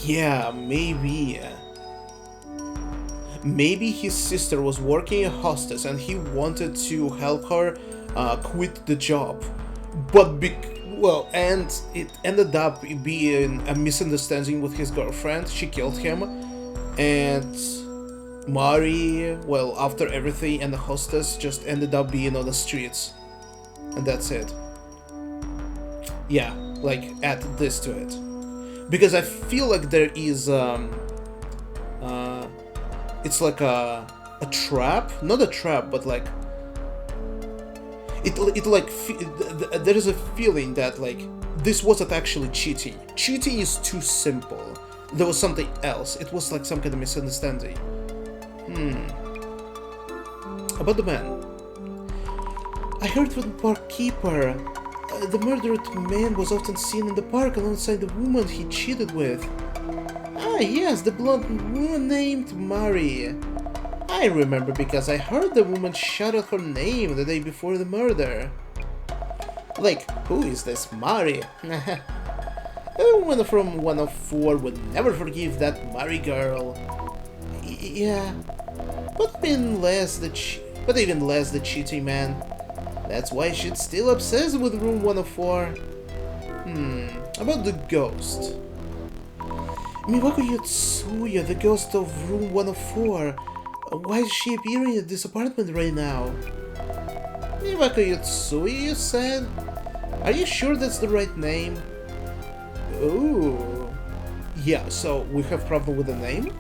Yeah, maybe. Maybe his sister was working a hostess and he wanted to help her quit the job. But and it ended up being a misunderstanding with his girlfriend. She killed him. And Mari, well, after everything, and the hostess just ended up being on the streets. And that's it. Yeah, like, add this to it. Because I feel like there is, it's like a trap, not a trap, but like, there is a feeling that, like, this wasn't actually cheating. Cheating is too simple. There was something else. It was like some kind of misunderstanding. About the man. I heard from the park keeper. The murdered man was often seen in the park alongside the woman he cheated with. Ah, yes, the blonde woman named Mari. I remember because I heard the woman shout out her name the day before the murder. Like, who is this Mari? A woman from 104 would never forgive that Mari girl. Yeah, but even less the cheating man. That's why she's still obsessed with room 104. About the ghost. Miwako Yotsuya, the ghost of room 104. Why is she appearing at this apartment right now? Miwako Yotsuya, you said? Are you sure that's the right name? Ooh. Yeah, so we have problem with the name?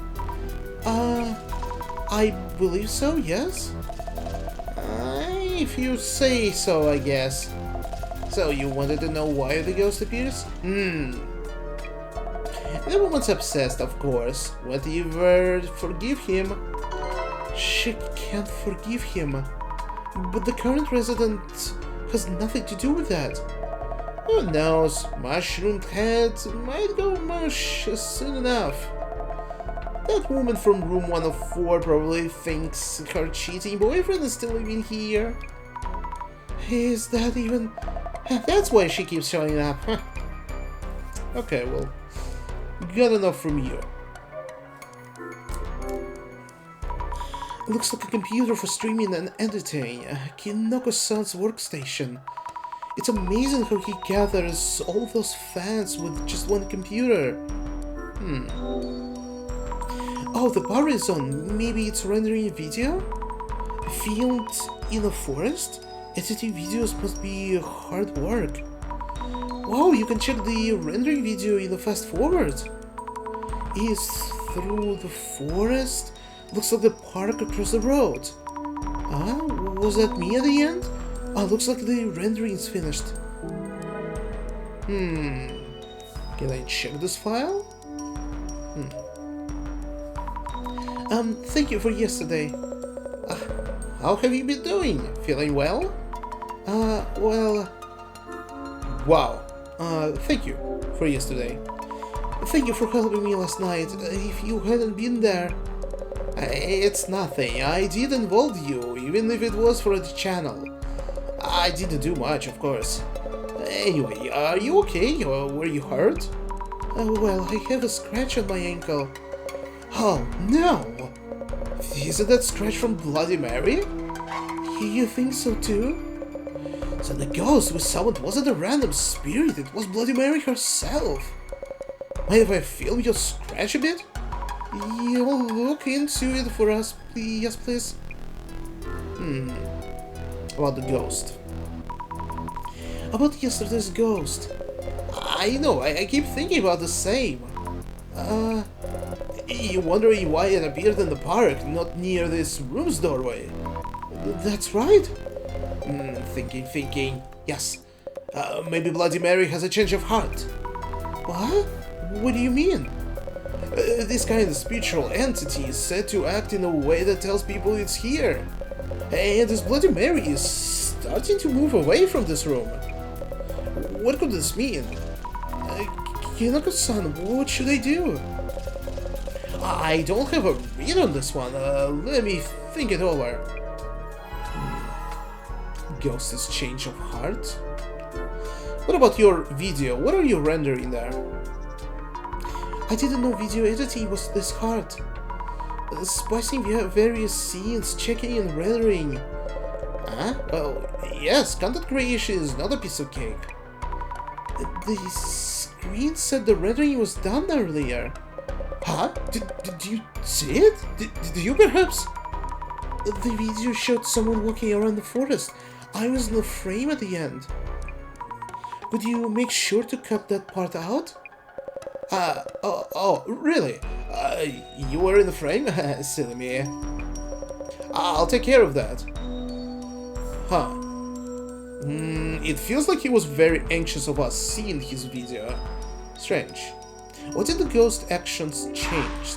I believe so, yes? If you say so, I guess. So, you wanted to know why the ghost appears? The woman's obsessed, of course. Won't ever forgive him. She can't forgive him. But the current resident has nothing to do with that. Who knows? Mushroomed heads might go mush soon enough. That woman from room 104 probably thinks her cheating boyfriend is still living here. Is that even... That's why she keeps showing up. Okay, well... Got enough from you. It looks like a computer for streaming and editing. Kinoko-san's workstation. It's amazing how he gathers all those fans with just one computer. Oh, the power is on. Maybe it's rendering a video? Filmed in a forest? Editing videos must be hard work. Wow, you can check the rendering video in the fast forward. It's through the forest? Looks like the park across the road. Was that me at the end? Looks like the rendering's finished. Can I check this file? Thank you for yesterday. How have you been doing? Feeling well? Well... Wow. Thank you for yesterday. Thank you for helping me last night. If you hadn't been there... It's nothing. I did involve you, even if it was for the channel. I didn't do much, of course. Anyway, are you okay? Or were you hurt? Well, I have a scratch on my ankle. Oh, no! Isn't that scratch from Bloody Mary? You think so too? So the ghost we summoned wasn't a random spirit, it was Bloody Mary herself. Mind if I film your scratch a bit? You'll look into it for us, yes please? About the ghost. About yesterday's ghost. I know, I keep thinking about the same. You're wondering why it appeared in the park, not near this room's doorway? That's right. Thinking. Yes. Maybe Bloody Mary has a change of heart. What? What do you mean? This kind of spiritual entity is said to act in a way that tells people it's here. And this Bloody Mary is starting to move away from this room. What could this mean? Kinoko-san, what should I do? I don't have a read on this one. Let me think it over. Ghost's change of heart? What about your video? What are you rendering there? I didn't know video editing was this hard. Splicing various scenes, checking and rendering. Well, yes, content creation is not a piece of cake. The screen said the rendering was done earlier. Did you see it? Did you perhaps? The video showed someone walking around the forest. I was in the frame at the end. Would you make sure to cut that part out? Really? You were in the frame? Silly me. I'll take care of that. It feels like he was very anxious of us seeing his video. Strange. What did the ghost actions change?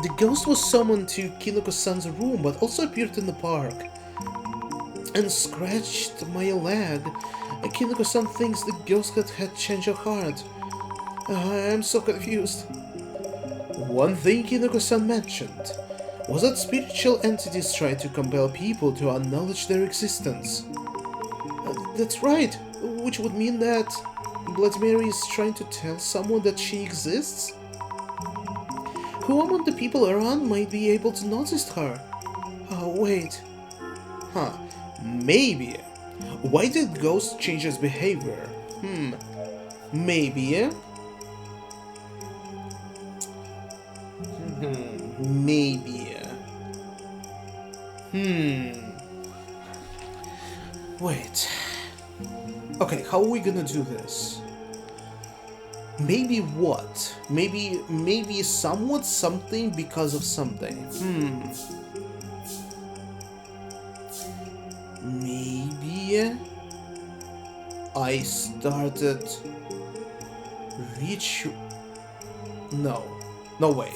The ghost was summoned to Kinoko-san's room, but also appeared in the park and scratched my leg. Kinoko-san thinks the ghost had changed of heart. I'm so confused. One thing Kinoko-san mentioned was that spiritual entities try to compel people to acknowledge their existence. That's right, which would mean that Bloody Mary is trying to tell someone that she exists? Who among the people around might be able to notice her? Wait. Maybe. Why did Ghost change his behavior? Maybe. Maybe. Wait. Okay, how are we gonna do this? Maybe what? Maybe somewhat something because of something. Maybe I started No way.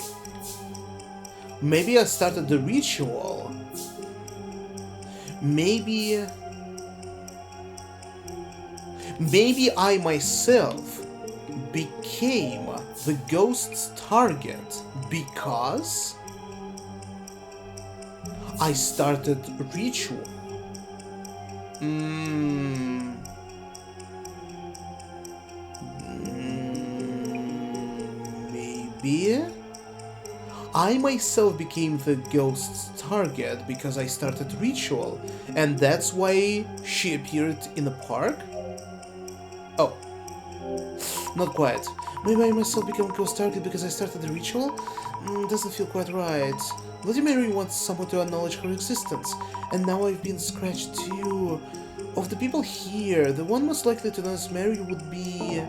Maybe I started the ritual. Maybe I myself became the ghost's target because I started ritual. Mm, maybe? I myself became the ghost's target because I started ritual, and that's why she appeared in the park? Oh, not quite. Maybe I myself became ghost target because I started the ritual? Doesn't feel quite right. Bloody Mary wants someone to acknowledge her existence, and now I've been scratched too. Of the people here, the one most likely to notice Mary would be...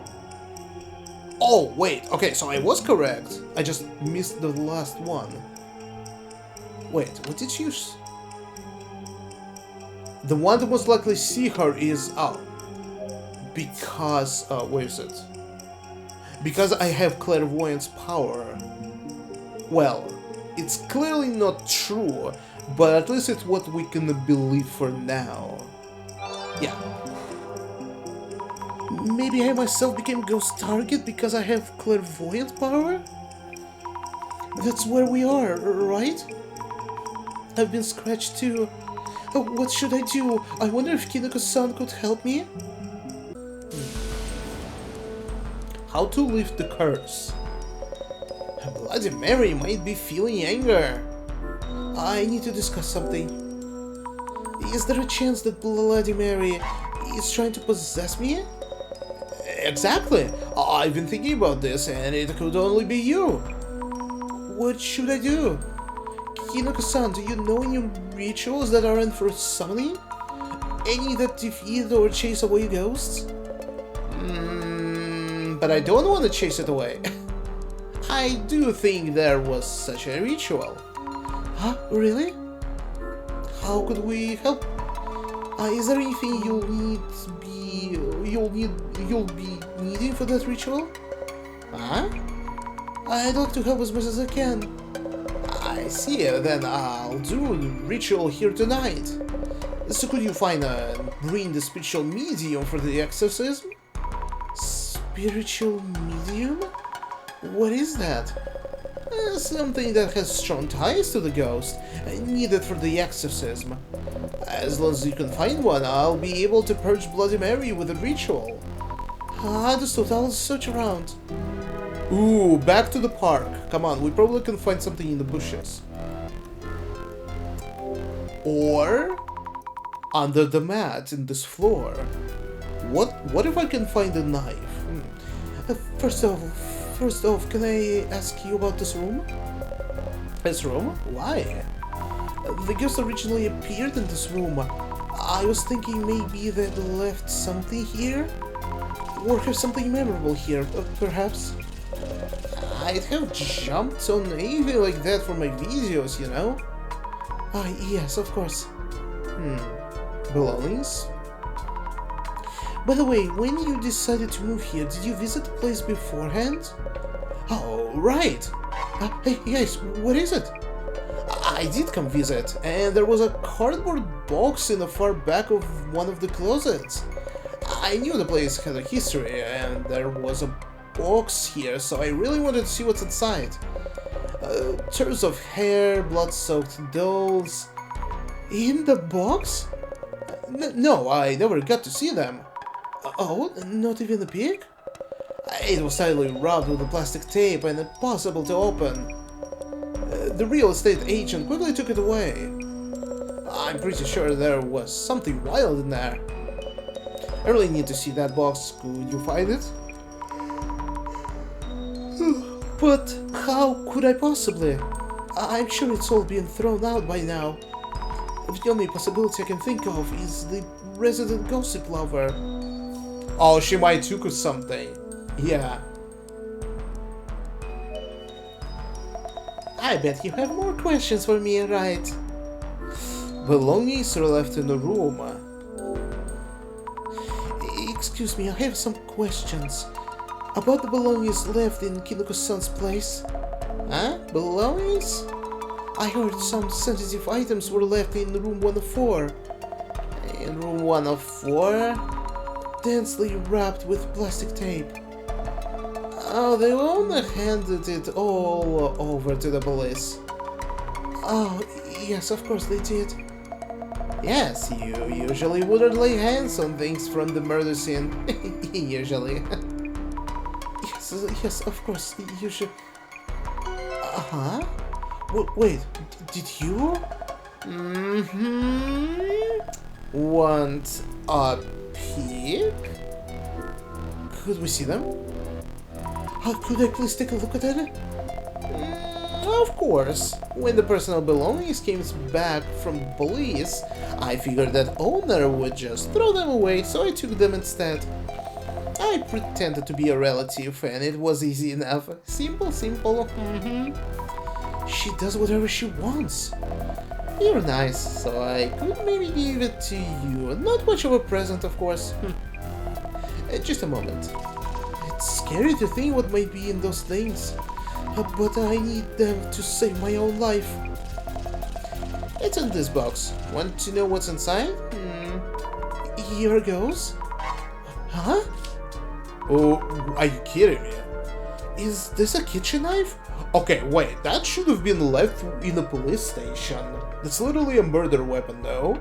Oh, wait, okay, so I was correct. I just missed the last one. Wait, what did she use? The one that most likely see her is... Oh. Because... where is it? Because I have clairvoyance power. Well, it's clearly not true, but at least it's what we can believe for now. Yeah. Maybe I myself became ghost target because I have clairvoyant power? That's where we are, right? I've been scratched too. Oh, what should I do? I wonder if Kinoko-san could help me? How to lift the curse? Bloody Mary might be feeling anger. I need to discuss something. Is there a chance that Bloody Mary is trying to possess me? Exactly. I've been thinking about this, and it could only be you. What should I do? Kinoko-san, do you know any rituals that aren't for summoning? Any that defeat or chase away ghosts? But I don't want to chase it away. I do think there was such a ritual. Huh? Really? How could we help? Is there anything you'll be needing for that ritual? Huh? I'd like to help as much as I can. I see. Then I'll do a ritual here tonight. So could you bring the spiritual medium for the exorcism? Spiritual medium? What is that? Something that has strong ties to the ghost, needed for the exorcism. As long as you can find one, I'll be able to purge Bloody Mary with a ritual. Understood, I'll search around. Ooh, back to the park. Come on, we probably can find something in the bushes. Or under the mat in this floor. What if I can find a knife? First off, can I ask you about this room? This room? Why? The ghost originally appeared in this room. I was thinking maybe they left something here? Or have something memorable here, perhaps? I'd have jumped on anything like that for my videos, you know? Yes, of course. Belongings? By the way, when you decided to move here, did you visit the place beforehand? Oh, right! Hey, guys, what is it? I did come visit, and there was a cardboard box in the far back of one of the closets. I knew the place had a history, and there was a box here, so I really wanted to see what's inside. Turns of hair, blood-soaked dolls... In the box? No, I never got to see them. Oh, not even a peek? It was tightly wrapped with a plastic tape and impossible to open. The real estate agent quickly took it away. I'm pretty sure there was something wild in there. I really need to see that box. Could you find it? But how could I possibly? I'm sure it's all been thrown out by now. The only possibility I can think of is the resident gossip lover. Oh, she might took us something. Yeah. I bet you have more questions for me, right? Belongings are left in the room. Excuse me, I have some questions. About the belongings left in Kinoko-san's place. Huh? Belongings? I heard some sensitive items were left in room 104. In room 104? Densely wrapped with plastic tape. Oh, the owner handed it all over to the police. Oh, yes, of course they did. Yes, you usually wouldn't lay hands on things from the murder scene. Usually. Yes, of course, you should... Uh-huh? Wait, did you? Want a peek? Could we see them? Could I please take a look at it? Of course. When the personal belongings came back from the police, I figured that owner would just throw them away, so I took them instead. I pretended to be a relative, and it was easy enough. Simple. She does whatever she wants. You're nice, so I could maybe give it to you. Not much of a present, of course. Just a moment. It's scary to think what might be in those things. But I need them to save my own life. It's in this box. Want to know what's inside? Here goes. Huh? Oh, are you kidding me? Is this a kitchen knife? Okay, wait, that should have been left in a police station. That's literally a murder weapon, though.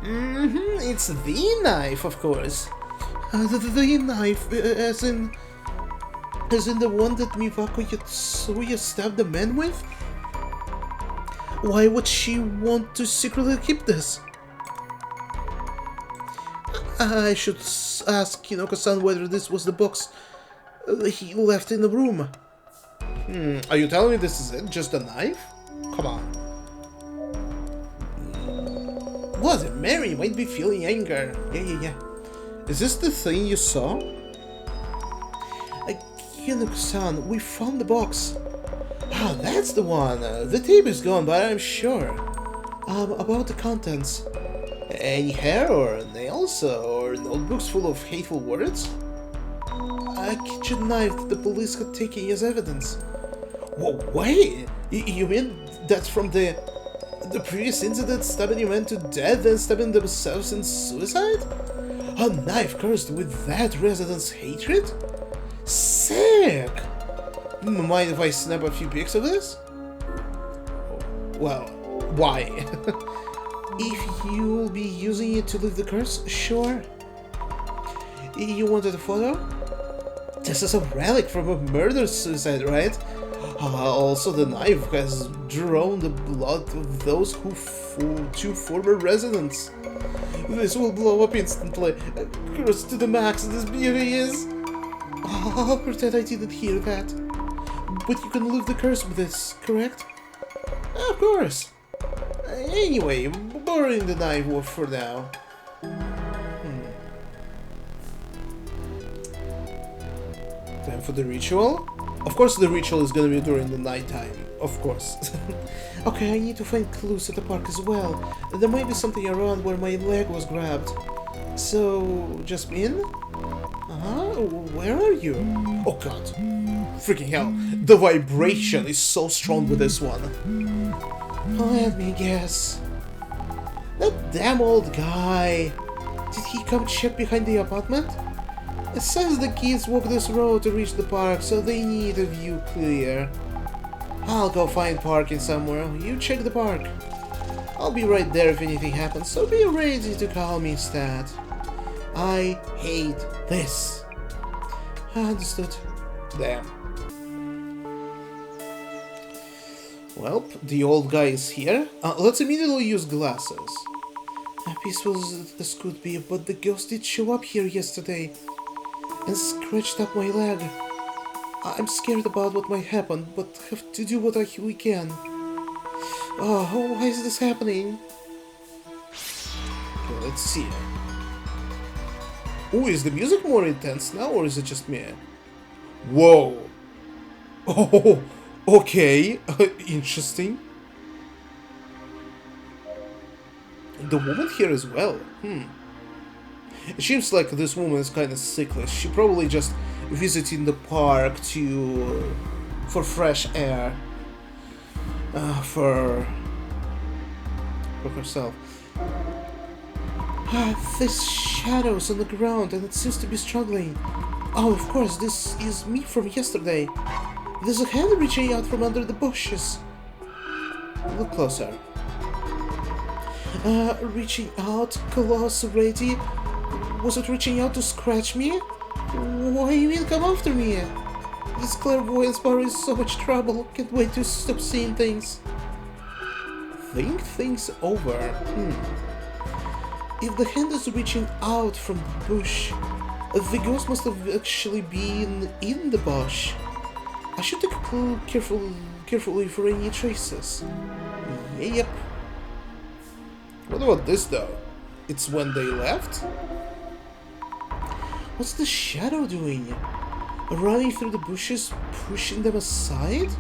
It's the knife, of course. The knife, as in the one that Miwaku stabbed the man with? Why would she want to secretly keep this? I should ask Kinoko-san whether this was the box he left in the room. Are you telling me this is it? Just a knife? Come on. What? Mary might be feeling anger. Yeah. Is this the thing you saw? Kinoko-san, we found the box. Ah, that's the one. The tape is gone, but I'm sure. About the contents. Any hair or nails or notebooks full of hateful words? A kitchen knife that the police had taken as evidence. Whoa, wait! You mean that's from the previous incident, stabbing your man to death and stabbing themselves in suicide? A knife cursed with that resident's hatred? Sick! Mind if I snap a few pics of this? Well, why? If you'll be using it to lift the curse, sure. You wanted a photo? This is a relic from a murder-suicide, right? Also, the knife has drawn the blood of those two former residents. This will blow up instantly. Curse to the max, this beauty is... I'll pretend I didn't hear that. But you can lift the curse with this, correct? Of course. Anyway, borrowing the knife for now. Time for the ritual? Of course the ritual is gonna be during the nighttime. Of course. Okay, I need to find clues at the park as well. There might be something around where my leg was grabbed. So, just in? Where are you? Oh god. Freaking hell. The vibration is so strong with this one. Let me guess. That damn old guy. Did he come check behind the apartment? It says the kids walk this road to reach the park, so they need a view clear. I'll go find parking somewhere. You check the park. I'll be right there if anything happens, so be ready to call me Stat. I hate this. Understood. Damn. Well, the old guy is here. Let's immediately use glasses. Peaceful as this could be, but the ghost did show up here yesterday and scratched up my leg. I'm scared about what might happen, but have to do what we can. Oh, why is this happening? Okay, let's see. Oh, is the music more intense now, or is it just me? Whoa! Oh, okay, interesting. The woman here as well. It seems like this woman is kind of sickly. She probably just visiting the park for fresh air. For herself. This shadows on the ground, and it seems to be struggling. Oh, of course, this is me from yesterday. There's a hand reaching out from under the bushes. Look closer. Reaching out, claws ready. Was it reaching out to scratch me? Why you mean come after me? This clairvoyance power is so much trouble. Can't wait to stop seeing things. Think things over. If the hand is reaching out from the bush, the ghost must have actually been in the bush. I should take a look carefully for any traces. Yep. What about this though? It's when they left? What's the shadow doing? Running through the bushes, pushing them aside?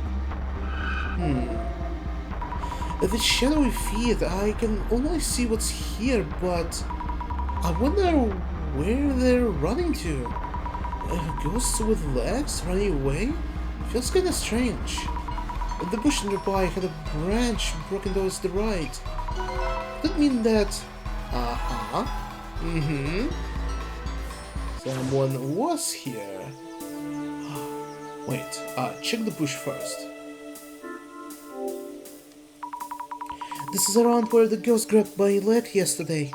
The shadowy feet, I can only see what's here, but I wonder where they're running to. Ghosts with legs running away? Feels kinda strange. The bush nearby had a branch broken towards the right. That mean that... Someone was here. Wait, check the bush first. This is around where the ghost grabbed my leg yesterday.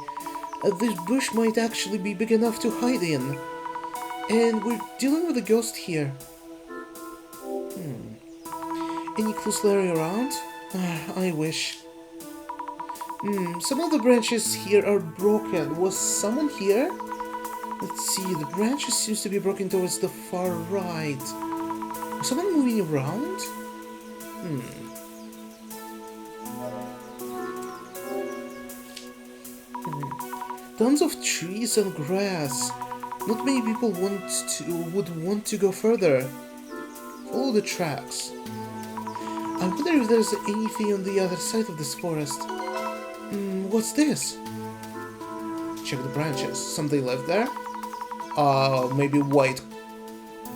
This bush might actually be big enough to hide in. And we're dealing with a ghost here. Any clues lying around? I wish. Some of the branches here are broken. Was someone here? Let's see, the branches seems to be broken towards the far right. Was someone moving around? Tons of trees and grass. Not many people would want to go further. Follow the tracks. I wonder if there's anything on the other side of this forest. What's this? Check the branches. Something left there? Maybe white.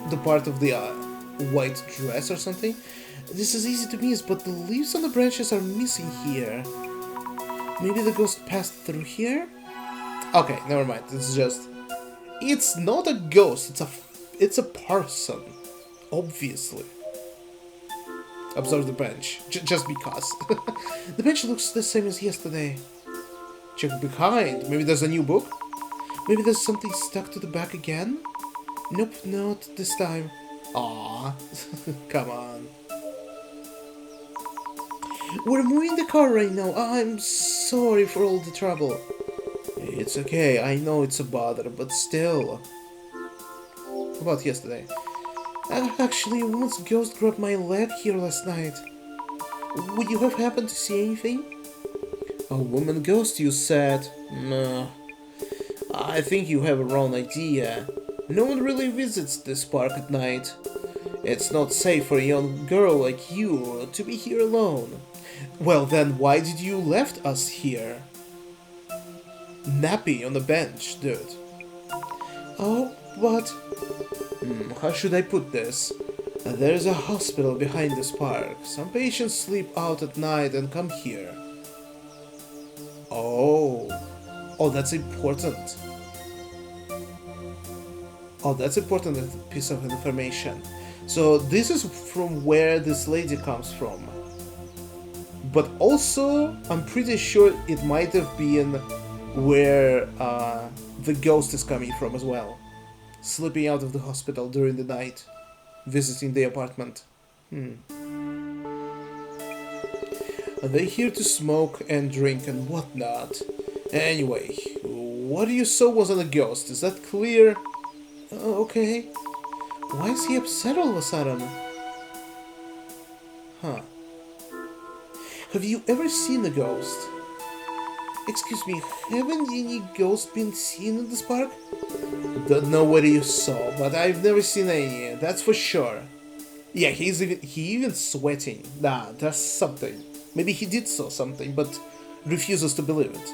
The part of the white dress or something? This is easy to miss, but the leaves on the branches are missing here. Maybe the ghost passed through here? Okay, never mind. It's just... It's not a ghost. It's a person. Obviously. Observe the bench. Just because. The bench looks the same as yesterday. Check behind. Maybe there's a new book? Maybe there's something stuck to the back again? Nope, not this time. Aww. Come on. We're moving the car right now. I'm sorry for all the trouble. It's okay. I know it's a bother, but still. How about yesterday? Actually, a woman's ghost grabbed my leg here last night. Would you have happened to see anything? A woman ghost, you said? No. I think you have a wrong idea. No one really visits this park at night. It's not safe for a young girl like you to be here alone. Well then, why did you left us here? Nappy on the bench, dude. Oh, but... how should I put this? There's a hospital behind this park. Some patients sleep out at night and come here. Oh, that's important. Oh, that's important piece of information. So this is from where this lady comes from. But also, I'm pretty sure it might have been where the ghost is coming from as well. Slipping out of the hospital during the night, visiting the apartment. Are they here to smoke and drink and whatnot? Anyway, what you saw wasn't a ghost, is that clear? Okay. Why is he upset all of a sudden? Huh. Have you ever seen a ghost? Excuse me, haven't any ghosts been seen in this park? Don't know what you saw, but I've never seen any, that's for sure. Yeah, he even sweating. Nah, there's something. Maybe he did saw something, but refuses to believe it.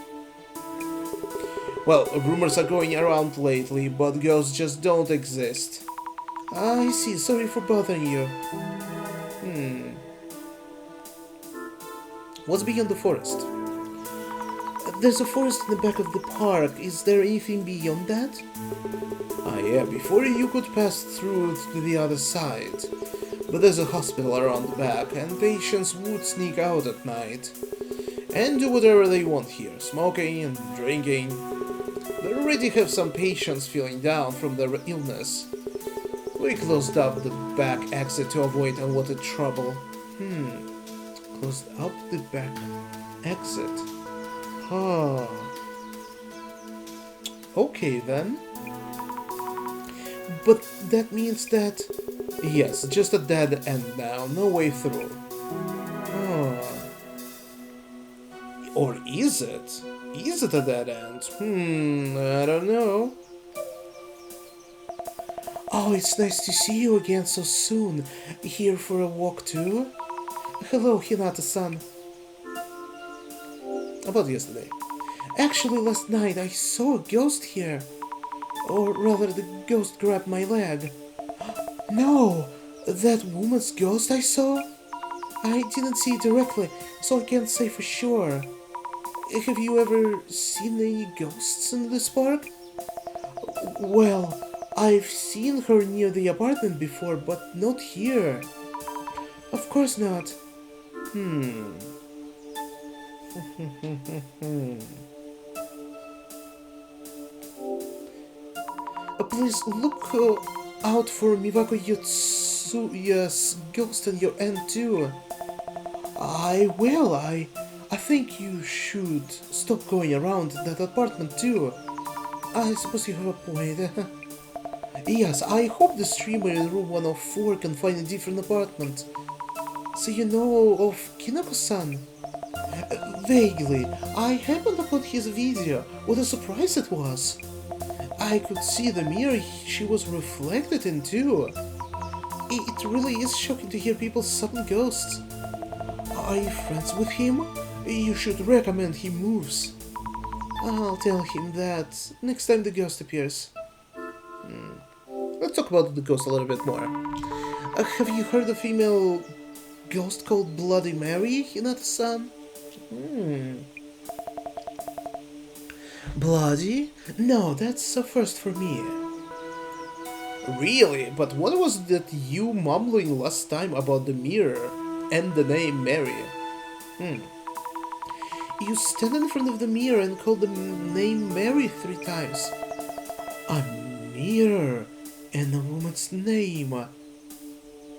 Well, rumors are going around lately, but ghosts just don't exist. I see, sorry for bothering you. What's beyond the forest? There's a forest in the back of the park. Is there anything beyond that? Ah yeah, before you could pass through to the other side. but there's a hospital around the back, and patients would sneak out at night and do whatever they want here, smoking and drinking. They already have some patients feeling down from their illness. We closed up the back exit to avoid unwanted trouble. Closed up the back exit. Huh. Okay then. But that means that... Yes, just a dead end now, no way through. Huh. Or is it? Is it a dead end? I don't know. Oh, it's nice to see you again so soon. Here for a walk too? Hello, Hinata-san. About yesterday. Actually, last night I saw a ghost here. Or rather, the ghost grabbed my leg. No! That woman's ghost I saw? I didn't see it directly, so I can't say for sure. Have you ever seen any ghosts in this park? Well, I've seen her near the apartment before, but not here. Of course not. Please look out for Miwako Yotsuya's ghost on your end too. I will. I think you should stop going around that apartment too. I suppose you have a point. Yes, I hope the streamer in room 104 can find a different apartment. So you know of Kinako-san? Vaguely. I happened upon his video. What a surprise it was. I could see the mirror she was reflected in too. It really is shocking to hear people summon ghosts. Are you friends with him? You should recommend he moves. I'll tell him that next time the ghost appears. Let's talk about the ghost a little bit more. Have you heard of a female ghost called Bloody Mary, Hinata-san? Bloody? No, that's a first for me. Really? But what was that you mumbling last time about the mirror and the name Mary? You stand in front of the mirror and call the name Mary 3 times. A mirror and a woman's name.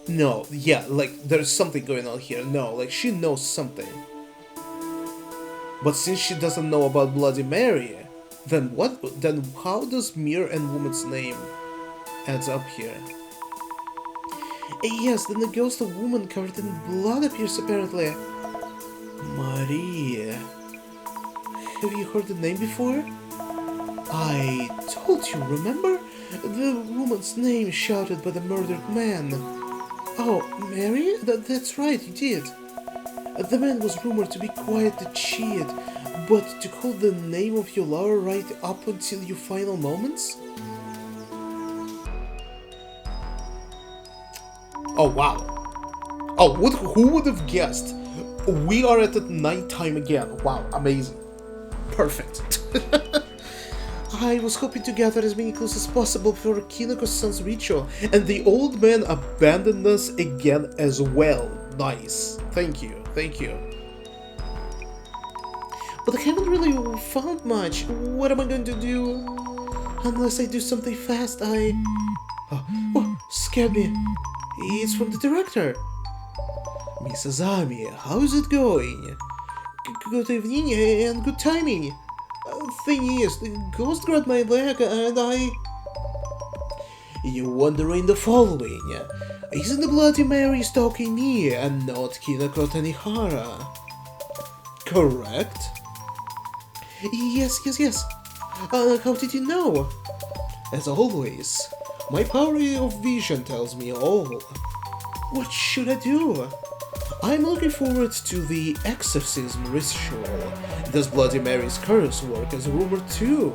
No, yeah, like there's something going on here. No, like she knows something. But since she doesn't know about Bloody Mary, then what? Then how does mirror and woman's name adds up here? Yes, then the ghost of woman covered in blood appears apparently. Maria. Have you heard the name before? I told you, remember? The woman's name shouted by the murdered man. Oh, Mary? That's right, you did. The man was rumored to be quite the cheat, but to call the name of your lover right up until your final moments? Oh, wow. Oh, who would have guessed? We are at night time again. Wow, amazing. Perfect. I was hoping to gather as many clues as possible for Kinako-san's ritual, and the old man abandoned us again as well. Nice. Thank you. Thank you. But I haven't really found much. What am I going to do? Unless I do something fast, Oh, scared me. It's from the director. Miss Azami, how is it going? Good evening and good timing. Thing is, the ghost grabbed my leg and You wondering the following. Isn't the Bloody Mary stalking me and not Kinako Tanihara? Correct? Yes. How did you know? As always, my power of vision tells me all. What should I do? I'm looking forward to the exorcism ritual. Does Bloody Mary's curse work as rumored too?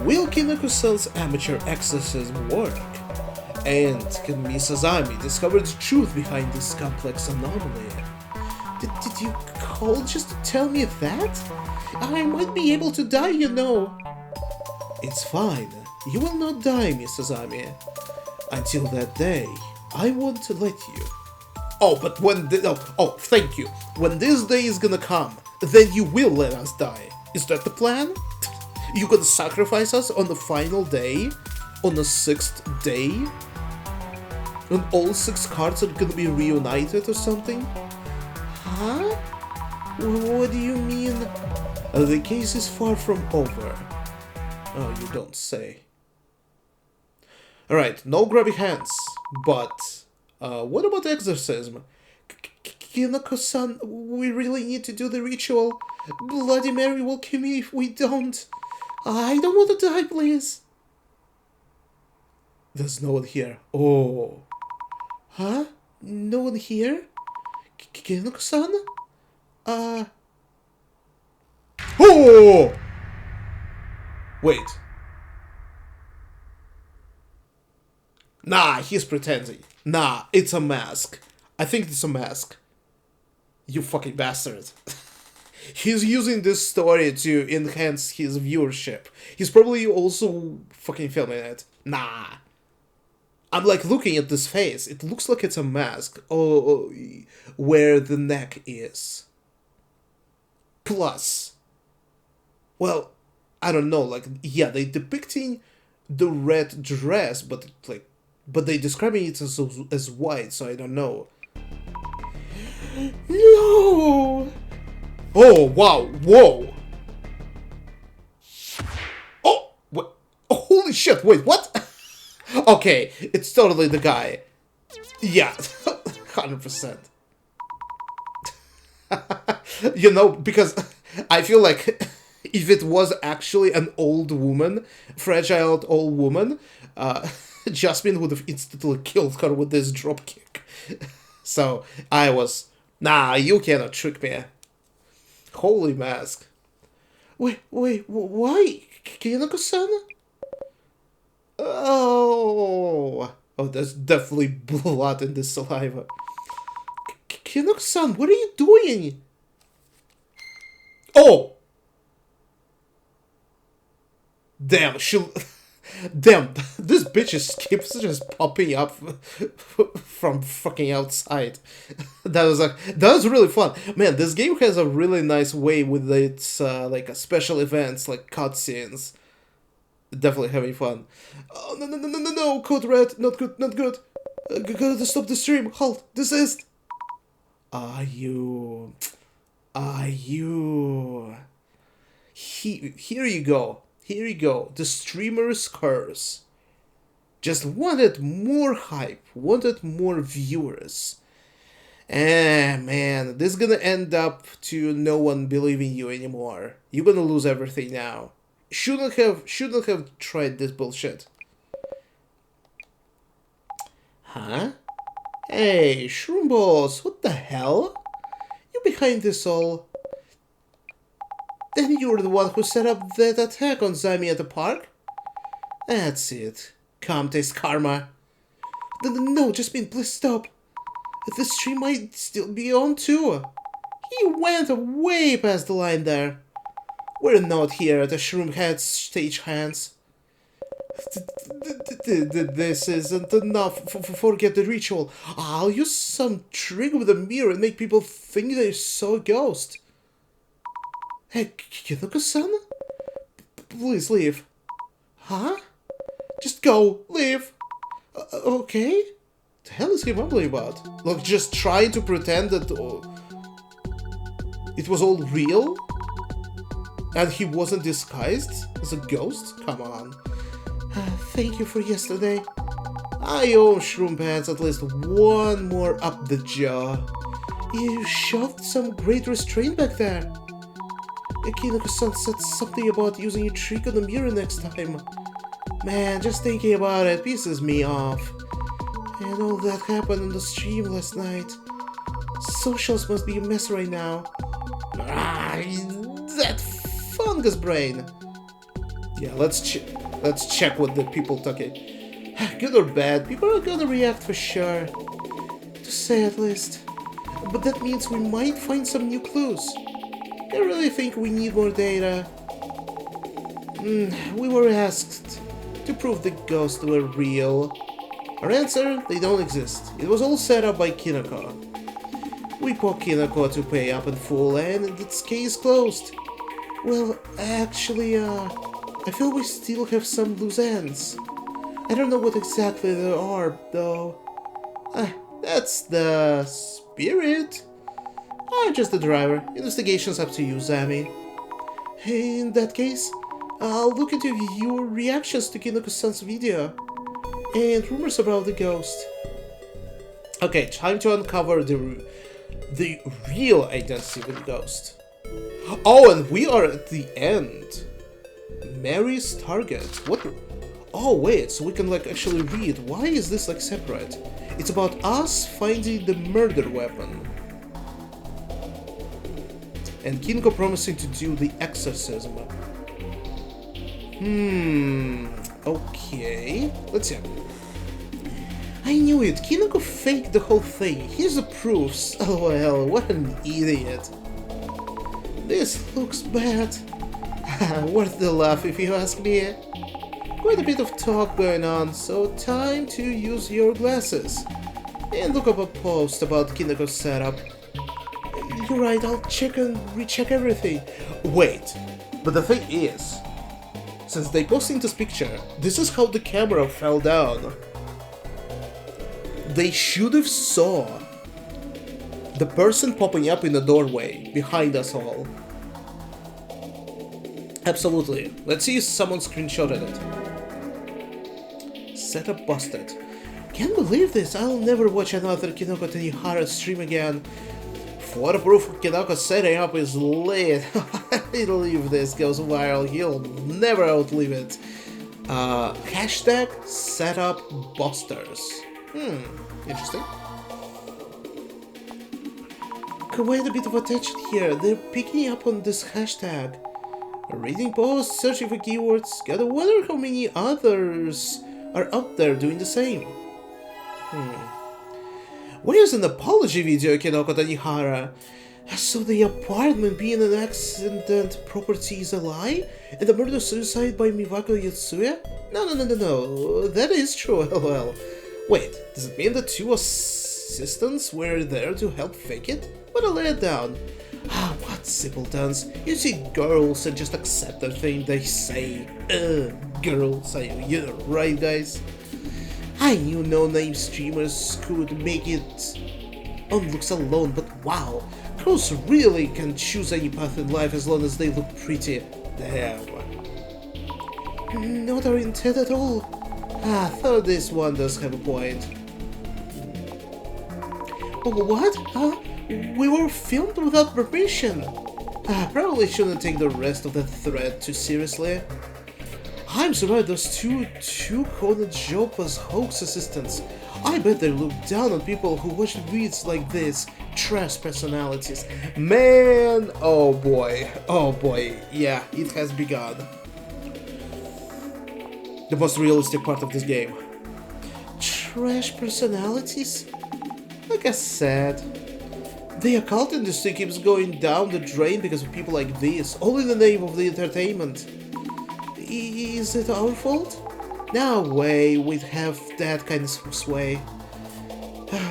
Will Kinako-san's amateur exorcism work? And can Miss Azami discover the truth behind this complex anomaly? Did you call just to tell me that? I might be able to die, you know. It's fine. You will not die, Miss Azami. Until that day, I want to let you. Oh, but when thank you. When this day is gonna come, then you will let us die. Is that the plan? You gonna sacrifice us on the final day? On the 6th day? When all 6 cards are gonna be reunited or something? Huh? What do you mean? The case is far from over. Oh, you don't say. Alright, no grabbing hands, but what about exorcism? Kinoko-san, we really need to do the ritual. Bloody Mary will kill me if we don't. I don't want to die, please. There's no one here. Oh. Huh? No one here? Kinoko-san? Oh! Wait. Nah, he's pretending. Nah, it's a mask. I think it's a mask. You fucking bastard. He's using this story to enhance his viewership. He's probably also fucking filming it. Nah. I'm like looking at this face. It looks like it's a mask. Oh, where the neck is. Plus. Well, I don't know. Like, yeah, they depicting the red dress, but like, but they describing it as white, so I don't know. No! Oh, wow, whoa! Oh, what? Oh, holy shit, wait, what? Okay, it's totally the guy. Yeah, 100%. You know, because I feel like if it was actually an old woman, fragile old woman, Jasmine would have instantly killed her with this dropkick. So I was, nah, you cannot trick me. Holy mask. Wait, why? Kinoko-san? Oh, there's definitely blood in this saliva. Kinoko-san, what are you doing? Oh! Damn, damn, this bitch keeps just popping up from fucking outside. That was really fun. Man, this game has a really nice way with its like special events, like cutscenes. Definitely having fun. Oh, no, Code Red, not good. Gotta stop the stream, halt, desist. Here you go, the streamer's curse. Just wanted more hype, wanted more viewers. Man, this is gonna end up to no one believing you anymore. You're gonna lose everything now. Shouldn't have tried this bullshit. Huh? Hey, Shroom Boss, what the hell? You behind this all? Then you're the one who set up that attack on Zami at the park? That's it. Come taste karma. No, Jasmine, please stop. The stream might still be on too. He went way past the line there. We're not here at the Shroom Head stage hands. This isn't enough. Forget the ritual. I'll use some trick with a mirror and make people think they saw a ghost. Hey, Kinoko-san? Please leave. Huh? Just go. Leave. Okay? The hell is he mumbling about? Like, just trying to pretend that it was all real? And he wasn't disguised as a ghost? Come on. Thank you for yesterday. I owe Shroom Pants at least one more up the jaw. You shoved some great restraint back there. Kinoko-san said something about using a trick on the mirror next time. Man, just thinking about it pisses me off. And all that happened on the stream last night. Socials must be a mess right now. That fungus brain. Yeah, let's check what the people talking. Good or bad, people are gonna react for sure. To say at least. But that means we might find some new clues. I really think we need more data. We were asked to prove the ghosts were real. Our answer, they don't exist. It was all set up by Kinoko. We bought Kinoko to pay up in full, and its case closed. Well, actually, I feel we still have some loose ends. I don't know what exactly there are, though. That's the spirit. I'm just the driver. Investigation's up to you, Zami. In that case, I'll look into your reactions to Kinoko-san's video and rumors about the ghost. Okay, time to uncover the real identity of the ghost. Oh, and we are at the end. Mary's target. What? Oh wait, so we can like actually read. Why is this like separate? It's about us finding the murder weapon. And Kinoko promising to do the exorcism. Okay. Let's see. I knew it. Kinoko faked the whole thing. Here's the proofs. Oh well, what an idiot. This looks bad. Worth the laugh if you ask me. Quite a bit of talk going on, so time to use your glasses. And look up a post about Kinoko's setup. You're right, I'll check and recheck everything. Wait, but the thing is, since they posted this picture, this is how the camera fell down. They should have saw the person popping up in the doorway behind us all. Absolutely. Let's see if someone screenshotted it. Setup busted. Can't believe this. I'll never watch another Kinoko Tanihara stream again. Waterproof Kinoko setting up is lit. If this goes viral, he'll never outlive it. Hashtag setup busters. Interesting. Quite a bit of attention here. They're picking up on this hashtag. Reading posts, searching for keywords. Gotta wonder how many others are out there doing the same. Where's an apology video, Kinoko Tanihara? So the apartment being an accident property is a lie? And the murder-suicide by Miwako Yotsuya? No. That is true, lol. Wait, does it mean the two assistants were there to help fake it? What a letdown. What simpletons. You see girls and just accept everything they say. Girls, you're right, guys. I knew no-name streamers could make it on looks alone, but wow, girls really can choose any path in life as long as they look pretty. Damn. Not our intent at all. Though this one does have a point. What? We were filmed without permission. Probably shouldn't take the rest of the thread too seriously. I'm surprised those two coded job as hoax assistants. I bet they look down on people who watch videos like this. Trash personalities. Man, oh boy, yeah, it has begun. The most realistic part of this game. Trash personalities? Like I said, the occult industry keeps going down the drain because of people like this, all in the name of the entertainment. Is it our fault? No way we'd have that kind of sway.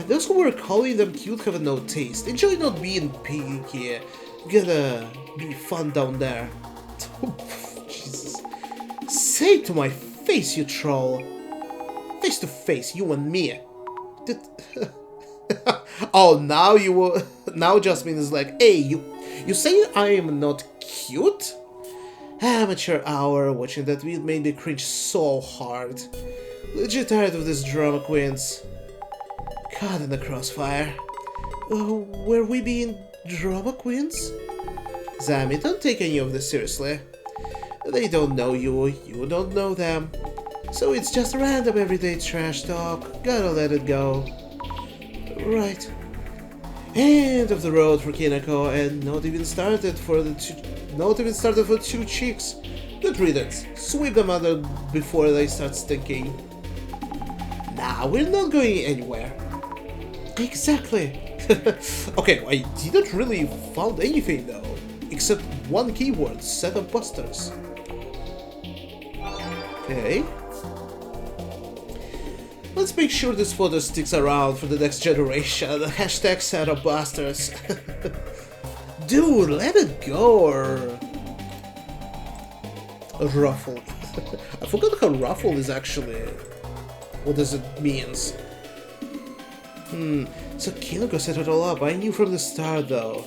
Those who were calling them cute have no taste. Enjoy not being picky. Gonna be fun down there. Jesus. Say it to my face, you troll. Face to face, you and me. Oh, now you will. Now Jasmine is like, hey, you say I am not cute? Amateur hour watching that vid made me cringe so hard. Legit tired of these drama queens. Caught in the crossfire. Were we being drama queens? Zami, don't take any of this seriously. They don't know you, you don't know them. So it's just random everyday trash talk. Gotta let it go. Right. End of the road for Kinoko, and not even started for two chicks. Good riddance. Sweep them under before they start stinking. Nah, we're not going anywhere. Exactly. Okay, I didn't really found anything though, except one keyword, setup busters. Okay. Let's make sure this photo sticks around for the next generation. Hashtag setup busters. Dude, let it go, or... Ruffle. I forgot how ruffle is actually... What does it means? So Kinoko set it all up. I knew from the start, though.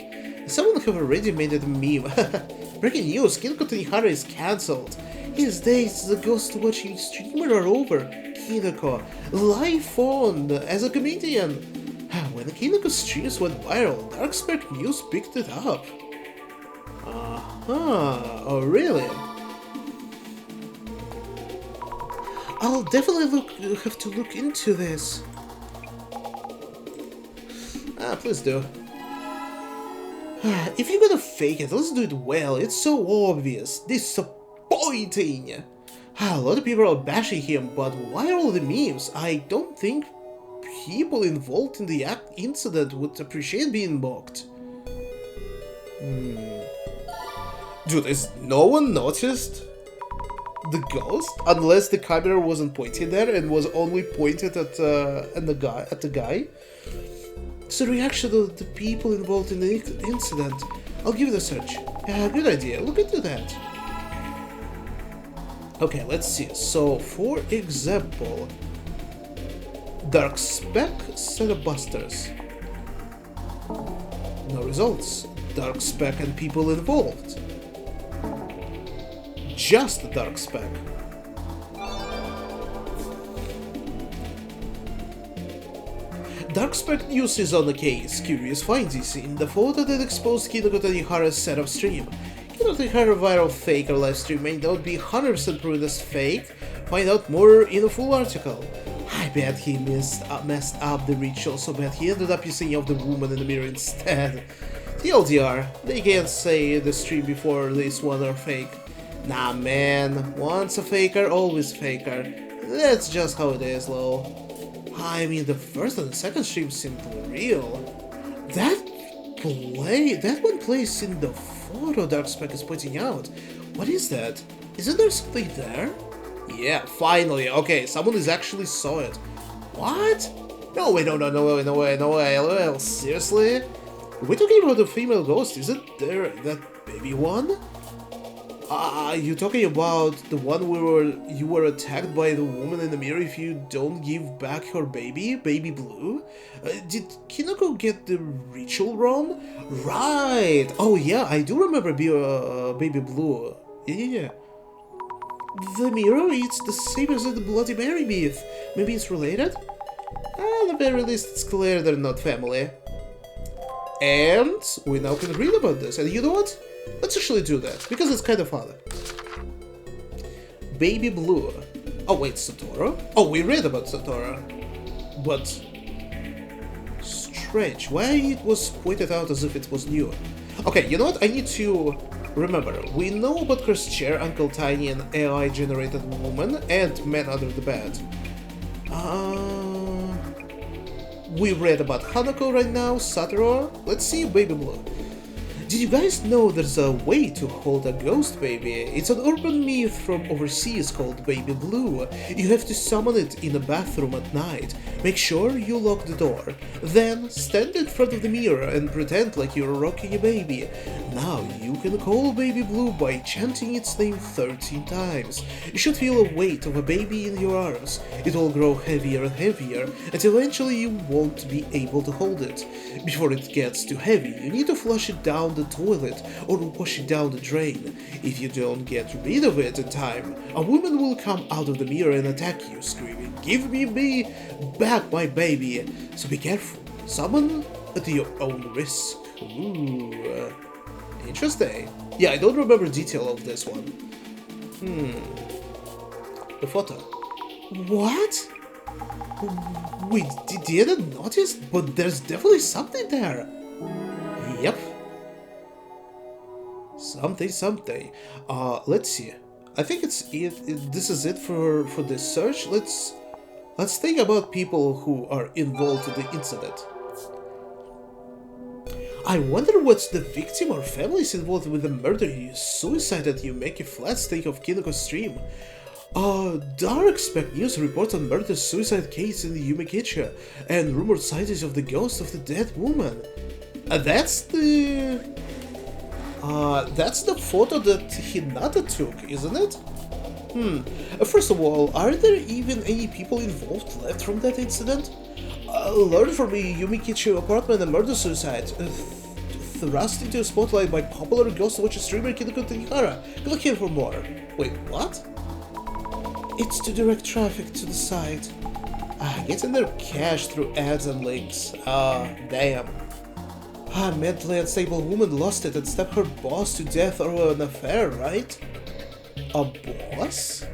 Someone have already made it a meme. Breaking news, Kinoko Tanihara is cancelled. His days as a ghost-watching streamer are over. Kinoko, live on as a comedian. When Kinoko streams went viral, Darkspec News picked it up. Oh really? I'll definitely have to look into this. Please do. If you're gonna fake it, let's do it well. It's so obvious. Disappointing. A lot of people are bashing him, but why are all the memes? I don't think people involved in the incident would appreciate being mocked. Dude, is no one noticed the ghost? Unless the camera wasn't pointing there and was only pointed at the guy. So reaction of the people involved in the incident. I'll give it a search. Good idea. Look into that. Okay, let's see. So, for example, Darkspec setup busters. No results. Darkspec and people involved. Just Darkspec. Darkspec News is on the case. Curious findings in the photo that exposed Kinoko Tanihara's setup stream. Kinoko Tanihara viral fake or live stream may not be 100% proven as fake. Find out more in a full article. I bet he messed up the ritual so bad he ended up using of the woman in the mirror instead. TLDR, they can't say the stream before this one are fake. Nah man, once a faker, always faker. That's just how it is, lol. I mean, the first and the second stream seemed real. That one plays in the photo Darkspec is pointing out. What is that? Isn't there something there? Yeah, finally. Okay, someone is actually saw it. What? No way, no way. Well, seriously? We're talking about the female ghost. Isn't there that baby one? You talking about the one where you were attacked by the woman in the mirror if you don't give back her baby, Baby Blue? Did Kinoko get the ritual wrong? Right! Oh yeah, I do remember Baby Blue. Yeah. The mirror, it's the same as the Bloody Mary myth. Maybe it's related? At the very least, it's clear they're not family. And we now can read about this, and you know what? Let's actually do that, because it's kind of fun. Baby Blue. Oh wait, Satoru? Oh, we read about Satoru. But... strange, why it was pointed out as if it was new? Okay, you know what? I need to... remember, we know about Cursed Chair, Uncle Tiny, and AI-generated woman, and Man Under the Bed. We read about Hanako right now, Satoru. Let's see Baby Blue. Did you guys know there's a way to hold a ghost baby? It's an urban myth from overseas called Baby Blue. You have to summon it in a bathroom at night. Make sure you lock the door. Then stand in front of the mirror and pretend like you're rocking a baby. Now you can call Baby Blue by chanting its name 13 times. You should feel a weight of a baby in your arms. It will grow heavier and heavier until eventually you won't be able to hold it. Before it gets too heavy, you need to flush it down the toilet or wash it down the drain. If you don't get rid of it in time, a woman will come out of the mirror and attack you, screaming, "Give me back my baby!" So be careful. Summon at your own risk. Ooh, interesting. Yeah, I don't remember detail of this one. The photo. What? We didn't notice, but there's definitely something there. Yep. Something. Let's see. I think it's it. This is it for this search. Let's think about people who are involved in the incident. I wonder what's the victim or families involved with the murder, suicide at Yumeki Flats think of Kinoko's stream. Dark Spec News reports on murder-suicide case in Yumekichi and rumored sightings of the ghost of the dead woman. That's the photo that Hinata took, isn't it? First of all, are there even any people involved left from that incident? Learned from a Yumekichi apartment and murder-suicide, thrust into the spotlight by popular ghost watcher streamer Kinoko Tanihara. Click here for more. Wait, what? It's to direct traffic to the site. Getting their cash through ads and links. Damn. A mentally unstable woman lost it and stabbed her boss to death over an affair, right? A boss?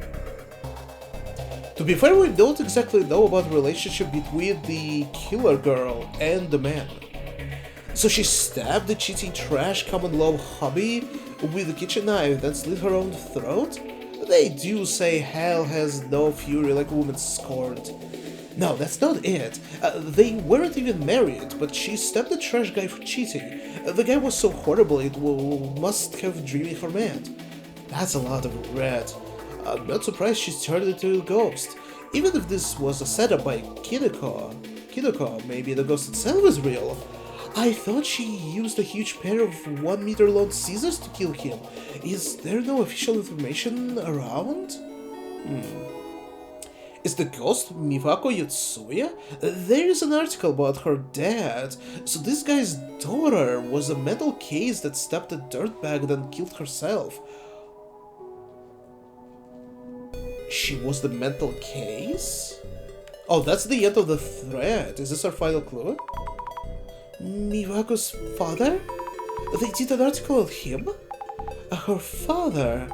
To be fair, we don't exactly know about the relationship between the killer girl and the man. So she stabbed the cheating trash common law hobby with a kitchen knife, then slit her own throat? They do say hell has no fury like a woman scorned. No, that's not it. They weren't even married, but she stabbed the trash guy for cheating. The guy was so horrible it must have driven her mad. That's a lot of regret. I'm not surprised she turned into a ghost. Even if this was a setup by Kinoko, maybe the ghost itself is real. I thought she used a huge pair of 1 meter long scissors to kill him. Is there no official information around? Is the ghost Mivako Yotsuya? There is an article about her dad. So this guy's daughter was a mental case that stabbed a dirtbag then killed herself. She was the mental case? Oh, that's the end of the thread. Is this our final clue? Miwako's father? They did an article on him? Her father?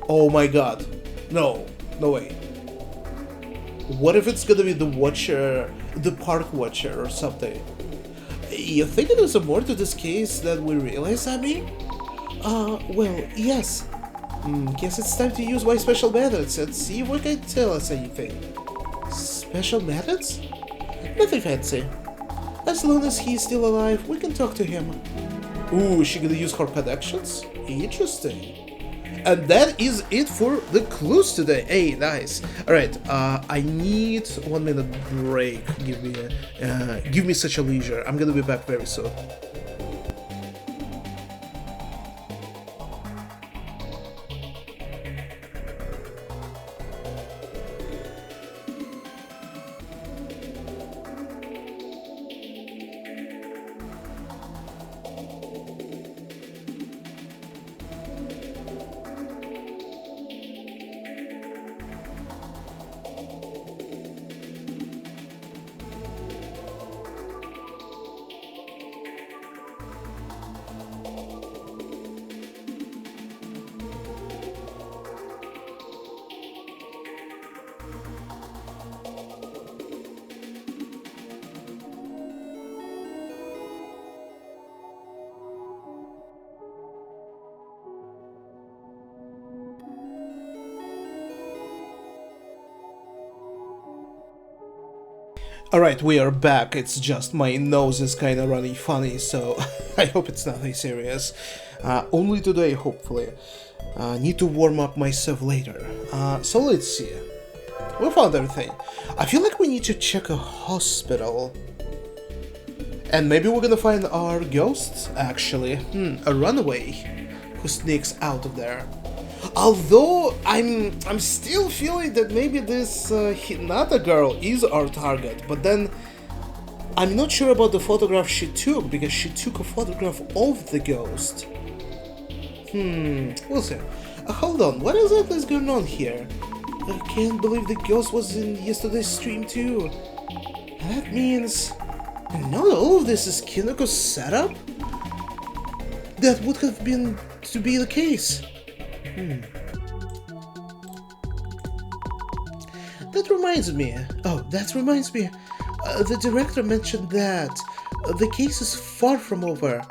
Oh my god. No way. What if it's gonna be the watcher, the park watcher or something? You think there's more to this case than we realize, Ami? Well, yes. Guess it's time to use my special methods and see if we can tell us anything. Special methods? Nothing fancy. As long as he's still alive, we can talk to him. Ooh, is she gonna use her connections? Interesting. And that is it for the clues today. Hey, nice. Alright, I need 1 minute break. Give me such a leisure. I'm gonna be back very soon. Alright, we are back. It's just my nose is kinda running funny, so I hope it's nothing serious. Only today, hopefully. Need to warm up myself later. So let's see. We found everything. I feel like we need to check a hospital. And maybe we're gonna find our ghosts, actually. A runaway who sneaks out of there. Although I'm still feeling that maybe this Hinata girl is our target, but then I'm not sure about the photograph she took, because she took a photograph of the ghost. We'll see. Hold on, what exactly is going on here? I can't believe the ghost was in yesterday's stream too. That means not all of this is Kinoko's setup? That would have been to be the case. That reminds me. The director mentioned that the case is far from over.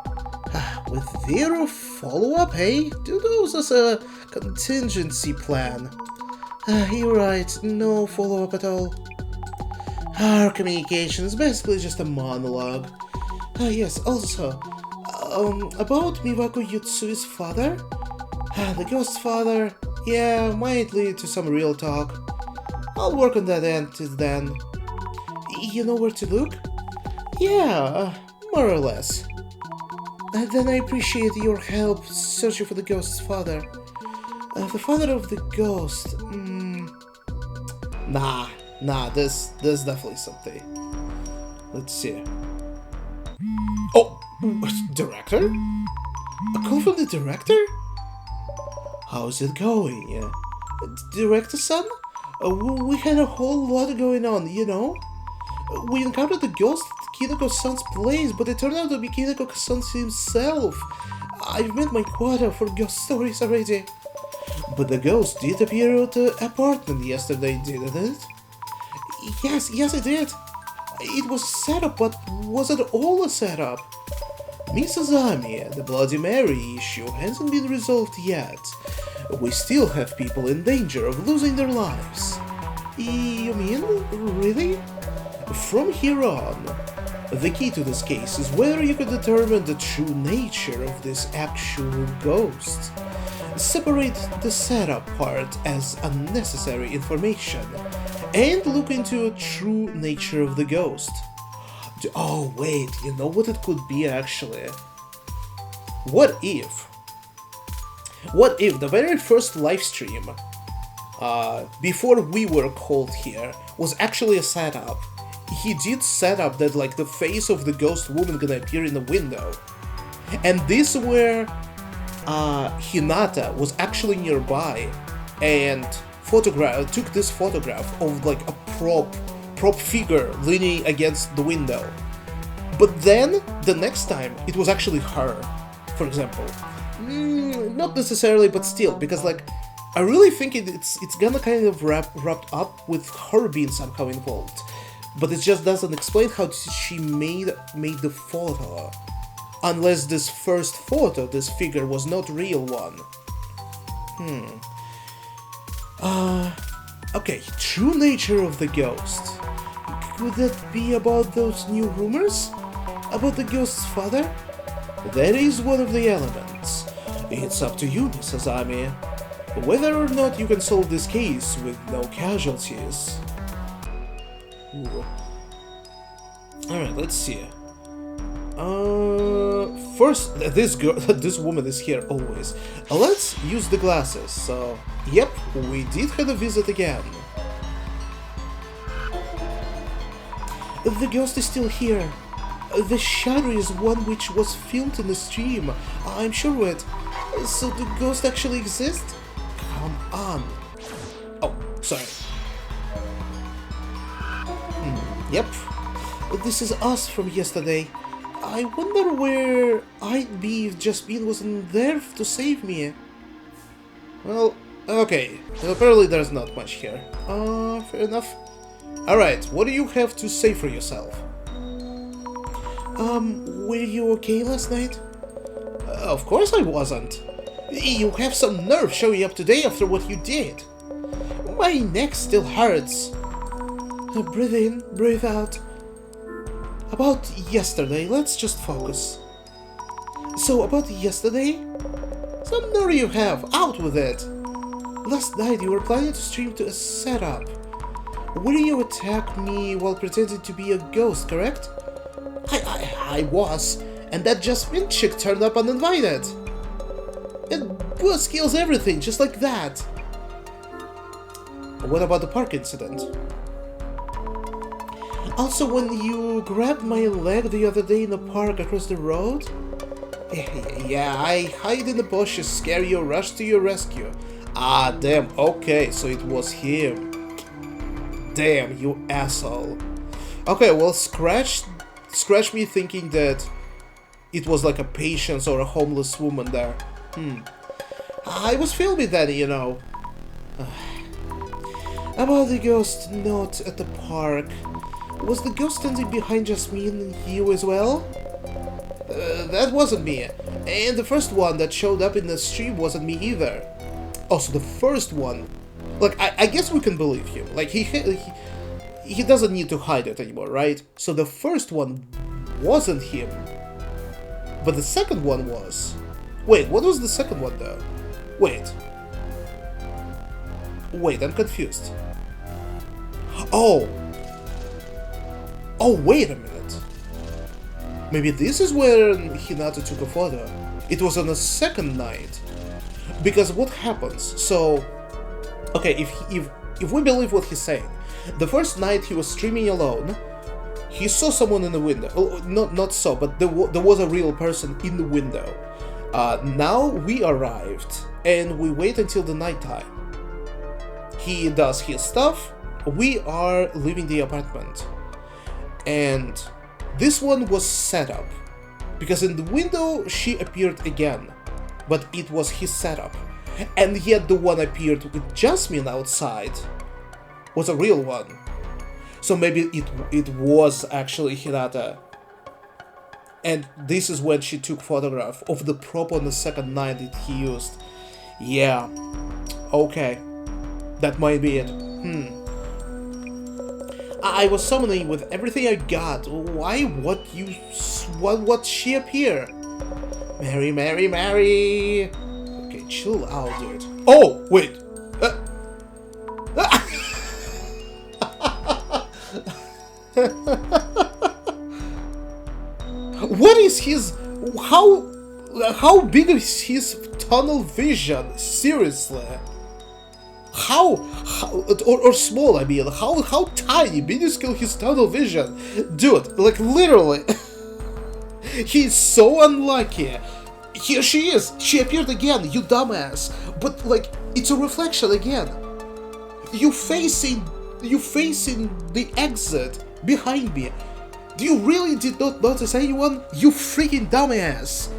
With zero follow-up, hey? Do those as a contingency plan. You're right, no follow-up at all. Our communication is basically just a monologue. Yes, also, about Miwako Yutsui's father? The ghost's father, Yeah, might lead to some real talk. I'll work on that end till then. You know where to look? Yeah, more or less. Then I appreciate your help searching for the ghost's father. The father of the ghost. Nah, there's definitely something. Let's see. Oh, director? A call from the director? How's it going? Director son? We had a whole lot going on, you know? We encountered the ghost at Kinako-san's place, but it turned out to be Kinako-san himself. I've met my quota for ghost stories already. But the ghost did appear at the apartment yesterday, didn't it? Yes, it did. It was a setup, but wasn't all a setup. Miss Azami, the Bloody Mary issue hasn't been resolved yet. We still have people in danger of losing their lives. You mean? Really? From here on, the key to this case is whether you can determine the true nature of this actual ghost. Separate the setup part as unnecessary information, and look into the true nature of the ghost. Oh wait, you know what it could be actually? What if the very first livestream, before we were called here, was actually a setup? He did set up that like the face of the ghost woman gonna appear in the window, and this where Hinata was actually nearby and took this photograph of like a prop figure leaning against the window. But then the next time it was actually her, for example. Not necessarily, but still, because like I really think it's gonna kind of wrapped up with her being somehow involved. But it just doesn't explain how she made the photo. Unless this first photo, this figure, was not real one. Okay, true nature of the ghost. Could that be about those new rumors? About the ghost's father? That is one of the elements. It's up to you, Miss Azami, whether or not you can solve this case with no casualties. Alright, let's see. First, this woman is here always. Let's use the glasses. So, yep, we did have a visit again. The ghost is still here. The shadow is one which was filmed in the stream. I'm sure of it. So the ghost actually exists? Come on. Oh, sorry. Yep. This is us from yesterday. I wonder where I'd be if Jasmine wasn't there to save me. Well, okay. Apparently there's not much here. Fair enough. Alright, what do you have to say for yourself? Were you okay last night? Of course I wasn't. You have some nerve showing up today after what you did. My neck still hurts. Breathe in, breathe out. About yesterday, let's just focus. So, about yesterday? Some nerve you have, out with it! Last night you were planning to stream to a setup. Where you attacked me while pretending to be a ghost, correct? I was, and that Jasmine chick turned up uninvited. And Boost kills everything, just like that. What about the park incident? Also, when you grabbed my leg the other day in the park across the road? Yeah, I hide in the bushes, scare you, rush to your rescue. Ah, damn, okay, so it was him. Damn, you asshole. Okay, well, scratch me thinking that it was like a patient or a homeless woman there. I was filming that, you know. About the ghost note at the park. Was the ghost standing behind Jasmine and you as well? That wasn't me. And the first one that showed up in the stream wasn't me either. Also, the first one. Like, I guess we can believe him. Like, he doesn't need to hide it anymore, right? So the first one wasn't him. But the second one was. Wait, what was the second one though? Wait. Wait, I'm confused. Oh! Oh, wait a minute. Maybe this is where Hinata took a photo. It was on the second night. Because what happens? So, okay, if we believe what he's saying, the first night he was streaming alone, he saw someone in the window. Oh, not so, but there was a real person in the window. Now we arrived, and we wait until the nighttime. He does his stuff, we are leaving the apartment. And this one was set up, because in the window she appeared again, but it was his setup. And yet the one appeared with Jasmine outside was a real one. So maybe it was actually Hinata. And this is when she took photograph of the prop on the second night that he used. Yeah. Okay. That might be it. I was summoning with everything I got. Why? What she appear? Mary, Mary, Mary. Okay, chill out, dude. Oh, wait. What is his? How big is his tunnel vision? Seriously. How or small, I mean, how tiny, minuscule his tunnel vision? Dude, like literally. He's so unlucky. Here she is. She appeared again, you dumbass. But like, it's a reflection again. You facing the exit behind me. Do you really did not notice anyone? You freaking dumbass.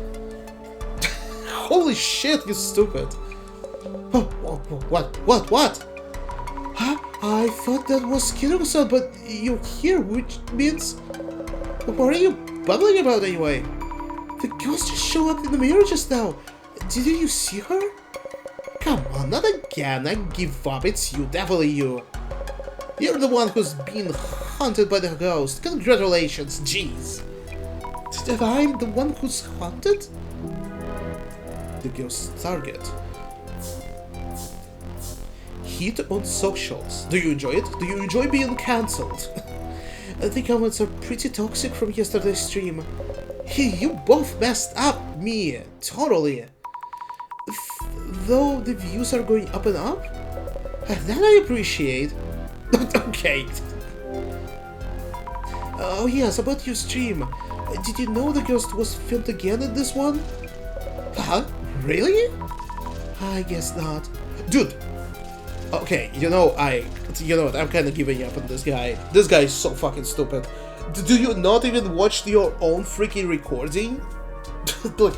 Holy shit, you stupid. Oh, what? Huh? I thought that was Kiro-san, but you're here, which means... What are you babbling about anyway? The ghost just showed up in the mirror just now. Didn't you see her? Come on, not again. I give up. It's you, definitely you. You're the one who's been haunted by the ghost. Congratulations, jeez. That I'm the one who's haunted? The ghost's target. Hit on socials. Do you enjoy it? Do you enjoy being cancelled? The comments are pretty toxic from yesterday's stream. You both messed up me, totally. Though the views are going up and up? That I appreciate. Okay. Oh yes, about your stream. Did you know the ghost was filmed again in this one? Huh? Really? I guess not. Dude! Okay, you know what, I'm kinda giving up on this guy. This guy is so fucking stupid. Do you not even watch your own freaking recording? Like,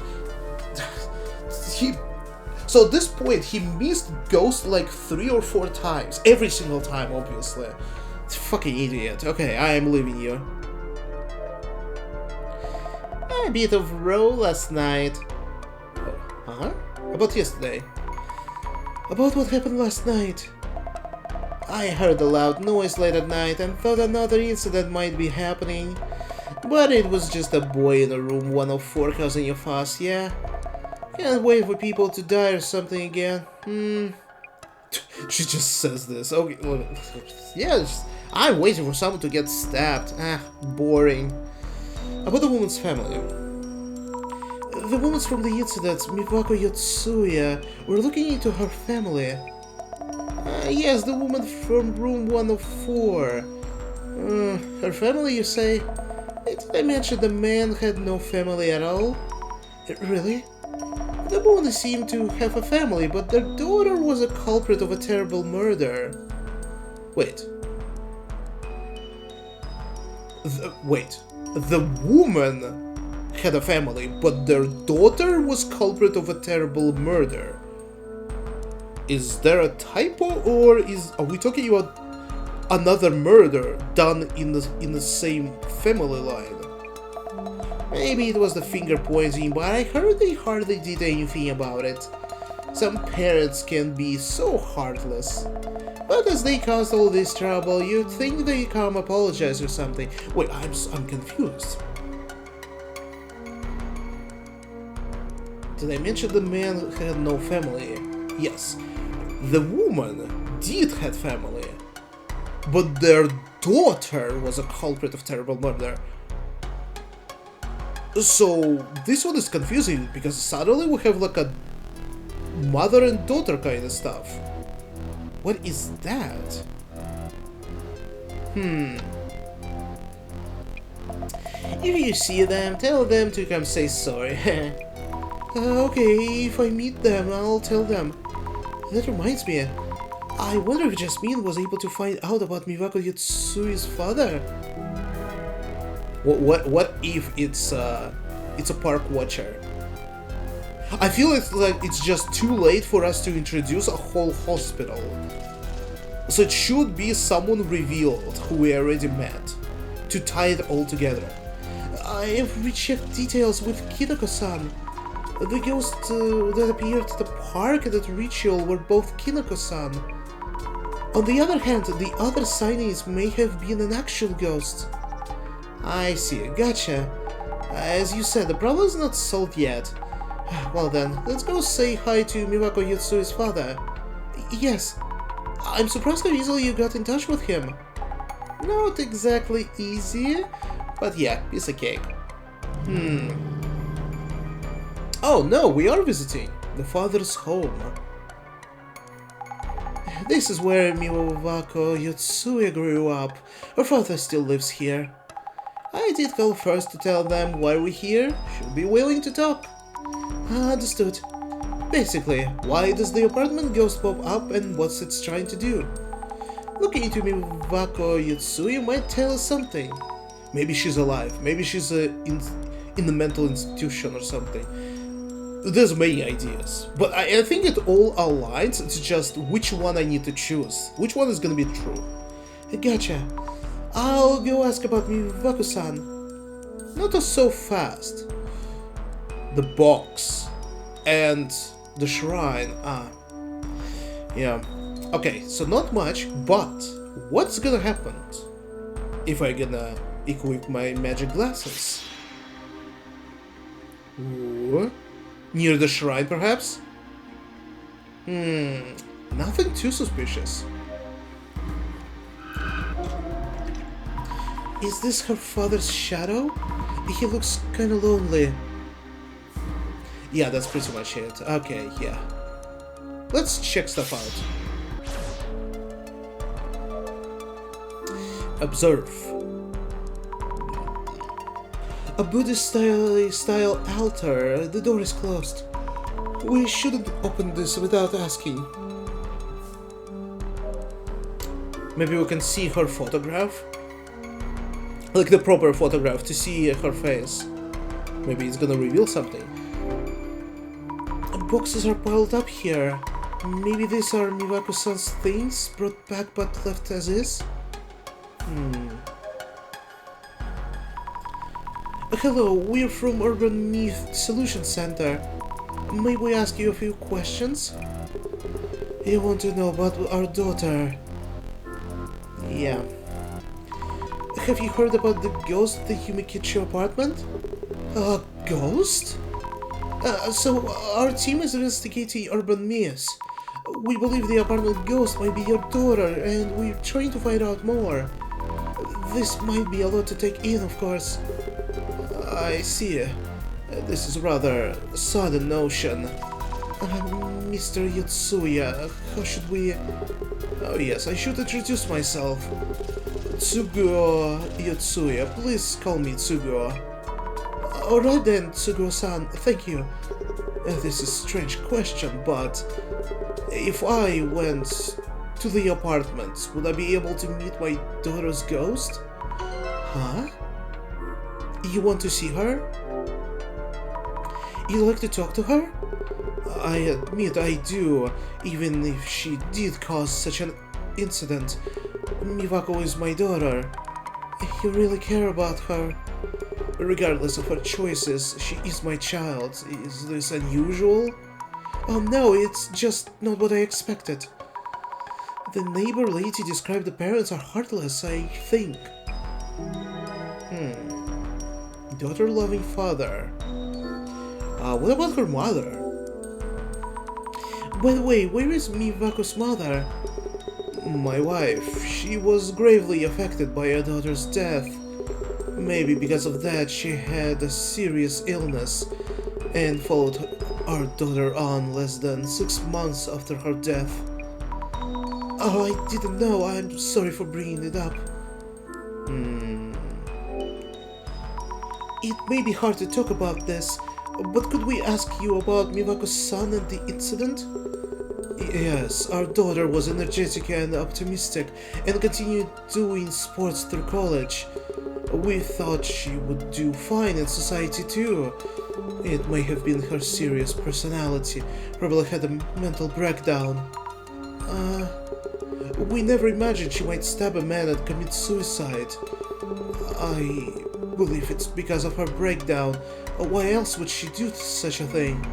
so at this point, he missed Ghost like 3 or 4 times. Every single time, obviously. Fucking idiot. Okay, I am leaving you. A bit of row last night. Huh? About yesterday. About what happened last night. I heard a loud noise late at night and thought another incident might be happening. But it was just a boy in a room 104 causing a fuss, yeah? Can't wait for people to die or something again. She just says this. Okay, well, yeah, I'm waiting for someone to get stabbed. Boring. About the woman's family. The women from the incident, Miwako Yotsuya, were looking into her family. Yes, the woman from room 104. Her family, you say? Did I mention the man had no family at all? Really? The woman seemed to have a family, but their daughter was a culprit of a terrible murder. Wait. The woman had a family, but their daughter was culprit of a terrible murder. Is there a typo, or are we talking about another murder done in the same family line? Maybe it was the finger pointing, but I heard they hardly did anything about it. Some parents can be so heartless. But as they caused all this trouble, you'd think they come apologize or something. Wait, I'm confused. Did I mention the man had no family? Yes. The woman did have family, but their daughter was a culprit of terrible murder. So this one is confusing because suddenly we have like a mother and daughter kind of stuff. What is that? If you see them, tell them to come say sorry. Okay, if I meet them, I'll tell them. That reminds me, I wonder if Jasmine was able to find out about Miwako Yotsui's father. What if it's a park watcher? I feel like it's just too late for us to introduce a whole hospital. So it should be someone revealed who we already met, to tie it all together. I have rechecked details with Kinoko-san. The ghosts that appeared at the park and at Ritual were both Kinoko-san. On the other hand, the other signees may have been an actual ghost. I see, gotcha. As you said, the problem is not solved yet. Well then, let's go say hi to Miwako Yotsui's father. Yes, I'm surprised how easily you got in touch with him. Not exactly easy, but yeah, piece of cake. Oh no, we are visiting the father's home. This is where Miwako Yotsui grew up. Her father still lives here. I did call first to tell them why we're here. Should be willing to talk. Understood. Basically, why does the apartment ghost pop up and what's it trying to do? Looking into Miwako Yotsui might tell us something. Maybe she's alive, maybe she's in the mental institution or something. There's many ideas, but I think it all aligns. It's just which one I need to choose. Which one is gonna be true? Gotcha. I'll go ask about Miwako-san. Not so fast. The box and the shrine. Yeah. Okay, so not much, but what's gonna happen if I gonna equip my magic glasses? Ooh. Near the shrine, perhaps? Nothing too suspicious. Is this her father's shadow? He looks kinda lonely. Yeah, that's pretty much it. Okay, yeah. Let's check stuff out. Observe. A Buddhist style altar. The door is closed. We shouldn't open this without asking. Maybe we can see her photograph? Like the proper photograph to see her face. Maybe it's gonna reveal something. Boxes are piled up here. Maybe these are Miwako-san's things, brought back but left as is? Hello, we're from Urban Myth Dissolution Center. May we ask you a few questions? You want to know about our daughter? Yeah. Have you heard about the ghost at the Yumikichi apartment? A ghost? So our team is investigating urban myths. We believe the apartment ghost might be your daughter, and we're trying to find out more. This might be a lot to take in, of course. I see. This is rather a sudden notion. Mr. Yotsuya, how should we... Oh yes, I should introduce myself. Tsuguo Yotsuya, please call me Tsuguo. Alright then, Tsuguo-san, thank you. This is a strange question, but... if I went to the apartment, would I be able to meet my daughter's ghost? Huh? You want to see her? You'd like to talk to her? I admit I do, even if she did cause such an incident. Miwako is my daughter. You really care about her. Regardless of her choices, she is my child. Is this unusual? Oh no, it's just not what I expected. The neighbor lady described the parents are heartless, I think. Daughter-loving father. What about her mother? By the way, where is Miwako's mother? My wife, she was gravely affected by her daughter's death. Maybe because of that she had a serious illness and followed our daughter on less than 6 months after her death. Oh, I didn't know. I'm sorry for bringing it up. It may be hard to talk about this, but could we ask you about Miwako-san and the incident? Yes, our daughter was energetic and optimistic and continued doing sports through college. We thought she would do fine in society too. It may have been her serious personality, probably had a mental breakdown. We never imagined she might stab a man and commit suicide. I believe it's because of her breakdown. Why else would she do such a thing?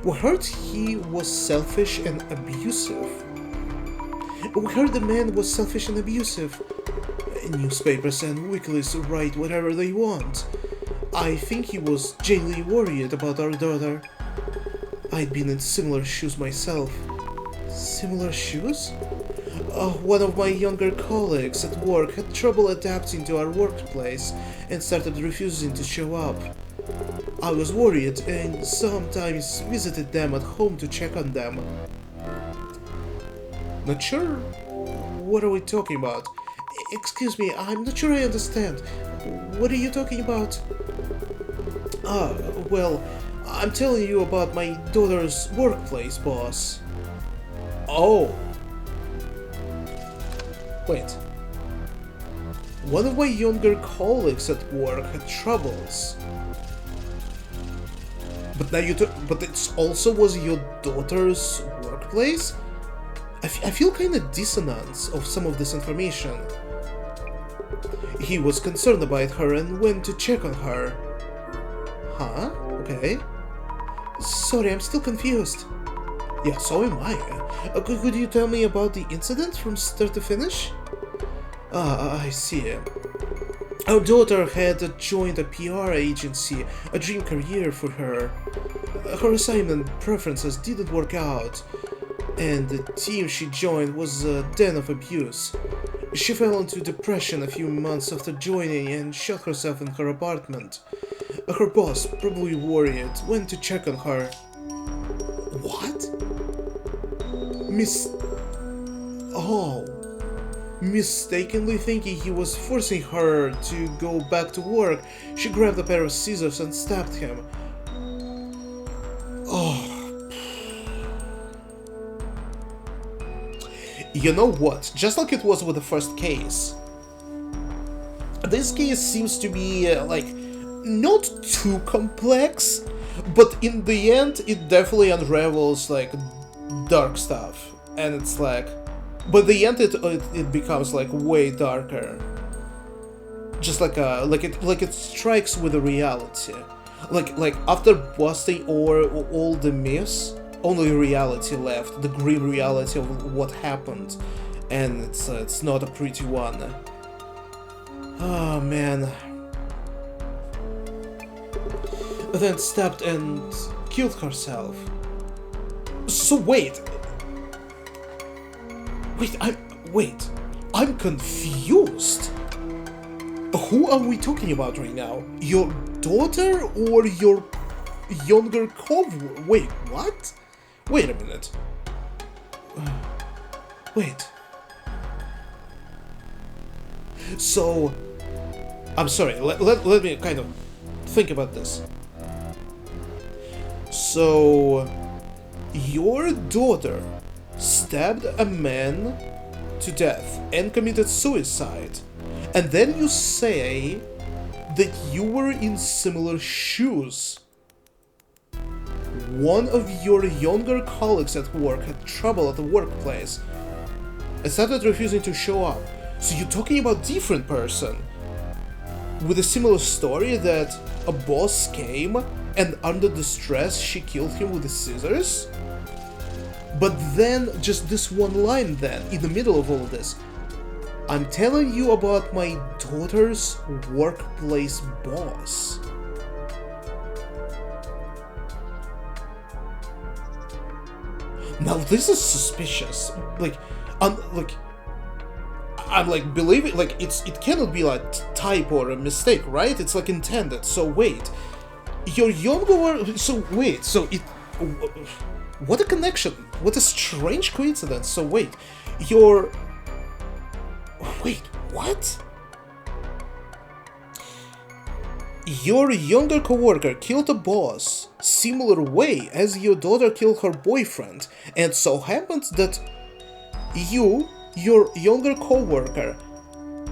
We heard he was selfish and abusive. We heard the man was selfish and abusive. Newspapers and weeklies write whatever they want. I think he was genuinely worried about our daughter. I'd been in similar shoes myself. Similar shoes? One of my younger colleagues at work had trouble adapting to our workplace and started refusing to show up. I was worried and sometimes visited them at home to check on them. Not sure? What are we talking about? Excuse me, I'm not sure I understand. What are you talking about? Well, I'm telling you about my daughter's workplace boss. Oh. Wait. One of my younger colleagues at work had troubles. But now but it also was your daughter's workplace? I feel kinda dissonance of some of this information. He was concerned about her and went to check on her. Huh? Okay. Sorry, I'm still confused. Yeah, so am I. Could you tell me about the incident from start to finish? I see. Our daughter had joined a PR agency, a dream career for her. Her assignment preferences didn't work out, and the team she joined was a den of abuse. She fell into depression a few months after joining and shut herself in her apartment. Her boss, probably worried, went to check on her. What? Mistakenly thinking he was forcing her to go back to work, she grabbed a pair of scissors and stabbed him. You know what? Just like it was with the first case, this case seems to be, not too complex, but in the end, it definitely unravels, dark stuff. And it's but the end, it becomes, way darker. Just it strikes with the reality. After busting all the myths, only reality left, the grim reality of what happened, and it's not a pretty one. Oh man. Then stabbed and killed herself. So wait, I'm confused. Who are we talking about right now? Your daughter or your younger coworker? Wait, what? Wait a minute. Wait. So, I'm sorry, let me kind of think about this. So, your daughter stabbed a man to death and committed suicide, and then you say that you were in similar shoes. One of your younger colleagues at work had trouble at the workplace and started refusing to show up. So you're talking about a different person with a similar story, that a boss came and under the stress she killed him with the scissors? But then, just this one line then, in the middle of all of this, I'm telling you about my daughter's workplace boss. Now this is suspicious. I'm like believing, like it cannot be like typo or a mistake, right? It's like intended. So wait, your younger, so wait, so it, what a connection, what a strange coincidence. So wait, wait, what? Your younger coworker killed a boss similar way as your daughter killed her boyfriend, and so happens that you, your younger coworker,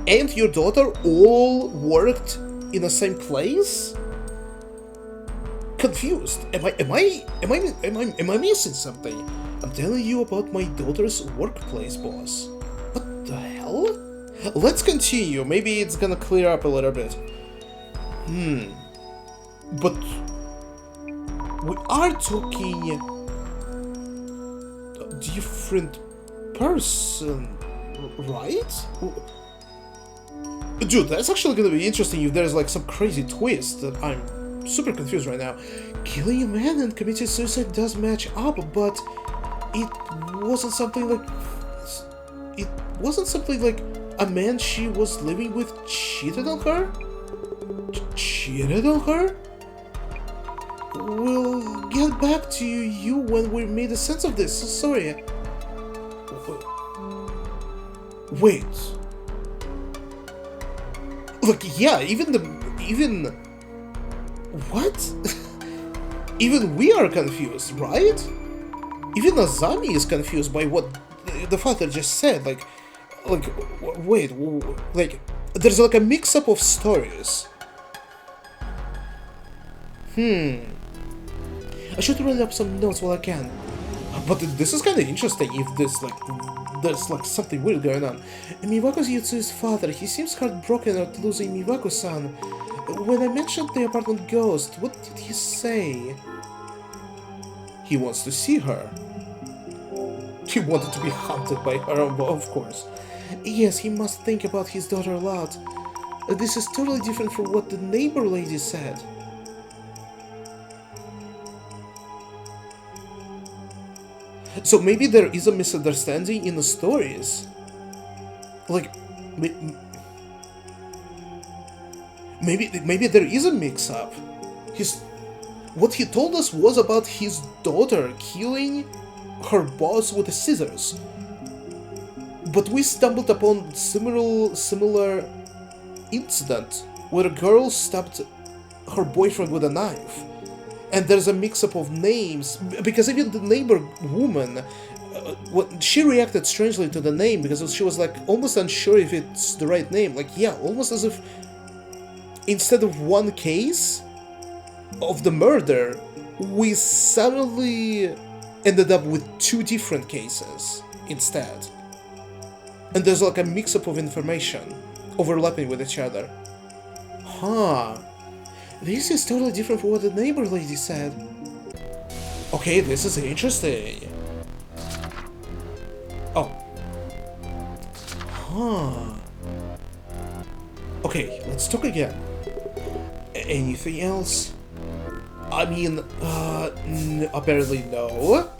and your daughter all worked in the same place? Confused. Am I missing something? I'm telling you about my daughter's workplace boss. What the hell? Let's continue. Maybe it's gonna clear up a little bit. But we are talking a different person, right? Dude, that's actually gonna be interesting if there's like some crazy twist that I'm super confused right now. Killing a man and committing suicide does match up, but it wasn't something like a man she was living with cheated on her? Cheated on her? We'll get back to you when we made a sense of this. Sorry. Wait. Look, yeah, even what? Even we are confused, right? Even Azami is confused by what the father just said. Like, wait, like, there's like a mix-up of stories. I should write up some notes while I can. But this is kind of interesting if there's like something weird going on. Miwako's Yutsu's father, he seems heartbroken at losing Miwako-san. When I mentioned the apartment ghost, what did he say? He wants to see her. He wanted to be haunted by her, of course. Yes, he must think about his daughter a lot. This is totally different from what the neighbor lady said. So maybe there is a misunderstanding in the stories. Like, maybe there is a mix-up. What he told us was about his daughter killing her boss with the scissors. But we stumbled upon similar incident where a girl stabbed her boyfriend with a knife. And there's a mix-up of names, because even the neighbor woman, she reacted strangely to the name, because she was like almost unsure if it's the right name. Like, yeah, almost as if instead of one case of the murder, we suddenly ended up with two different cases instead. And there's like a mix-up of information overlapping with each other. Huh. This is totally different from what the neighbor lady said. Okay, this is interesting. Oh. Huh. Okay, let's talk again. Anything else? I mean, apparently no.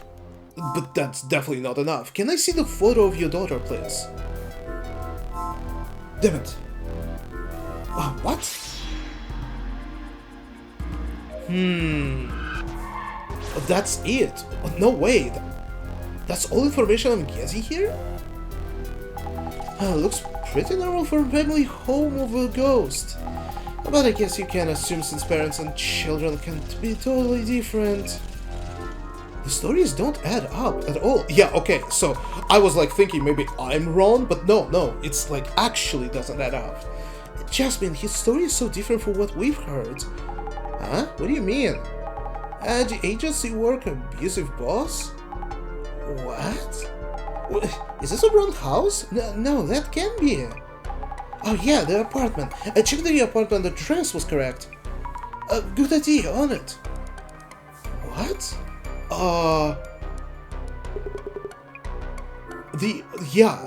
But that's definitely not enough. Can I see the photo of your daughter, please? Damn it. What? That's it. No way. That's all information I'm getting here? Looks pretty normal for a family home of a ghost. But I guess you can assume since parents and children can't be totally different. The stories don't add up at all. Yeah, okay, so I was like thinking maybe I'm wrong, but no, it's like actually doesn't add up. Jasmine, his story is so different from what we've heard. Huh? What do you mean? Agency work, abusive boss? What? Is this a wrong house? No, that can't be. Oh yeah, the apartment. I checked the apartment address was correct. Good idea, on it. What? Yeah,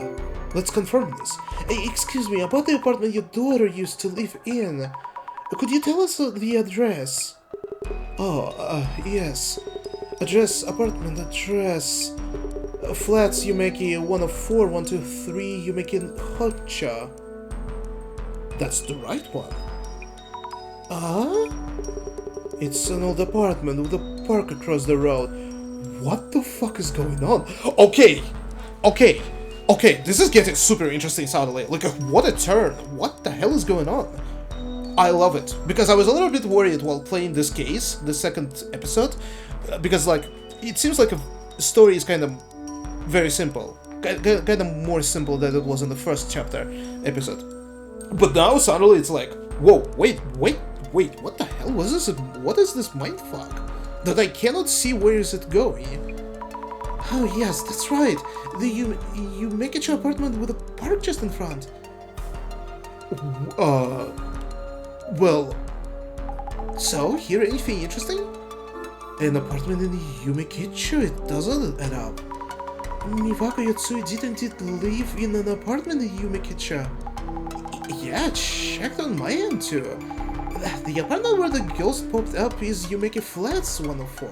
let's confirm this. Excuse me, about the apartment your daughter used to live in. Could you tell us the address? Yes. Apartment address. Flats Yumeki 1 of 4, 1, 2, 3, Yumeki Hotcha. That's the right one. It's an old apartment with a park across the road. What the fuck is going on? Okay, this is getting super interesting suddenly. Like, what a turn. What the hell is going on? I love it, because I was a little bit worried while playing this case, the second episode, because, like, it seems like a story is kind of very simple. Kind of more simple than it was in the first episode. But now, suddenly, it's like, whoa, wait, what the hell was this? What is this mindfuck? That I cannot see where is it going. Oh yes, that's right. You make it your apartment with a park just in front. Well, so here anything interesting? An apartment in Yumekicho, it doesn't add up. Miwako Yatsui didn't live in an apartment in Yumekicho. Yeah, checked on my end too. The apartment where the ghost popped up is Yumeki Flats 104.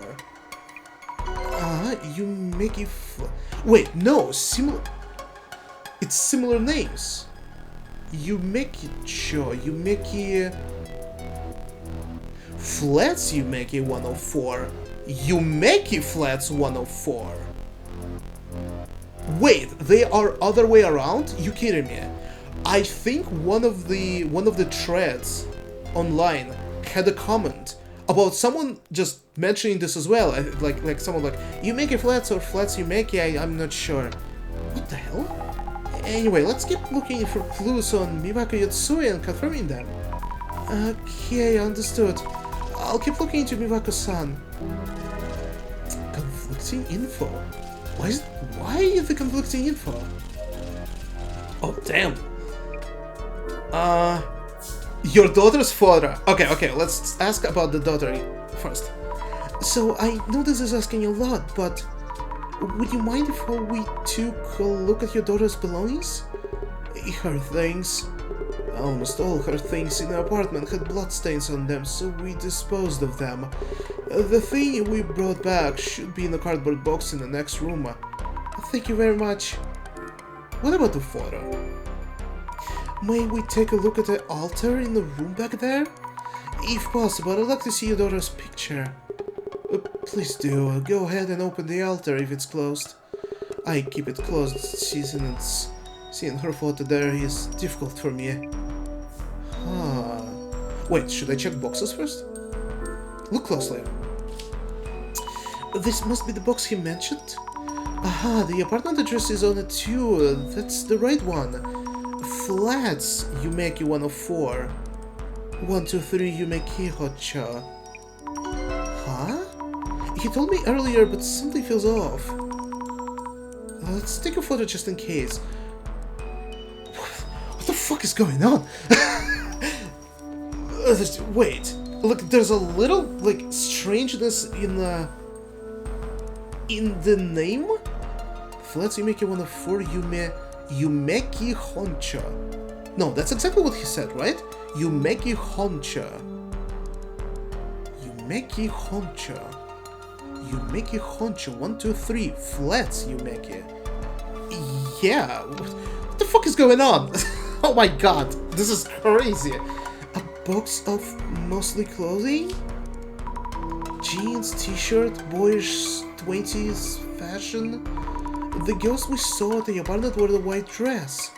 Yumeki wait, no, similar. It's similar names. Yumekicho, Yumeki Flats Yumeki 104. Yumeki Flats 104. Wait, they are other way around? You kidding me? I think one of the threads online had a comment about someone just mentioning this as well. Like someone like, you make it flats or flats you make it, I'm not sure. What the hell? Anyway, let's keep looking for clues on Miwako Yatsui and confirming them. Okay, understood. I'll keep looking into Miwako-san. Conflicting info? Why the conflicting info? Oh, damn. Your daughter's father. Okay, let's ask about the daughter first. So, I know this is asking a lot, but would you mind if we took a look at your daughter's belongings? Her things. Almost all her things in the apartment had bloodstains on them, so we disposed of them. The thing we brought back should be in a cardboard box in the next room. Thank you very much. What about the photo? May we take a look at the altar in the room back there? If possible, I'd like to see your daughter's picture. Please do. Go ahead and open the altar if it's closed. I keep it closed, seeing her photo there is difficult for me. Wait, should I check boxes first? Look closely. This must be the box he mentioned? Aha, the apartment address is on it too. That's the right one. Flats Yumeki 104. 123 Yumeki Hotcha. Huh? He told me earlier, but something feels off. Let's take a photo just in case. What the fuck is going on? Wait, look, there's a little, like, strangeness in the name? Flats Yumeki 104 Yumeki Honcha. No, that's exactly what he said, right? Yumeki Honcha. Yumeki Honcha. Yumeki Honcha. 1, 2, 3. Flats Yumeki. Yeah. What the fuck is going on? Oh my god. This is crazy. A box of mostly clothing? Jeans, t-shirt, boyish 20s fashion? The ghost we saw at the apartment wore the white dress.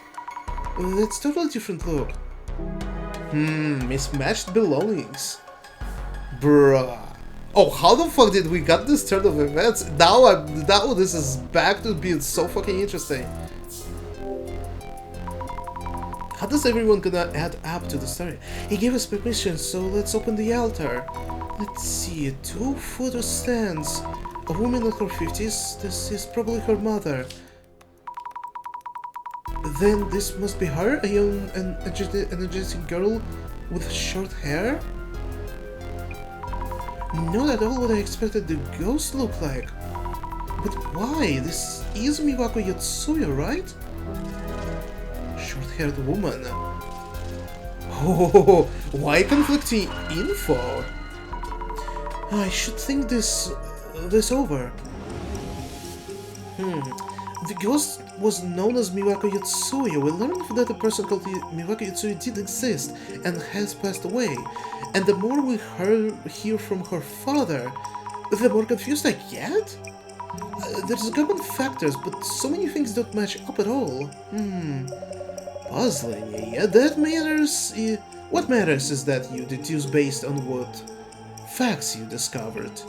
That's totally different look. Mismatched belongings. Bruh. Oh, how the fuck did we got this turn of events? Now this is back to being so fucking interesting. How does everyone gonna add up to the story? He gave us permission, so let's open the altar. Let's see, 2 photo stands. A woman in her 50s, this is probably her mother. Then this must be her, a young and energetic girl with short hair? Not at all what I expected the ghost to look like. But why? This is Miwako Yatsui, right? Short-haired woman. Oh, why conflicting info? I should think this over. The ghost was known as Miwako Yotsuya. We learned that a person called Miwako Yotsuya did exist and has passed away. And the more we hear from her father, the more confused I get. There's common factors, but so many things don't match up at all. Puzzling, yeah, that matters. What matters is that you deduce based on what facts you discovered.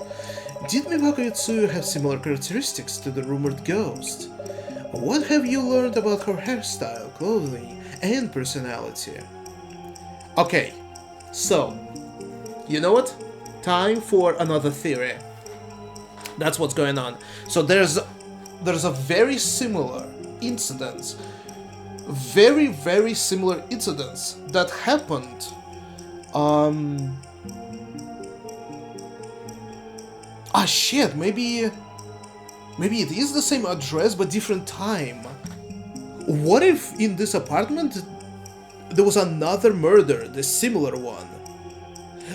Did Miwako Yotsuya have similar characteristics to the rumored ghost? What have you learned about her hairstyle, clothing, and personality? Okay, so, you know what? Time for another theory. That's what's going on. So there's a very similar incident, very similar incidents that happened. Shit, maybe it is the same address but different time. What if in this apartment there was another murder, the similar one?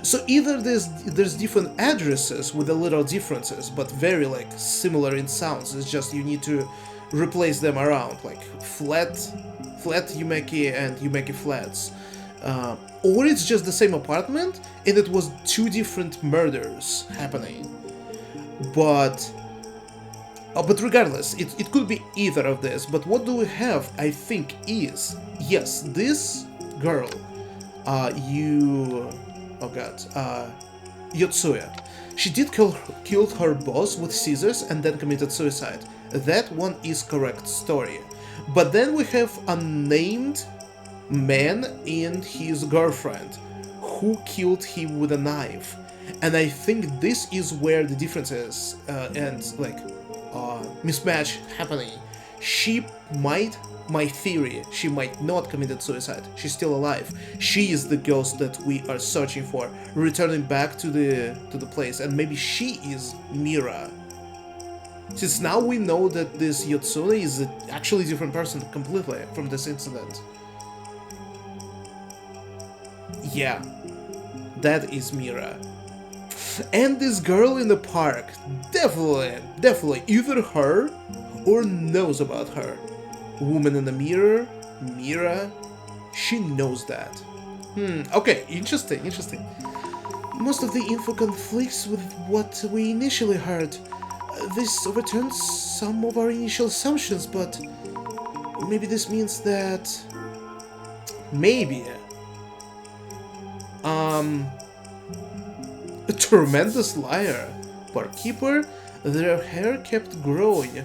So either there's different addresses with a little differences, but very like similar in sounds. It's just you need to replace them around, like flat Yumeki and Yumeki flats. Or it's just the same apartment and it was two different murders happening. But regardless, it could be either of this. But what do we have, I think, is, yes, this girl, Yotsuya. She did kill her boss with scissors and then committed suicide. That one is correct story. But then we have a named man and his girlfriend who killed him with a knife. And I think this is where the differences and mismatch happening. She might, my theory, she might not committed suicide. She's still alive. She is the ghost that we are searching for, returning back to the place, and maybe she is Mira. Since now we know that this Yotsune is actually a different person completely from this incident. Yeah, that is Mira. And this girl in the park, definitely either her or knows about her. Woman in the mirror, Mira, she knows that. Okay, interesting. Most of the info conflicts with what we initially heard. This overturns some of our initial assumptions, but maybe this means that... a tremendous liar, barkeeper, their hair kept growing,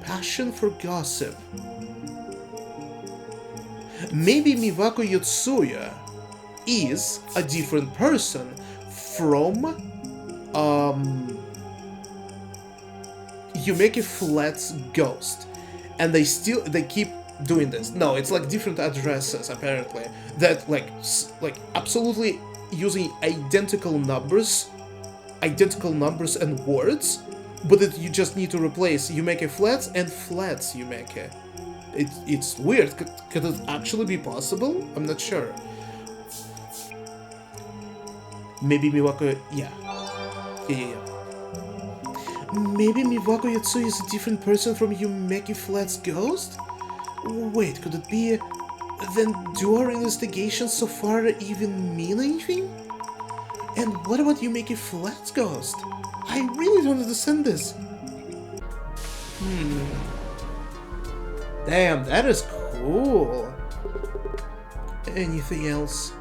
passion for gossip. Maybe Miwako Yotsuya is a different person from Yumeki Flat's ghost, and they keep doing this. No, it's like different addresses apparently that like absolutely using identical numbers and words, but that you just need to replace Yumeki Flats and Flats Yumeki. It's weird. Could it actually be possible? I'm not sure. Maybe Miwako... Yeah. Maybe Miwako Yotsuya is a different person from Yumeki Flat's ghost? Wait, could it be... Then do our investigations so far even mean anything? And what about Yumeki Flat's ghost? I really don't understand this. Damn, that is cool. Anything else?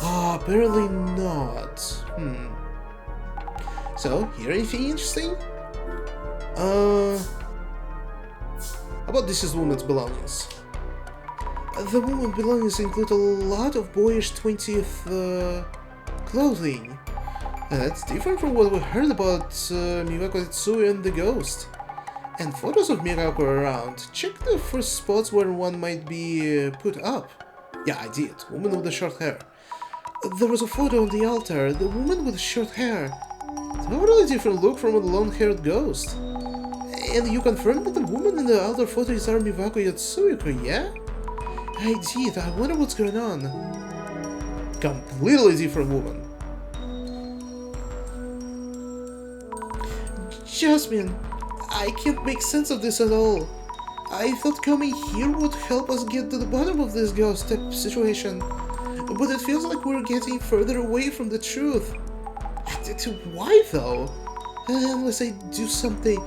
Apparently not. So, hear anything interesting? How about this is woman's belongings? The woman's belongings include a lot of boyish 20th clothing. That's different from what we heard about Miwako Yotsuya and the ghost. And photos of Miwako around. Check the first spots where one might be put up. Yeah, I did. Woman with the short hair. There was a photo on the altar. The woman with the short hair. Totally different look from a long-haired ghost. And you confirmed that the woman in the altar photo is our Miwako Yotsuya, yeah? I did. I wonder what's going on. Completely different woman. Jasmine, I can't make sense of this at all. I thought coming here would help us get to the bottom of this ghost type situation, but it feels like we're getting further away from the truth. Why though? Unless I do something,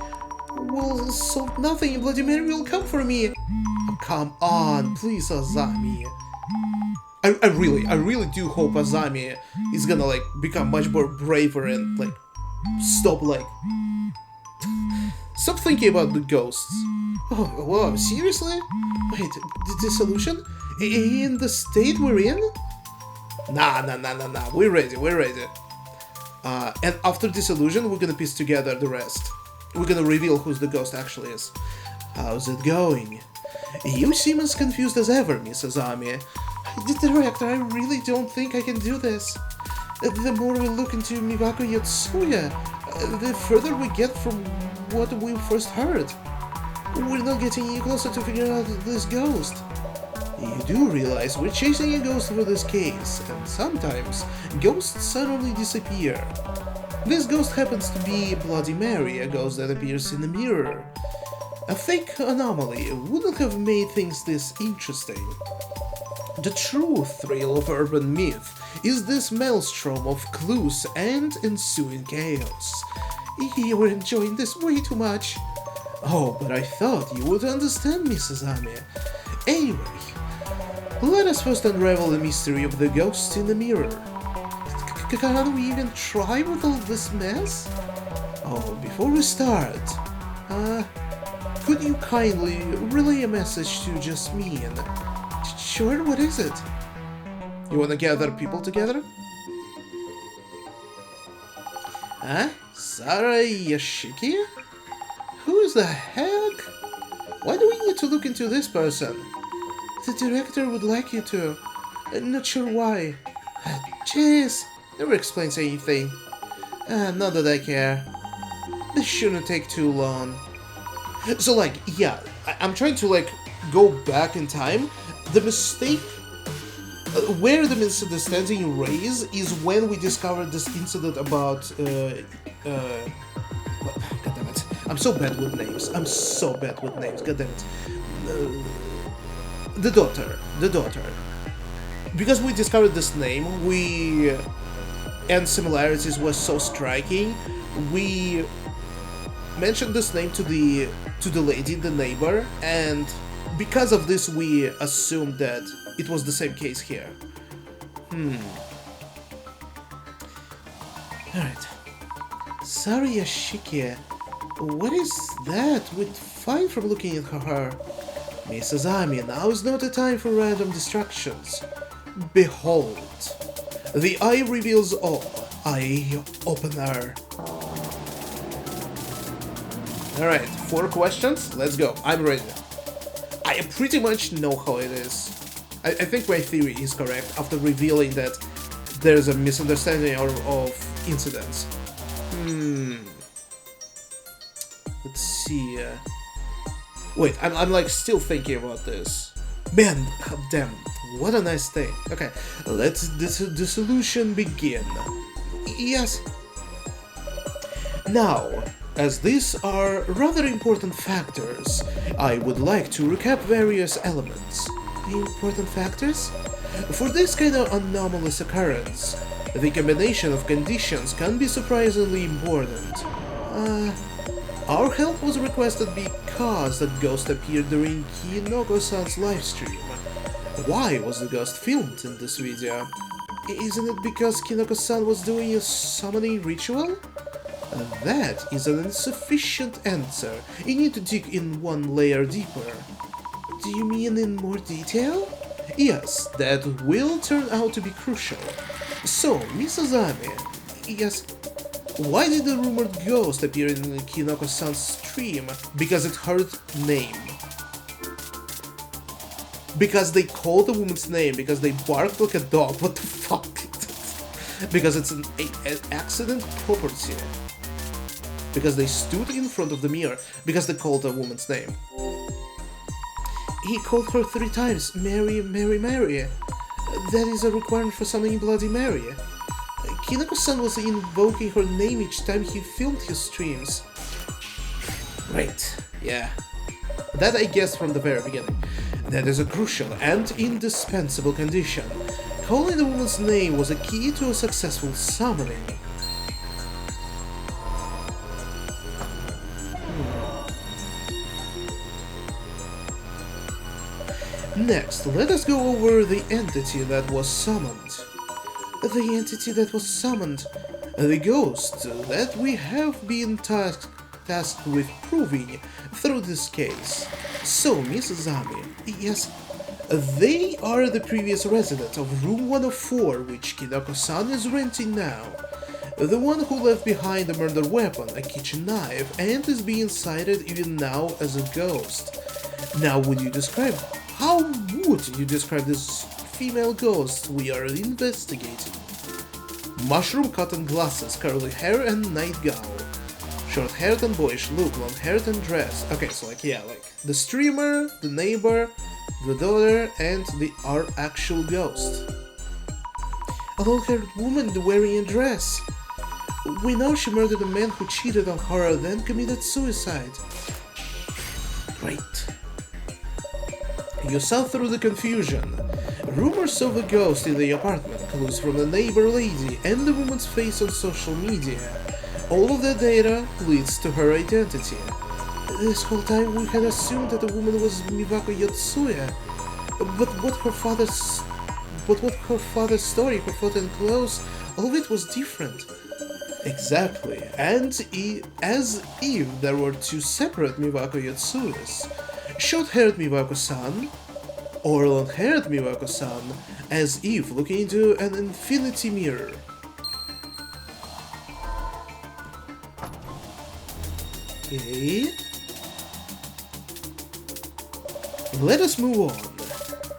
we'll solve nothing and Bloody Mary will come for me. Oh, come on, please, Azami. I really do hope Azami is gonna like become much more braver and like stop thinking about the ghosts. Oh, whoa, seriously? Wait, the dissolution? In the state we're in? Nah, we're ready. And after dissolution, we're gonna piece together the rest. We're gonna reveal who the ghost actually is. How's it going? You seem as confused as ever, Miss Azami. The director, I really don't think I can do this. The more we look into Mibaku Yotsuya, the further we get from what we first heard. We're not getting any closer to figure out this ghost. You do realize we're chasing a ghost for this case, and sometimes ghosts suddenly disappear. This ghost happens to be Bloody Mary, a ghost that appears in a mirror. A fake anomaly wouldn't have made things this interesting. The true thrill of urban myth is this maelstrom of clues and ensuing chaos. You're enjoying this way too much. Oh, but I thought you would understand, Mrs. Azami. Anyway, let us first unravel the mystery of the ghost in the mirror. Can't we even try with all this mess? Oh, before we start, could you kindly relay a message to Jasmine? Sure, what is it? You wanna gather people together? Huh? Sarah Yashiki? Who the heck? Why do we need to look into this person? The director would like you to. I'm not sure why. Jeez, never explains anything. Not that I care. This shouldn't take too long. So like, yeah, I'm trying to like go back in time. The mistake, where the misunderstanding raised is when we discovered this incident about, goddammit, I'm so bad with names, goddammit. The daughter. Because we discovered this name, and similarities were so striking, we mentioned this name to the lady, the neighbor, and because of this, we assumed that it was the same case here. Alright. Sorry, Yashiki. What is that? We're fine from looking at her. Miss Azami, now is not the time for random distractions. Behold. The eye reveals all. Eye opener. Alright, 4 questions. Let's go. I'm ready. I pretty much know how it is. I think my theory is correct after revealing that there's a misunderstanding of incidents. Let's see. Wait, I'm like still thinking about this. Man, damn, what a nice thing. Okay, let's dissolution begin. Yes. Now, as these are rather important factors, I would like to recap various elements. Important factors? For this kind of anomalous occurrence, the combination of conditions can be surprisingly important. Our help was requested because the ghost appeared during Kinoko-san's livestream. Why was the ghost filmed in this video? Isn't it because Kinoko-san was doing a summoning ritual? That is an insufficient answer. You need to dig in one layer deeper. Do you mean in more detail? Yes, that will turn out to be crucial. So, Miss Azami, yes, why did the rumored ghost appear in Kinoko-san's stream? Because it heard name. Because they called the woman's name, because they barked like a dog, what the fuck? Because it's an accident property. Because they stood in front of the mirror, because they called a woman's name. He called her 3 times, Mary, Mary, Mary. That is a requirement for summoning Bloody Mary. Kinoko-san was invoking her name each time he filmed his streams. Great, yeah. That I guessed from the very beginning. That is a crucial and indispensable condition. Calling the woman's name was a key to a successful summoning. Next, let us go over the entity that was summoned. The entity that was summoned. The ghost that we have been tasked with proving through this case. So, Miss Azami, yes, they are the previous resident of room 104, which Kinako-san is renting now. The one who left behind a murder weapon, a kitchen knife, and is being cited even now as a ghost. Now, how would you describe this female ghost we are investigating? Mushroom cotton glasses, curly hair and nightgown. Short-haired and boyish look, long-haired and dressed. Okay, so like the streamer, the neighbor, the daughter, and our actual ghost. A long-haired woman wearing a dress. We know she murdered a man who cheated on her, then committed suicide. Great. You saw through the confusion. Rumors of a ghost in the apartment, clues from the neighbor lady, and the woman's face on social media. All of that data leads to her identity. This whole time we had assumed that the woman was Mivako Yotsuya. But what her father's story, her photo and clothes, all of it was different. Exactly, and as if there were two separate Mivako Yotsuyas. Short-haired Mivako-san, or long-haired Mivako-san, as if looking into an infinity mirror. Okay. Let us move on.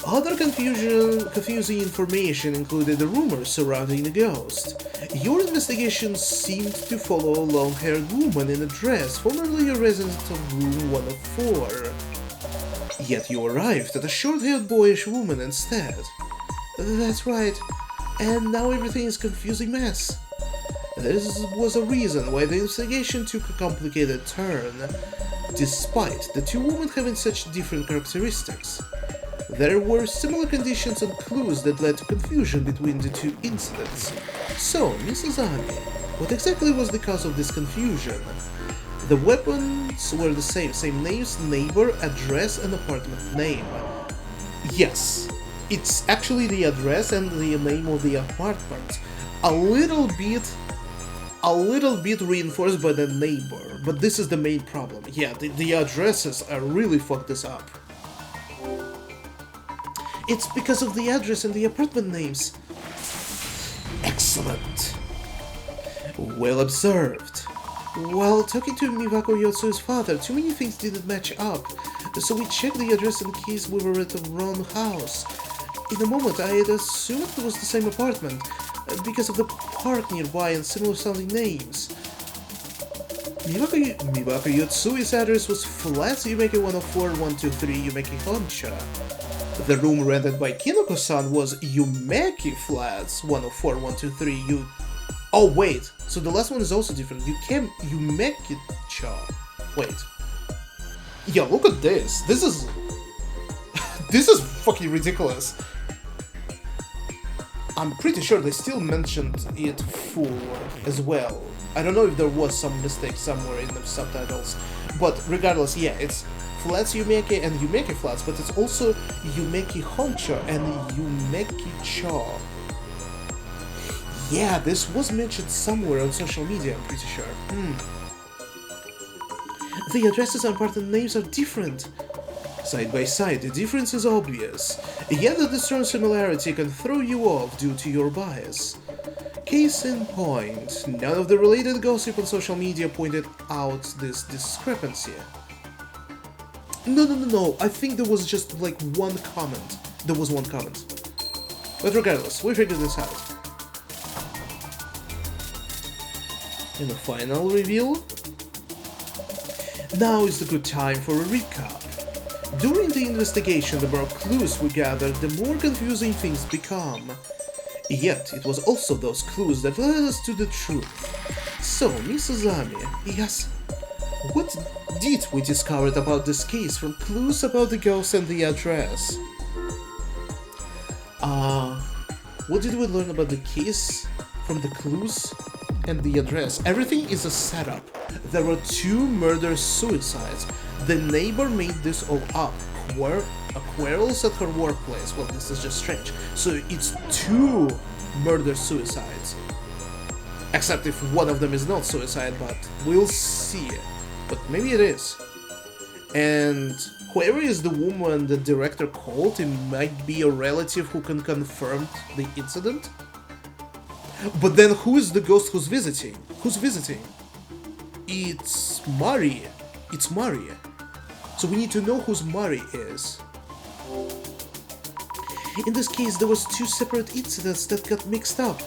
Other confusing information included the rumors surrounding the ghost. Your investigation seemed to follow a long-haired woman in a dress, formerly a resident of room 104. Yet you arrived at a short-haired boyish woman instead. That's right, and now everything is a confusing mess. This was a reason why the investigation took a complicated turn, despite the two women having such different characteristics. There were similar conditions and clues that led to confusion between the two incidents. So, Miss Azami, what exactly was the cause of this confusion? The weapons were the same names, neighbor, address, and apartment name. Yes, it's actually the address and the name of the apartment. A little bit reinforced by the neighbor, but this is the main problem. Yeah, the addresses are really fucked this up. It's because of the address and the apartment names. Excellent. Well observed. While talking to Mivako Yotsu's father, too many things didn't match up, so we checked the address in case we were at the wrong house. In a moment, I had assumed it was the same apartment, because of the park nearby and similar sounding names. Mivako Yotsu's address was Flat Yumeki 104-123 Yumeki Honcha. The room rented by Kinoko-san was Yumeki Flats 104-123 Oh wait, so the last one is also different. Yumeki-cha. Wait. Yeah, look at this. This is fucking ridiculous. I'm pretty sure they still mentioned it full as well. I don't know if there was some mistake somewhere in the subtitles, but regardless, yeah, it's Flats Yumeki and Yumeki Flats, but it's also Yumeki Honcha and Yumeki-cha. Yeah, this was mentioned somewhere on social media, I'm pretty sure. The addresses and apartment names are different. Side by side, the difference is obvious, yet the discerned similarity can throw you off due to your bias. Case in point, none of the related gossip on social media pointed out this discrepancy. No, I think there was just like one comment. There was one comment. But regardless, we figured this out. And the final reveal? Now is the good time for a recap. During the investigation, the more clues we gathered, the more confusing things become. Yet, it was also those clues that led us to the truth. So, Miss Azami, yes? What did we discover about this case from clues about the ghost and the address? What did we learn about the case from the clues and the address? Everything is a setup. There were 2 murder-suicides. The neighbor made this all up. Quarrels at her workplace. Well, this is just strange. So it's 2 murder-suicides. Except if one of them is not suicide, but we'll see. But maybe it is. And whoever is the woman the director called, it might be a relative who can confirm the incident. But then who is the ghost who's visiting? Who's visiting? It's Mari. It's Mari. So we need to know who Mari is. In this case, there was 2 separate incidents that got mixed up.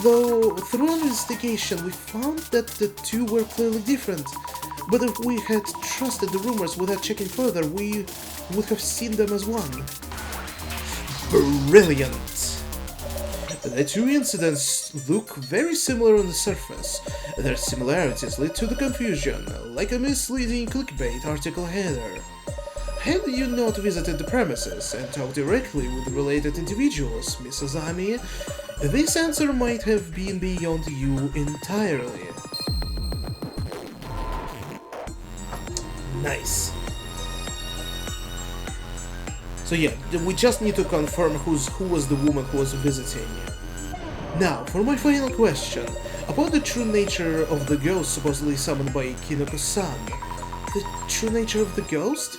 Though through our investigation, we found that the 2 were clearly different. But if we had trusted the rumors without checking further, we would have seen them as one. Brilliant! The 2 incidents look very similar on the surface. Their similarities lead to the confusion, like a misleading clickbait article header. Had you not visited the premises and talked directly with the related individuals, Miss Azami, this answer might have been beyond you entirely. Nice. So yeah, we just need to confirm who was the woman who was visiting. Now, for my final question, about the true nature of the ghost supposedly summoned by Kinoko-san. The true nature of the ghost?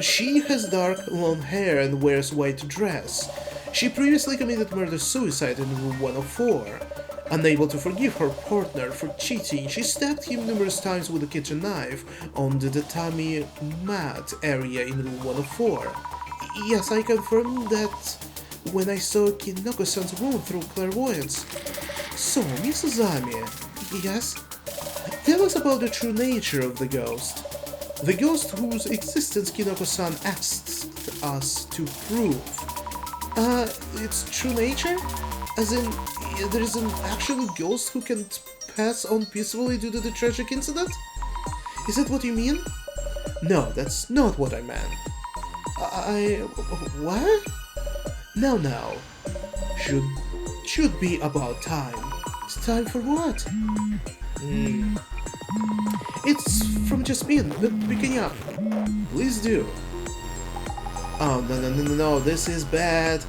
She has dark, long hair and wears white dress. She previously committed murder-suicide in room 104. Unable to forgive her partner for cheating, she stabbed him numerous times with a kitchen knife on the tatami mat area in room 104. Yes, I confirm that when I saw Kinoko-san's room through clairvoyance. So, Miss Azami, yes? Tell us about the true nature of the ghost. The ghost whose existence Kinoko-san asked us to prove. Its true nature? As in, there is an actual ghost who can pass on peacefully due to the tragic incident? Is that what you mean? No, that's not what I meant. What? Now. Should be about time. It's time for what? It's from Jasmine, picking up. Please do. Oh, no, this is bad.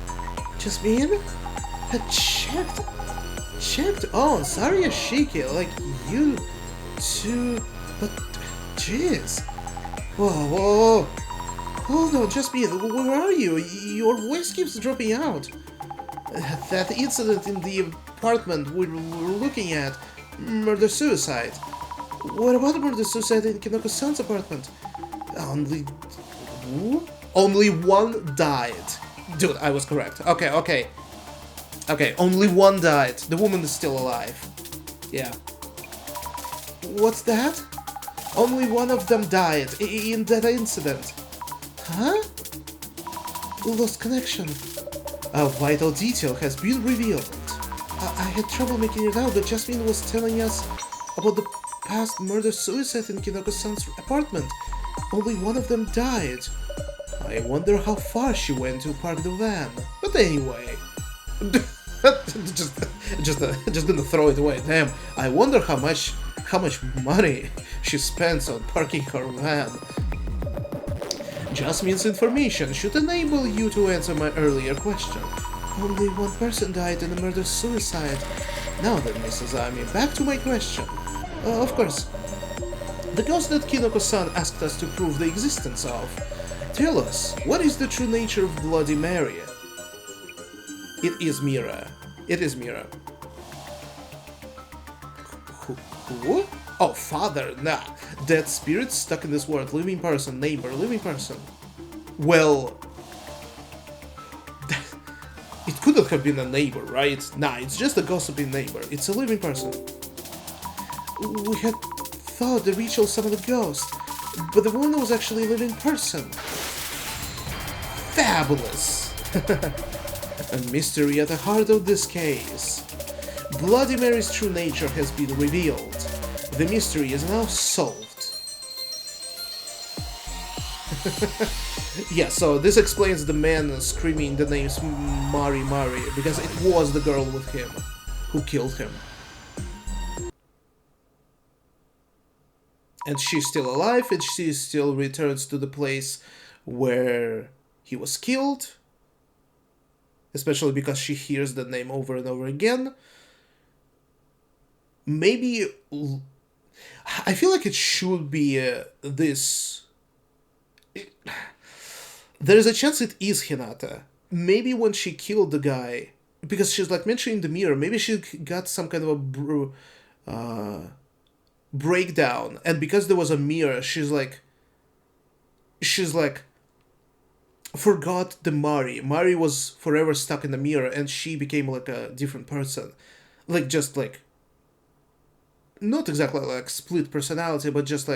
Jasmine? Had checked on Sariyashiki, like you two, but jeez. Whoa. Hold on, Jasmine, where are you? Your voice keeps dropping out. That incident in the apartment we were looking at, murder-suicide. What about the murder-suicide in Kinoko-san's apartment? Only one died. Dude, I was correct. Okay, only one died. The woman is still alive. Yeah. What's that? Only one of them died in that incident. Huh? Lost connection. A vital detail has been revealed. I had trouble making it out, but Jasmine was telling us about the past murder-suicide in Kinoko-san's apartment. Only one of them died. I wonder how far she went to park the van. But anyway... just gonna throw it away. Damn, I wonder how much money she spends on parking her van. Jasmine's information should enable you to answer my earlier question. Only one person died in a murder-suicide. Now then, Mrs. Azami, back to my question. Of course. The ghost that Kinoko-san asked us to prove the existence of. Tell us, what is the true nature of Bloody Mary? It is Mira. Who? Oh, father, nah. Dead spirit stuck in this world. Living person, neighbor, living person. Well... it couldn't have been a neighbor, right? Nah, it's just a gossiping neighbor. It's a living person. We had thought the ritual summoned a ghost, but the woman was actually a living person. Fabulous! A mystery at the heart of this case. Bloody Mary's true nature has been revealed. The mystery is now solved. Yeah, so this explains the man screaming the names Mari Mari, because it was the girl with him who killed him. And she's still alive, and she still returns to the place where he was killed. Especially because she hears the name over and over again. Maybe... I feel like it should be this... There's a chance it is Hinata. Maybe when she killed the guy... Because she's like mentioning the mirror, maybe she got some kind of a... breakdown, and because there was a mirror, she's like forgot the Mari was forever stuck in the mirror, and she became like a different person, like just like not exactly like split personality, but just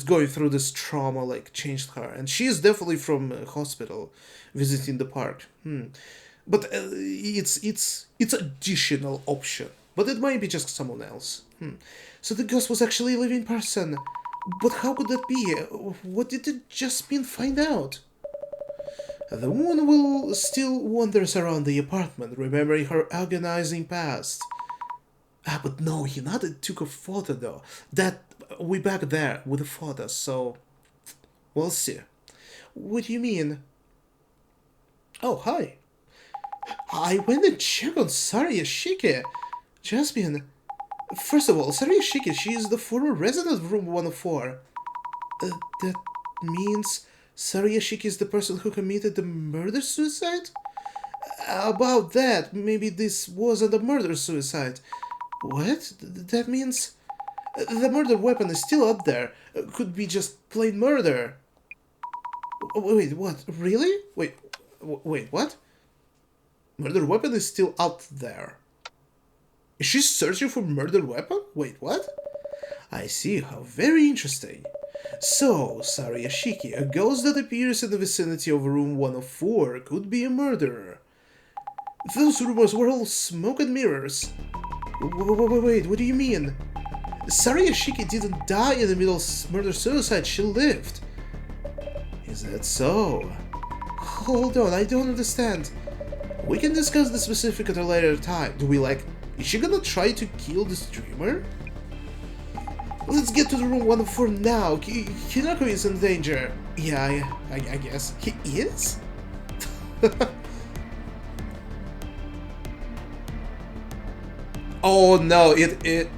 going through this trauma like changed her, and she is definitely from a hospital visiting the park. But it's additional option. But it might be just someone else. So the ghost was actually a living person. But how could that be? What did it just mean find out? The woman will still wanders around the apartment, remembering her agonizing past. But no, Hinata took a photo though. That we back there with the photos, so we'll see. What do you mean? Oh, hi. I went and checked on Sariyashiki. Jasmine. First of all, Sariyashiki, she is the former resident of room 104. That means Sariyashiki is the person who committed the murder-suicide? About that, maybe this wasn't a murder-suicide. What? That means... The murder weapon is still up there. Could be just plain murder. Wait, what? Really? Wait, what? Murder weapon is still out there. Is she searching for murder weapon? Wait, what? I see, how very interesting. So, Sariyashiki, a ghost that appears in the vicinity of room 104, could be a murderer. Those rumors were all smoke and mirrors. Wait, what do you mean? Sariyashiki didn't die in the middle of murder-suicide, she lived. Is that so? Hold on, I don't understand. We can discuss the specific at a later time. Is she gonna try to kill the streamer? Let's get to the room 104 now. Hinako is in danger. Yeah, I guess. He is? Oh no, it...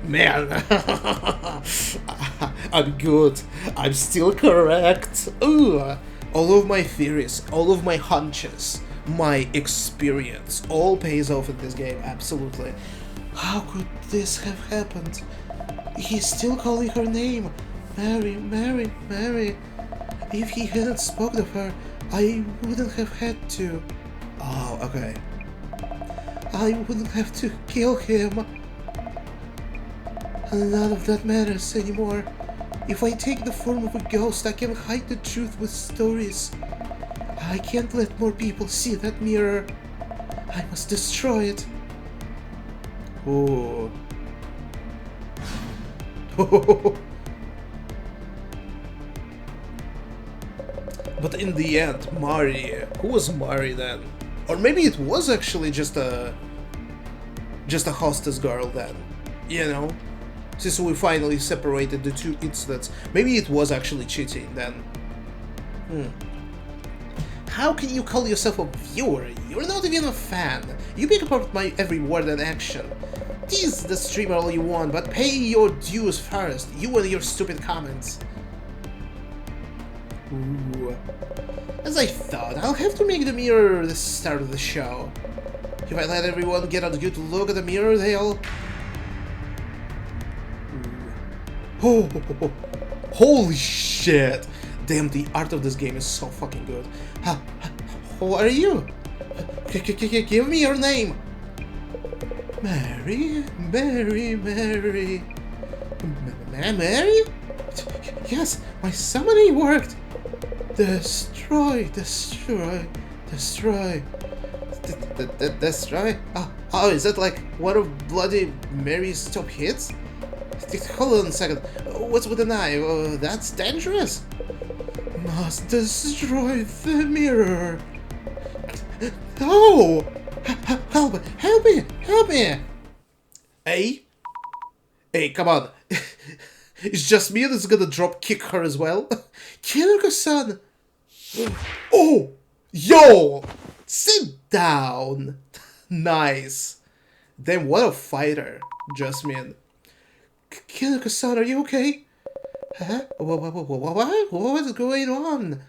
Man. I'm good. I'm still correct. Ooh. All of my theories, all of my hunches, my experience, all pays off in this game, absolutely. How could this have happened? He's still calling her name. Mary, Mary, Mary. If he hadn't spoken of her, I wouldn't have had to. Oh, okay. I wouldn't have to kill him. None of that matters anymore. If I take the form of a ghost, I can hide the truth with stories. I can't let more people see that mirror. I must destroy it. Oh. But in the end, Mari... Who was Mari then? Or maybe it was actually just a hostess girl then. You know? Since we finally separated the two incidents, maybe it was actually cheating then. How can you call yourself a viewer? You're not even a fan. You pick apart my every word and action. Tease the streamer all you want, but pay your dues first. You and your stupid comments. Ooh. As I thought, I'll have to make the mirror the start of the show. If I let everyone get a good look at the mirror, they'll... Oh, holy shit! Damn, the art of this game is so fucking good. Who are you? Give me your name! Mary? Mary? Mary? Mary? Yes, my summoning worked! Destroy, destroy, destroy. That's right. Oh, is that like one of Bloody Mary's top hits? Hold on a second. What's with the knife? That's dangerous. Must destroy the mirror. Oh! Help me! Help me! Help me! Hey? Hey, come on. It's just me that's gonna drop kick her as well. Kinoko-san! Oh! Yo! Sit down! Nice. Damn, what a fighter, Jasmine. Kinoko-san, are you okay? Huh? What's going on?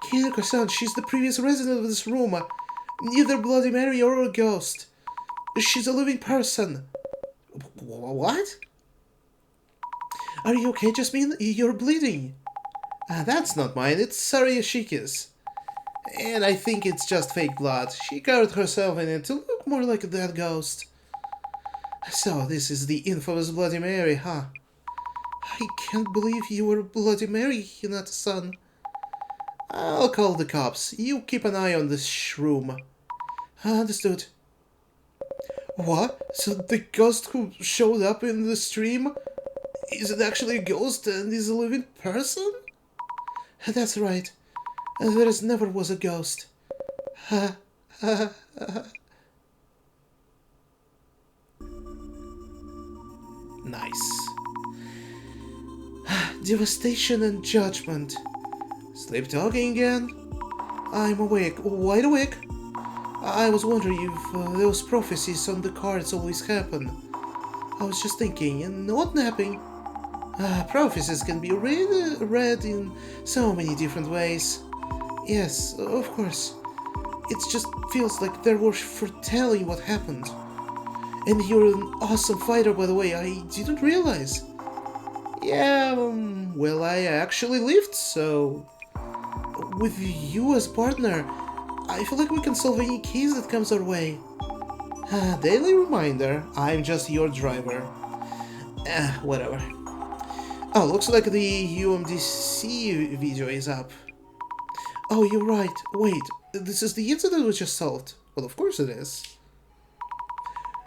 Kinoko-san, she's the previous resident of this room. Neither Bloody Mary or a ghost. She's a living person. What? Are you okay, Jasmine? You're bleeding. That's not mine, it's Sarayashiki's. And I think it's just fake blood. She covered herself in it to look more like a dead ghost. So, this is the infamous Bloody Mary, huh? I can't believe you were Bloody Mary, Hinata-san. I'll call the cops. You keep an eye on this shroom. Understood. What? So the ghost who showed up in the stream isn't actually a ghost and is a living person? That's right. There never was a ghost. Nice. Devastation and judgment. Sleep talking again? I'm awake, wide awake. I was wondering if those prophecies on the cards always happen. I was just thinking, and not napping. Prophecies can be read in so many different ways. Yes, of course. It just feels like they were foretelling what happened. And you're an awesome fighter, by the way, I didn't realize. Yeah, well, I actually lived, so... With you as partner, I feel like we can solve any case that comes our way. Daily reminder, I'm just your driver. Whatever. Oh, looks like the UMDC video is up. Oh, you're right. Wait, this is the incident we just solved. Well, of course it is.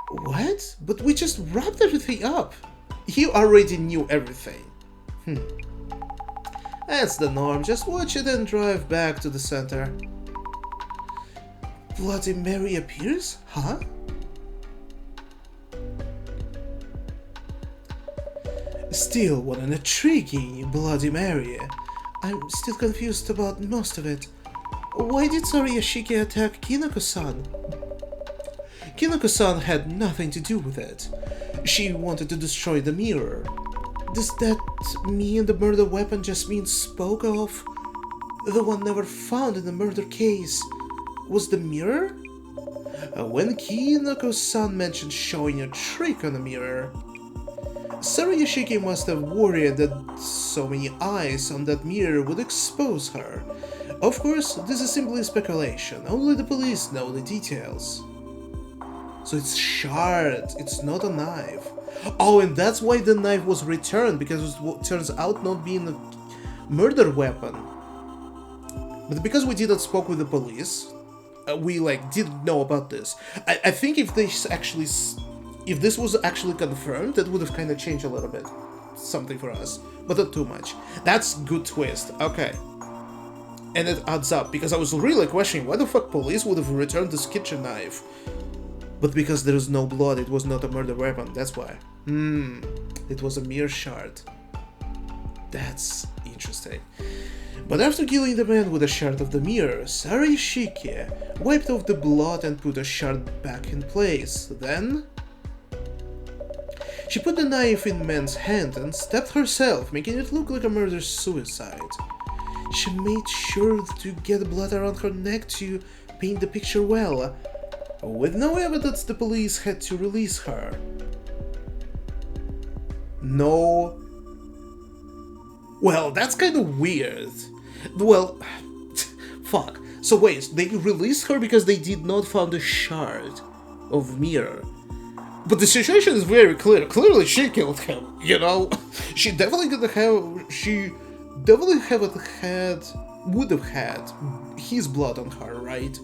What? But we just wrapped everything up. You already knew everything. That's the norm. Just watch it and drive back to the center. Bloody Mary appears? Huh? Still, what an intriguing Bloody Mary. I'm still confused about most of it. Why did Sarayashiki attack Kinoko-san? Kinoko-san had nothing to do with it. She wanted to destroy the mirror. Does that mean the murder weapon Jasmine spoke of, the one never found in the murder case, was the mirror? When Kinoko-san mentioned showing a trick on the mirror, Sarayashiki must have worried that so many eyes on that mirror would expose her. Of course, this is simply speculation, only the police know the details. So it's shard, it's not a knife. Oh, and that's why the knife was returned, because it turns out not being a murder weapon. But because we didn't spoke with the police, we didn't know about this. I think if this was actually confirmed, that would have kind of changed a little bit. Something for us, but not too much. That's good twist, okay. And it adds up, because I was really questioning why the fuck police would have returned this kitchen knife. But because there is no blood, it was not a murder weapon, that's why. It was a mere shard. That's interesting. But after killing the man with a shard of the mirror, Sarayashiki wiped off the blood and put a shard back in place. Then she put the knife in man's hand and stabbed herself, making it look like a murder-suicide. She made sure to get blood around her neck to paint the picture well. With no evidence, the police had to release her. No. Well, that's kind of weird. Well, fuck. So wait, they released her because they did not find a shard of mirror. But the situation is very clear. Clearly she killed him, you know? She definitely would have had his blood on her, right?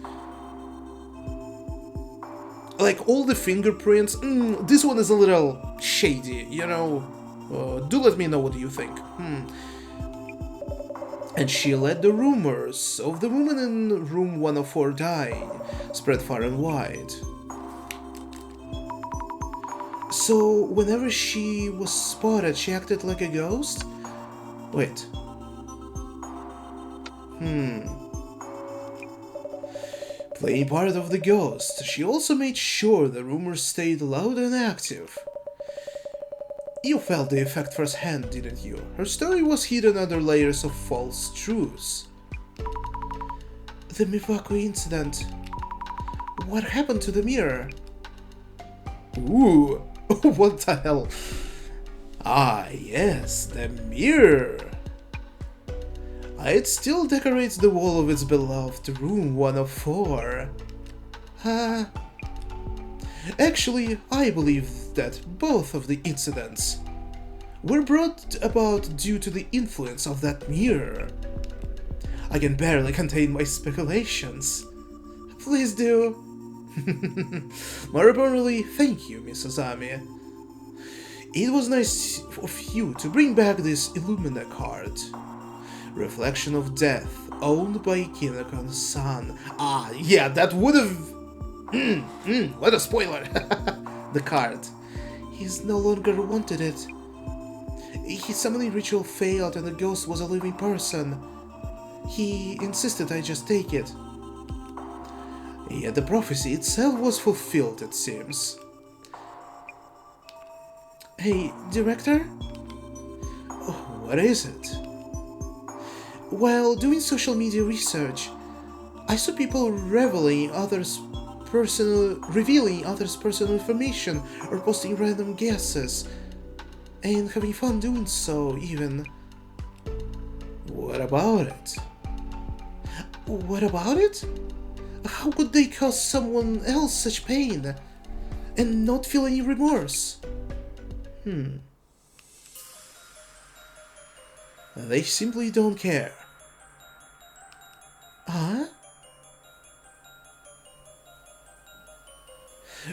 Like all the fingerprints, this one is a little shady, you know? Do let me know what you think. And she let the rumors of the woman in room 104 dying spread far and wide. So, whenever she was spotted, she acted like a ghost? Wait. Playing part of the ghost, she also made sure the rumors stayed loud and active. You felt the effect firsthand, didn't you? Her story was hidden under layers of false truths. The Miwaku incident. What happened to the mirror? Ooh, what the hell? Ah, yes, the mirror. It still decorates the wall of its beloved room 104. Actually, I believe that both of the incidents were brought about due to the influence of that mirror. I can barely contain my speculations. Please do. More importantly, thank you, Miss Azami. It was nice of you to bring back this Illumina card. Reflection of Death, owned by Kinako-san's son. Ah, yeah, that would've... what a spoiler! The card. He's no longer wanted it. His summoning ritual failed and the ghost was a living person. He insisted I just take it. Yet the prophecy itself was fulfilled, it seems. Hey, director? What is it? While doing social media research, I saw people revealing others' personal information or posting random guesses, and having fun doing so, even. What about it? What about it? How could they cause someone else such pain and not feel any remorse? They simply don't care. Huh?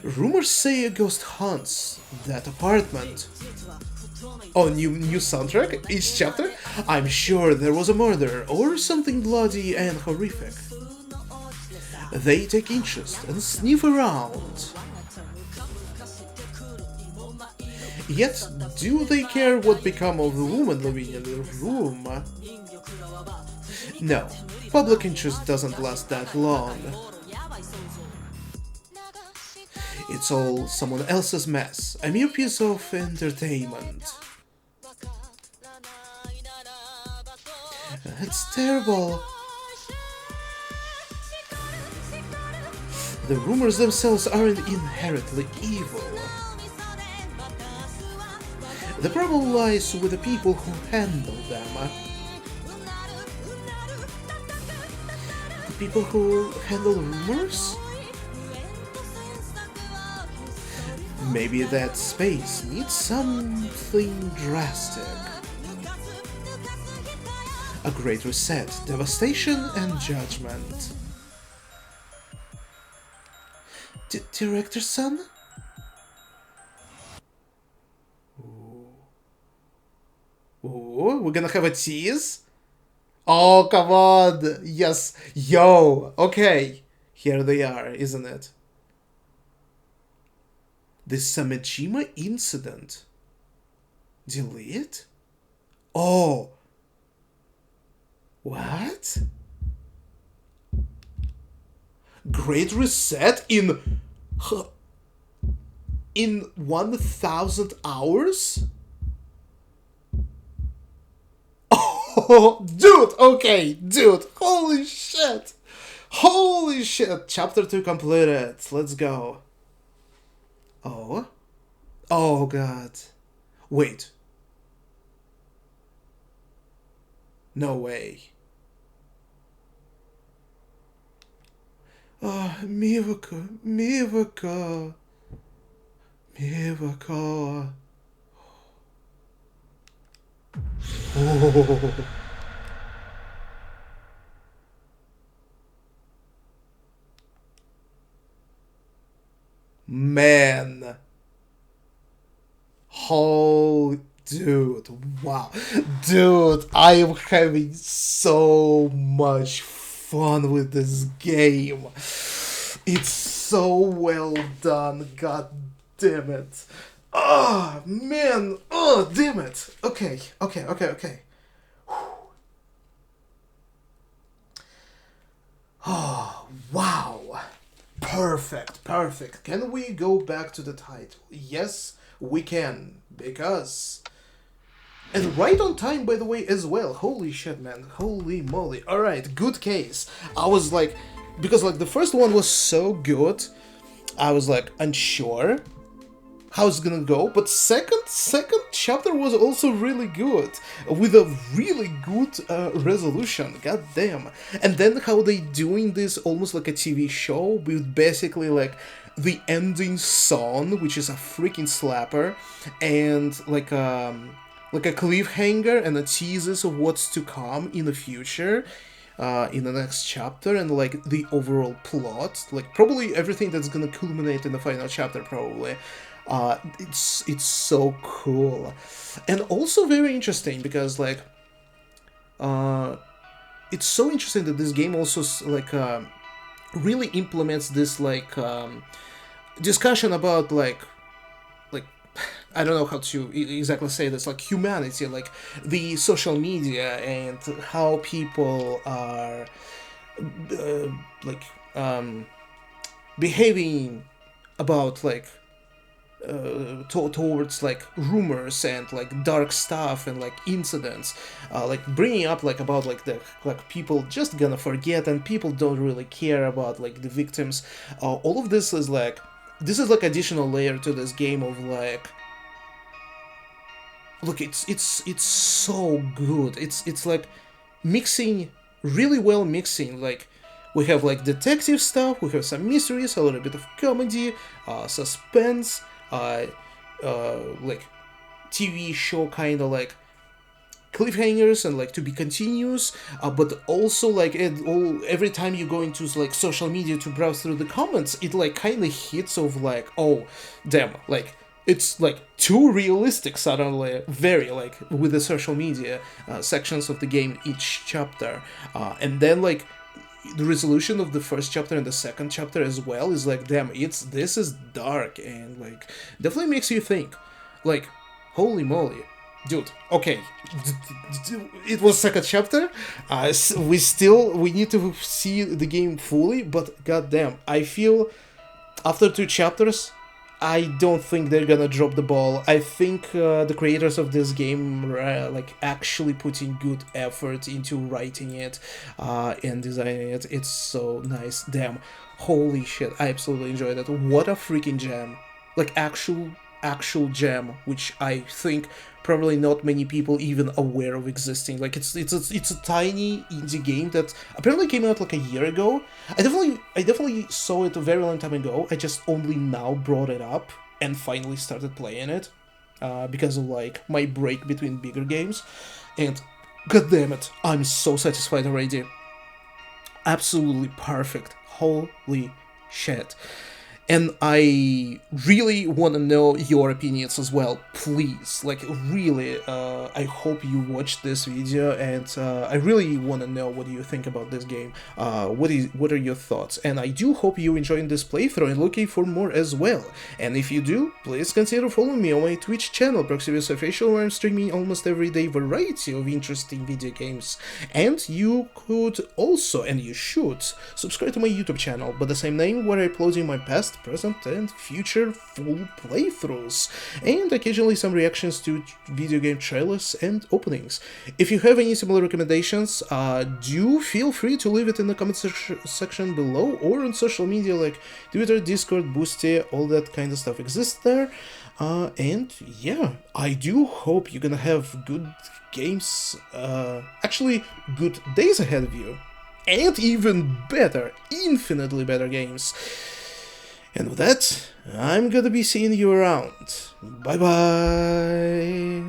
Rumors say a ghost haunts that apartment. Oh, new soundtrack? Each chapter? I'm sure there was a murder or something bloody and horrific. They take interest and sniff around. Yet, do they care what become of the woman living in the room? No, public interest doesn't last that long. It's all someone else's mess, a mere piece of entertainment. It's terrible. The rumors themselves aren't inherently evil. The problem lies with the people who handle them. The people who handle rumors? Maybe that space needs something drastic. A great reset, devastation, and judgment. Director's son? Ooh, we're gonna have a tease? Oh, come on! Yes! Yo! Okay! Here they are, isn't it? The Samejima incident. Delete? Oh! What? Great reset in 1,000 hours? Oh, dude, okay, dude, holy shit, chapter 2 completed, let's go. Oh god, wait, no way. Miwaka. Oh. man. Oh, dude, wow. Dude, I am having so much fun with this game. It's so well done, god damn it. Oh, man. Oh, damn it. Okay. Oh, wow. Perfect. Can we go back to the title? Yes, we can. Because... And right on time, by the way, as well. Holy shit, man. Holy moly. Alright, good case. I was like... Because, like, the first one was so good, I was, like, unsure how it's gonna go, but second chapter was also really good, with a really good resolution, god damn. And then how they doing this almost like a TV show, with basically like the ending song, which is a freaking slapper, and like a cliffhanger and a teases of what's to come in the future, in the next chapter, and like the overall plot, like probably everything that's gonna culminate in the final chapter, probably. It's so cool, and also very interesting because like it's so interesting that this game also like really implements this like discussion about like I don't know how to exactly say this, like humanity, like the social media and how people are like behaving about like towards like rumors and like dark stuff and like incidents, like bringing up like about like the like people just gonna forget and people don't really care about like the victims. All of this is like additional layer to this game of like, look, it's so good. It's like mixing really well mixing, like we have like detective stuff, we have some mysteries, a little bit of comedy, suspense, like TV show kind of like cliffhangers and like to be continuous, but also like every time you go into like social media to browse through the comments, it like kind of hits of like, oh damn, like it's like too realistic suddenly, very like with the social media sections of the game each chapter, and then like the resolution of the first chapter and the second chapter as well is like, damn, this is dark and like definitely makes you think, like, holy moly, dude. Okay, it was second chapter. We need to see the game fully, but goddamn, I feel after 2 chapters, I don't think they're gonna drop the ball. I think the creators of this game like actually putting good effort into writing it and designing it. It's so nice. Damn, holy shit, I absolutely enjoyed it. What a freaking jam! Like actual jam, which I think probably not many people even aware of existing. Like it's a tiny indie game that apparently came out like a year ago. I definitely saw it a very long time ago. I just only now brought it up and finally started playing it because of like my break between bigger games. And god damn it, I'm so satisfied already. Absolutely perfect. Holy shit. And I really want to know your opinions as well, please. Like, really, I hope you watch this video, and I really want to know what you think about this game. What are your thoughts? And I do hope you're enjoying this playthrough and looking for more as well. And if you do, please consider following me on my Twitch channel, Proximus Official, where I'm streaming almost every day variety of interesting video games. And you could also, and you should, subscribe to my YouTube channel by the same name, where I upload my past, present and future full playthroughs, and occasionally some reactions to video game trailers and openings. If you have any similar recommendations, do feel free to leave it in the comment section below, or on social media like Twitter, Discord, Boosty, all that kind of stuff exists there. And yeah, I do hope you're gonna have good games, actually good days ahead of you, and even better, infinitely better games. And with that, I'm gonna be seeing you around. Bye bye!